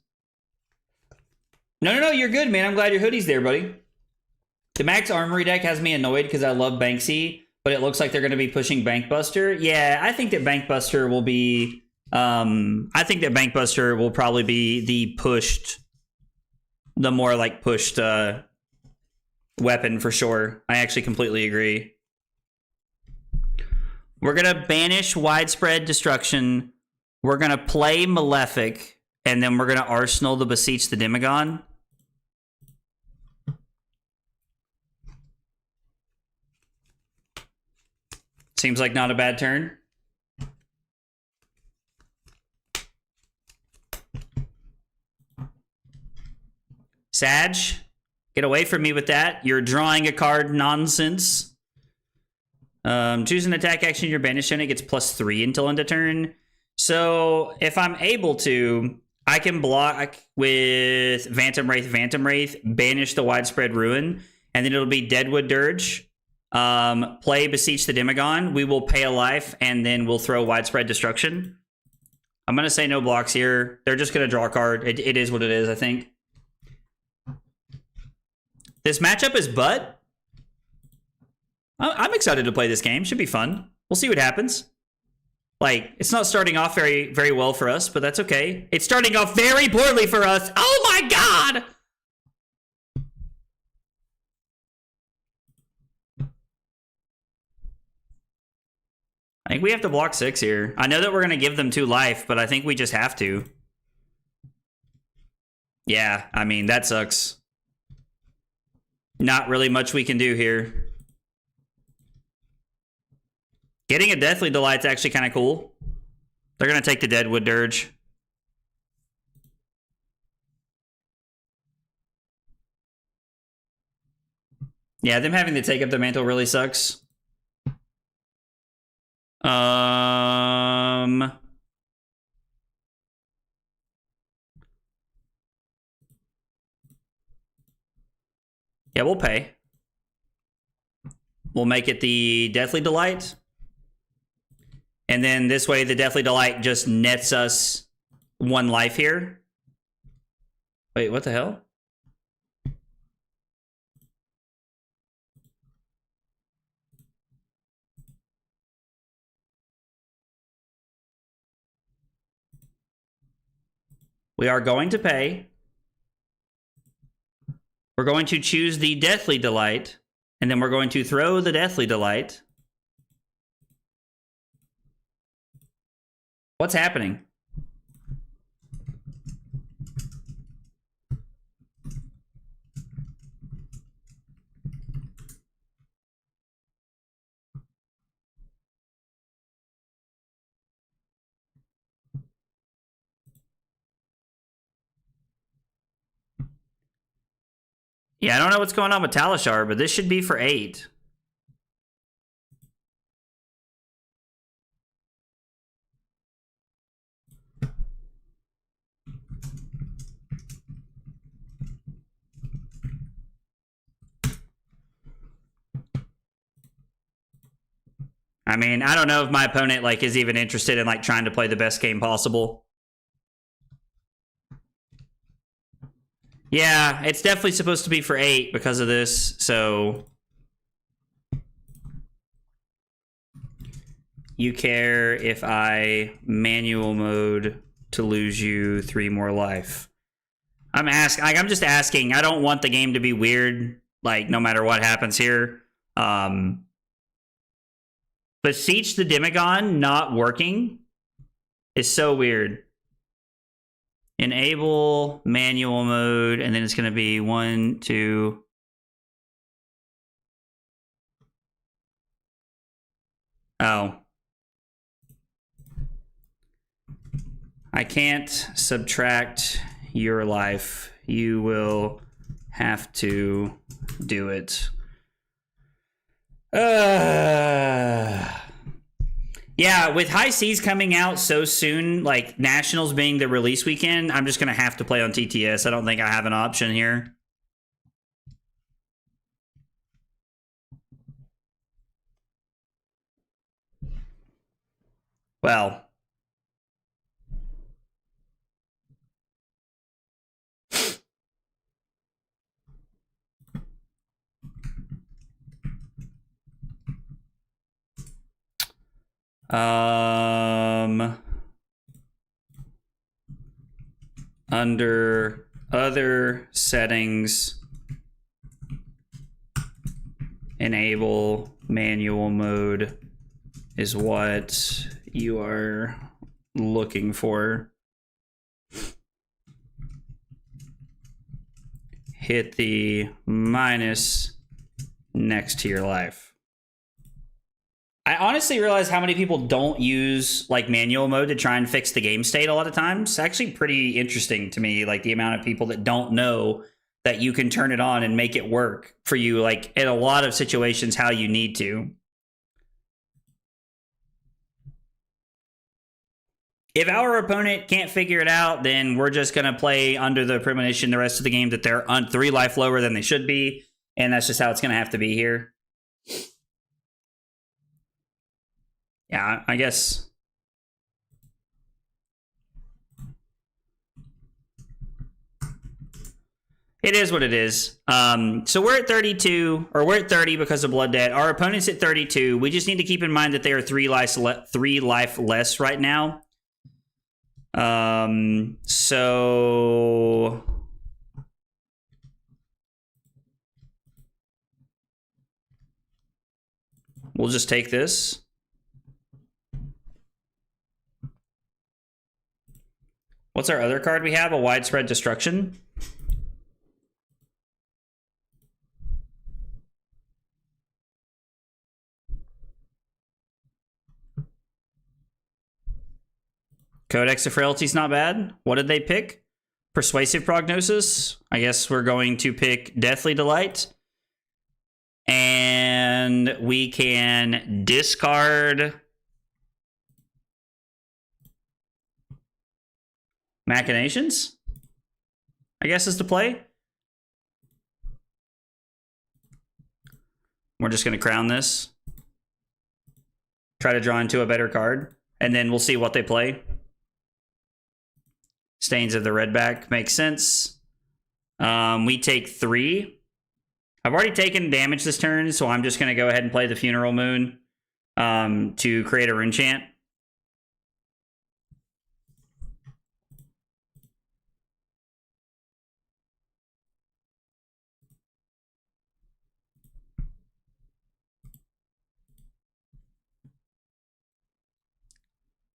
No, you're good, man. I'm glad your hoodie's there, buddy. The Max Armory deck has me annoyed because I love Banksy, but it looks like they're going to be pushing Bankbuster. Yeah, I think that Bankbuster will be... I think that Bankbuster will probably be the more like pushed weapon for sure. I actually completely agree. We're going to banish Widespread Destruction. We're going to play Malefic, and then we're going to Arsenal the Beseech the Demagon. Seems like not a bad turn. Sag, get away from me with that. You're drawing a card nonsense. Choose an attack action, your banished unit gets +3 until end of turn. So if I'm able to, I can block with Phantom Wraith, banish the Widespread Ruin, and then it'll be Deadwood Dirge. Play Beseech the Demagon. We will pay a life, and then we'll throw Widespread Destruction. I'm going to say no blocks here. They're just going to draw a card. It is what it is, I think. This matchup is butt. I'm excited to play this game. Should be fun. We'll see what happens. Like, it's not starting off very, very well for us, but that's okay. It's starting off very poorly for us. Oh my god! I think we have to block 6 here. I know that we're going to give them 2 life, but I think we just have to. Yeah, I mean, that sucks. Not really much we can do here. Getting a Deathly Delight's actually kind of cool. They're going to take the Deadwood Dirge. Yeah, them having to take up the mantle really sucks. Yeah, we'll pay. We'll make it the Deathly Delight. And then this way, the Deathly Delight just nets us 1 life here. Wait, what the hell? We are going to pay. We're going to choose the Deathly Delight, and then we're going to throw the Deathly Delight. What's happening? Yeah, I don't know what's going on with Talishar, but this should be for 8. I mean, I don't know if my opponent like is even interested in like trying to play the best game possible. Yeah, it's definitely supposed to be for 8 because of this, so... You care if I manual mode to lose you 3 more life. I'm just asking. I don't want the game to be weird, like, no matter what happens here. Beseech the Demagon not working is so weird. Enable manual mode, and then it's going to be 1, 2. Oh. I can't subtract your life. You will have to do it. Yeah, with High Seas coming out so soon, like Nationals being the release weekend, I'm just going to have to play on TTS. I don't think I have an option here. Well. Under other settings, enable manual mode is what you are looking for. Hit the minus next to your life. I honestly realize how many people don't use like manual mode to try and fix the game state a lot of times. It's actually pretty interesting to me, like the amount of people that don't know that you can turn it on and make it work for you, like in a lot of situations how you need to. If our opponent can't figure it out, then we're just going to play under the premonition the rest of the game that they're on 3 life lower than they should be, and that's just how it's going to have to be here. Yeah, I guess. It is what it is. So we're at 32, or we're at 30 because of Blood Debt. Our opponent's at 32. We just need to keep in mind that they are 3 life less right now. So we'll just take this. What's our other card we have? A Widespread Destruction. Codex of Frailty's not bad. What did they pick? Persuasive Prognosis. I guess we're going to pick Deathly Delight. And we can discard Machinations, I guess, is the play. We're just going to crown this. Try to draw into a better card. And then we'll see what they play. Stains of the Redback makes sense. We take 3. I've already taken damage this turn, so I'm just going to go ahead and play the Funeral Moon to create a Rune Chant.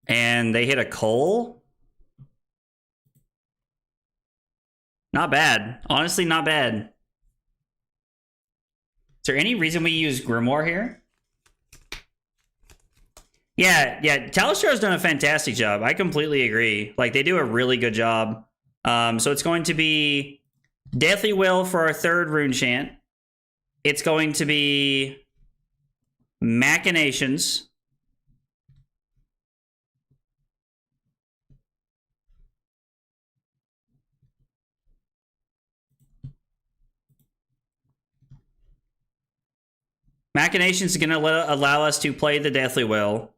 And they hit a Cull. Not bad. Honestly, not bad. Is there any reason we use Grimoire here? Yeah, Talishar's done a fantastic job. I completely agree. Like, they do a really good job. So it's going to be Deathly Will for our 3rd Rune Chant. It's going to be Machinations. Machinations is going to allow us to play the Deathly Will.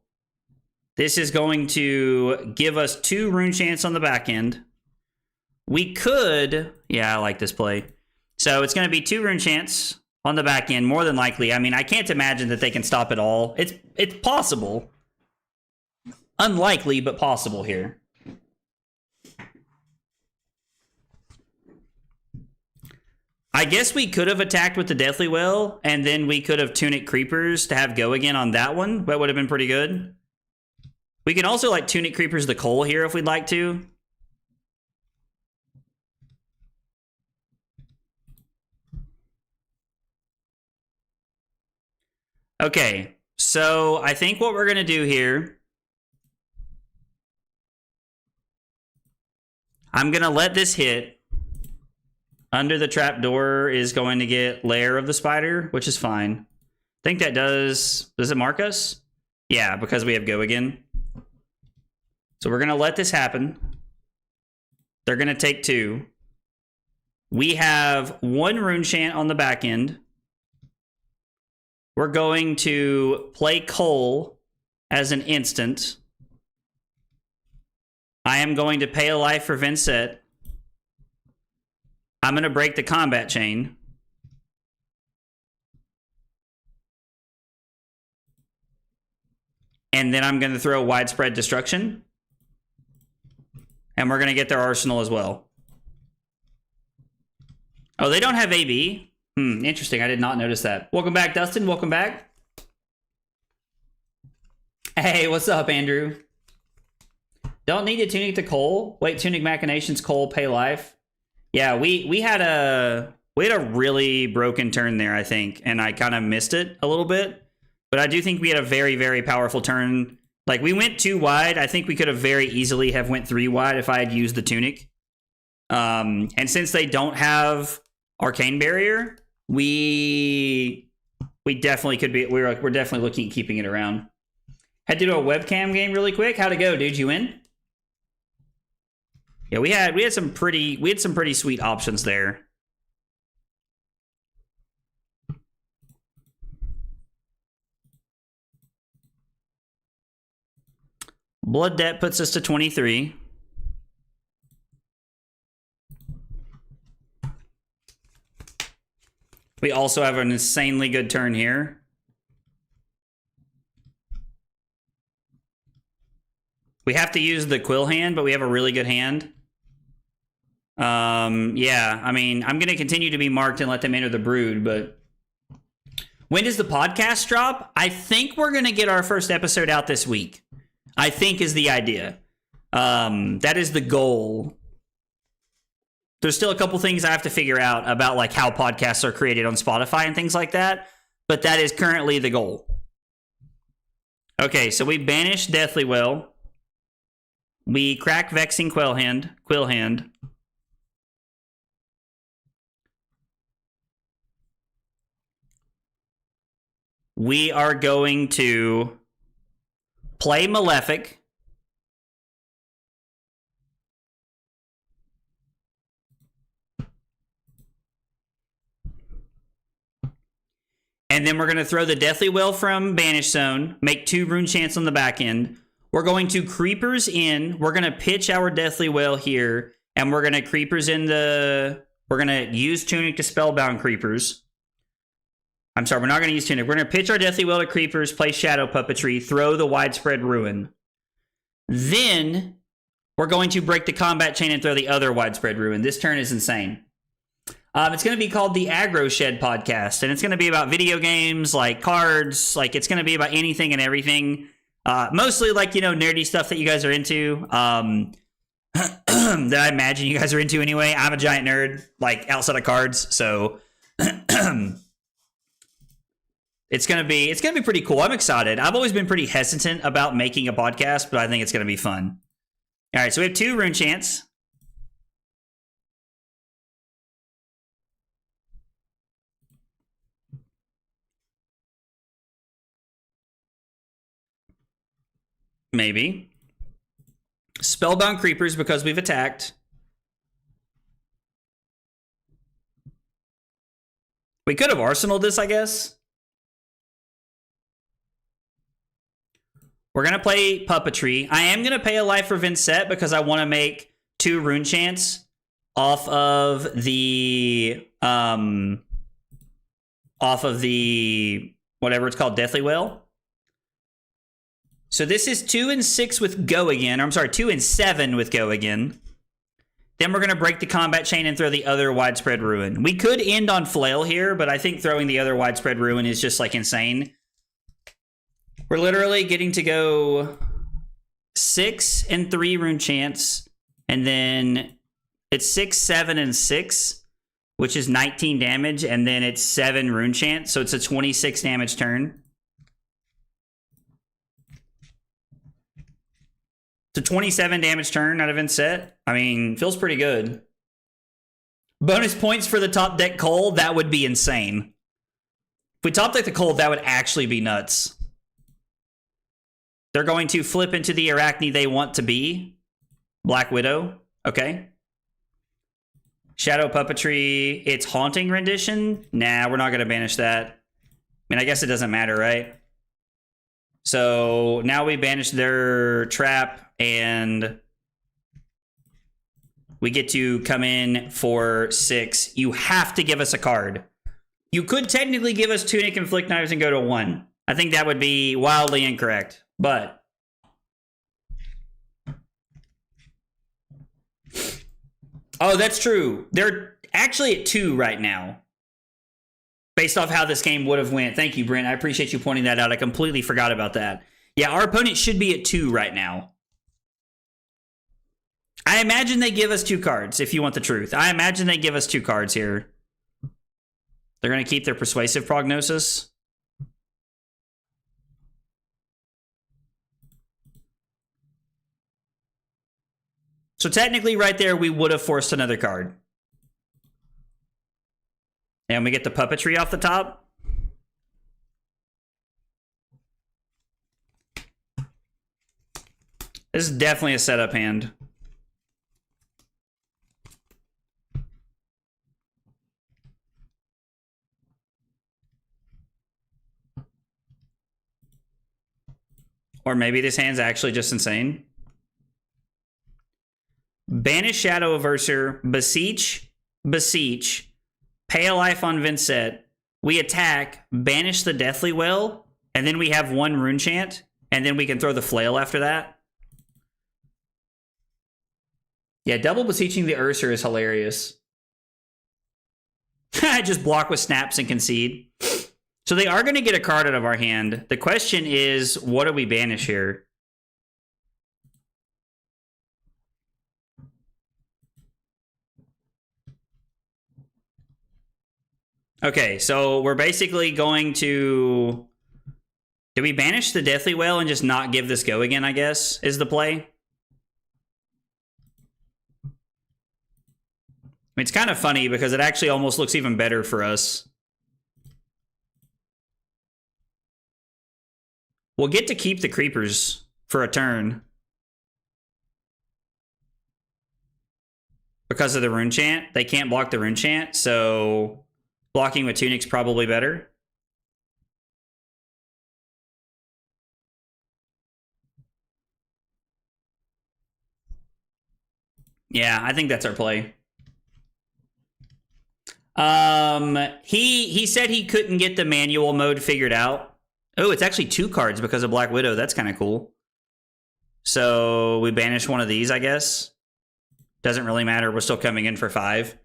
This is going to give us 2 Rune Chants on the back end. We could... Yeah, I like this play. So it's going to be 2 Rune Chants on the back end, more than likely. I mean, I can't imagine that they can stop it all. It's possible. Unlikely, but possible here. I guess we could have attacked with the Deathly Will, and then we could have Tunic Creepers to have go again on that one. That would have been pretty good. We can also, like, Tunic Creepers the Cull here if we'd like to. Okay, so I think what we're going to do here... I'm going to let this hit. Under the trapdoor is going to get Lair of the Spider, which is fine. I think that does it mark us? Yeah, because we have go again. So we're going to let this happen. They're going to take 2. We have 1 Rune Chant on the back end. We're going to play Cull as an instant. I am going to pay a life for Vynnset. I'm going to break the combat chain. And then I'm going to throw Widespread Destruction. And we're going to get their arsenal as well. Oh, they don't have AB? Interesting. I did not notice that. Welcome back, Dustin. Welcome back. Hey, what's up, Andrew? Don't need to Tunic the Cull. Wait, Tunic Machinations, Cull, pay life. Yeah, we had a really broken turn there, I think, and I kind of missed it a little bit. But I do think we had a very, very powerful turn. Like, we went 2 wide. I think we could have very easily have went 3 wide if I had used the Tunic. And since they don't have Arcane Barrier, we definitely could be. We're definitely looking at keeping it around. Had to do a webcam game really quick. How'd it go, dude? You win? Yeah, we had some pretty sweet options there. Blood Debt puts us to 23. We also have an insanely good turn here. We have to use the Quill hand, but we have a really good hand. Yeah, I mean, I'm going to continue to be marked and let them enter the Brood, but... When does the podcast drop? I think we're going to get our first episode out this week. I think is the idea. That is the goal. There's still a couple things I have to figure out about like how podcasts are created on Spotify and things like that, but that is currently the goal. Okay, so we banish Deathly Well. We crack Vexing Quill Hand. We are going to play Malefic. And then we're going to throw the Deathly Well from Banish Zone, make 2 Rune Chants on the back end. We're going to Creepers in. We're going to pitch our Deathly Well here, and we're going to Creepers in the... We're going to use Tunic to Spellbound Creepers. I'm sorry, we're not going to use Tunic. We're going to pitch our Deathly Well to Creepers, play Shadow Puppetry, throw the Widespread Ruin. Then we're going to break the Combat Chain and throw the other Widespread Ruin. This turn is insane. It's going to be called the Aggro Shed Podcast, and it's going to be about video games, like cards, like it's going to be about anything and everything. Mostly like, you know, nerdy stuff that you guys are into, that I imagine you guys are into anyway. I'm a giant nerd, like outside of cards, so it's going to be pretty cool. I'm excited. I've always been pretty hesitant about making a podcast, but I think it's going to be fun. All right, so we have 2 Rune Chants. Maybe. Spellbound Creepers because we've attacked. We could have Arsenaled this, I guess. We're going to play Puppetry. I am going to pay a life for Vynnset because I want to make 2 Rune Chants off of the whatever it's called, Deathly Well. So this is 2 and 6 with Go Again. Or I'm sorry, 2 and 7 with Go Again. Then we're going to break the Combat Chain and throw the other Widespread Ruin. We could end on Flail here, but I think throwing the other Widespread Ruin is just like insane. We're literally getting to go 6 and 3 Rune Chants. And then it's 6, 7, and 6, which is 19 damage. And then it's 7 Rune Chants. So it's a 26 damage turn. It's a 27 damage turn out of Vynnset. I mean, feels pretty good. Bonus points for the top deck Cull, that would be insane. If we top deck the Cull, that would actually be nuts. They're going to flip into the Arachne they want to be. Black Widow. Okay. Shadow Puppetry. It's Haunting Rendition. Nah, we're not going to banish that. I mean, I guess it doesn't matter, right? So now we banish their trap. And we get to come in for 6. You have to give us a card. You could technically give us Tunic and Flick Knives and go to 1. I think that would be wildly incorrect. But oh, that's true. They're actually at 2 right now. Based off how this game would have went. Thank you, Brent. I appreciate you pointing that out. I completely forgot about that. Yeah, our opponent should be at 2 right now. I imagine they give us 2 cards, if you want the truth. I imagine they give us 2 cards here. They're going to keep their Persuasive Prognosis. So technically right there, we would have forced another card. And we get the Puppetry off the top. This is definitely a setup hand. Or maybe this hand's actually just insane. Banish Shadow Averser, Beseech, pay a life on Vynnset. We attack, banish the Deathly Well, and then we have 1 Rune Chant, and then we can throw the Flail after that. Yeah, double Beseeching the Urser is hilarious. Just block with Snaps and concede. So they are going to get a card out of our hand. The question is, what do we banish here? Okay, so we're basically going to... Do we banish the Deathly Whale and just not give this go again, I guess, is the play? I mean, it's kind of funny because it actually almost looks even better for us. We'll get to keep the creepers for a turn. Because of the Rune Chant. They can't block the Rune Chant, so blocking with Tunic's probably better. Yeah, I think that's our play. He said he couldn't get the manual mode figured out. Oh, it's actually 2 cards because of Black Widow. That's kind of cool. So we banish one of these, I guess. Doesn't really matter. We're still coming in for 5.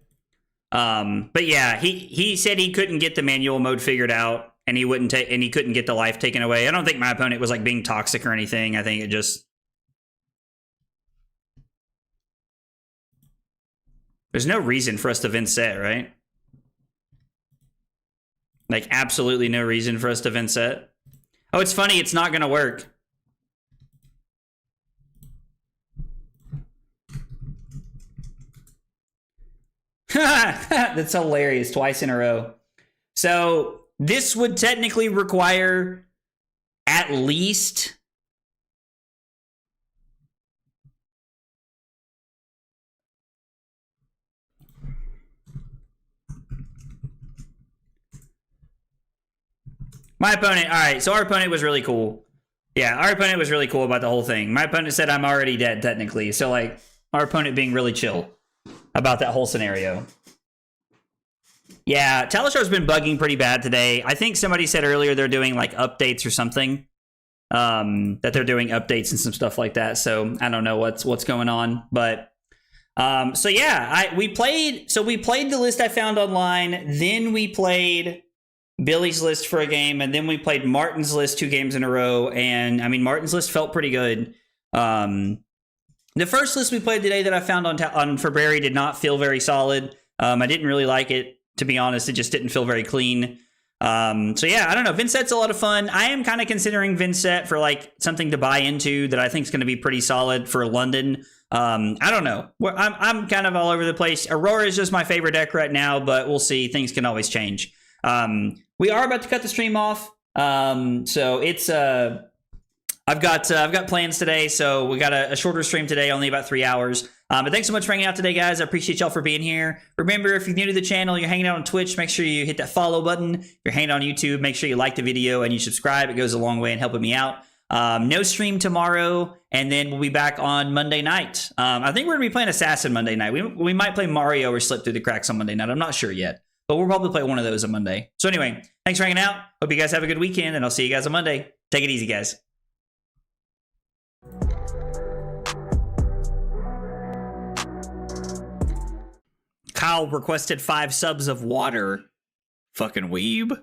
But yeah, he said he couldn't get the manual mode figured out, and he wouldn't take, and he couldn't get the life taken away. I don't think my opponent was like being toxic or anything. I think it just... There's no reason for us to Vynnset, right? Like, absolutely no reason for us to Vynnset. Oh, it's funny. It's not going to work. That's hilarious. Twice in a row. So, this would technically require at least... My opponent, all right, so our opponent was really cool. Yeah, our opponent was really cool about the whole thing. My opponent said I'm already dead, technically. So, like, our opponent being really chill about that whole scenario. Yeah, Talishar's been bugging pretty bad today. I think somebody said earlier they're doing, like, updates or something. That they're doing updates and some stuff like that. So, I don't know what's going on. But, so yeah, we played the list I found online. Then we played... Billy's list for a game, and then we played Martin's list 2 games in a row, and I mean, Martin's list felt pretty good. The first list we played today that I found on February did not feel very solid. I didn't really like it, to be honest. It just didn't feel very clean. So yeah, I don't know. Vynnset's a lot of fun. I am kind of considering Vynnset for like something to buy into that I think is going to be pretty solid for London. I don't know. I'm kind of all over the place. Aurora is just my favorite deck right now, but we'll see. Things can always change. We are about to cut the stream off. So it's I've got plans today, so we got a shorter stream today, only about 3 hours. But thanks so much for hanging out today, guys. I appreciate y'all for being here. Remember, if you're new to the channel, you're hanging out on Twitch, make sure you hit that follow button. If you're hanging out on YouTube, make sure you like the video and you subscribe. It goes a long way in helping me out. No stream tomorrow, and then we'll be back on Monday night. I think we're gonna be playing Assassin Monday night. We might play Mario or Slip Through the Cracks on Monday night. I'm not sure yet. But we'll probably play one of those on Monday. So anyway, thanks for hanging out. Hope you guys have a good weekend, and I'll see you guys on Monday. Take it easy, guys. Kyle requested 5 subs of water. Fucking weeb.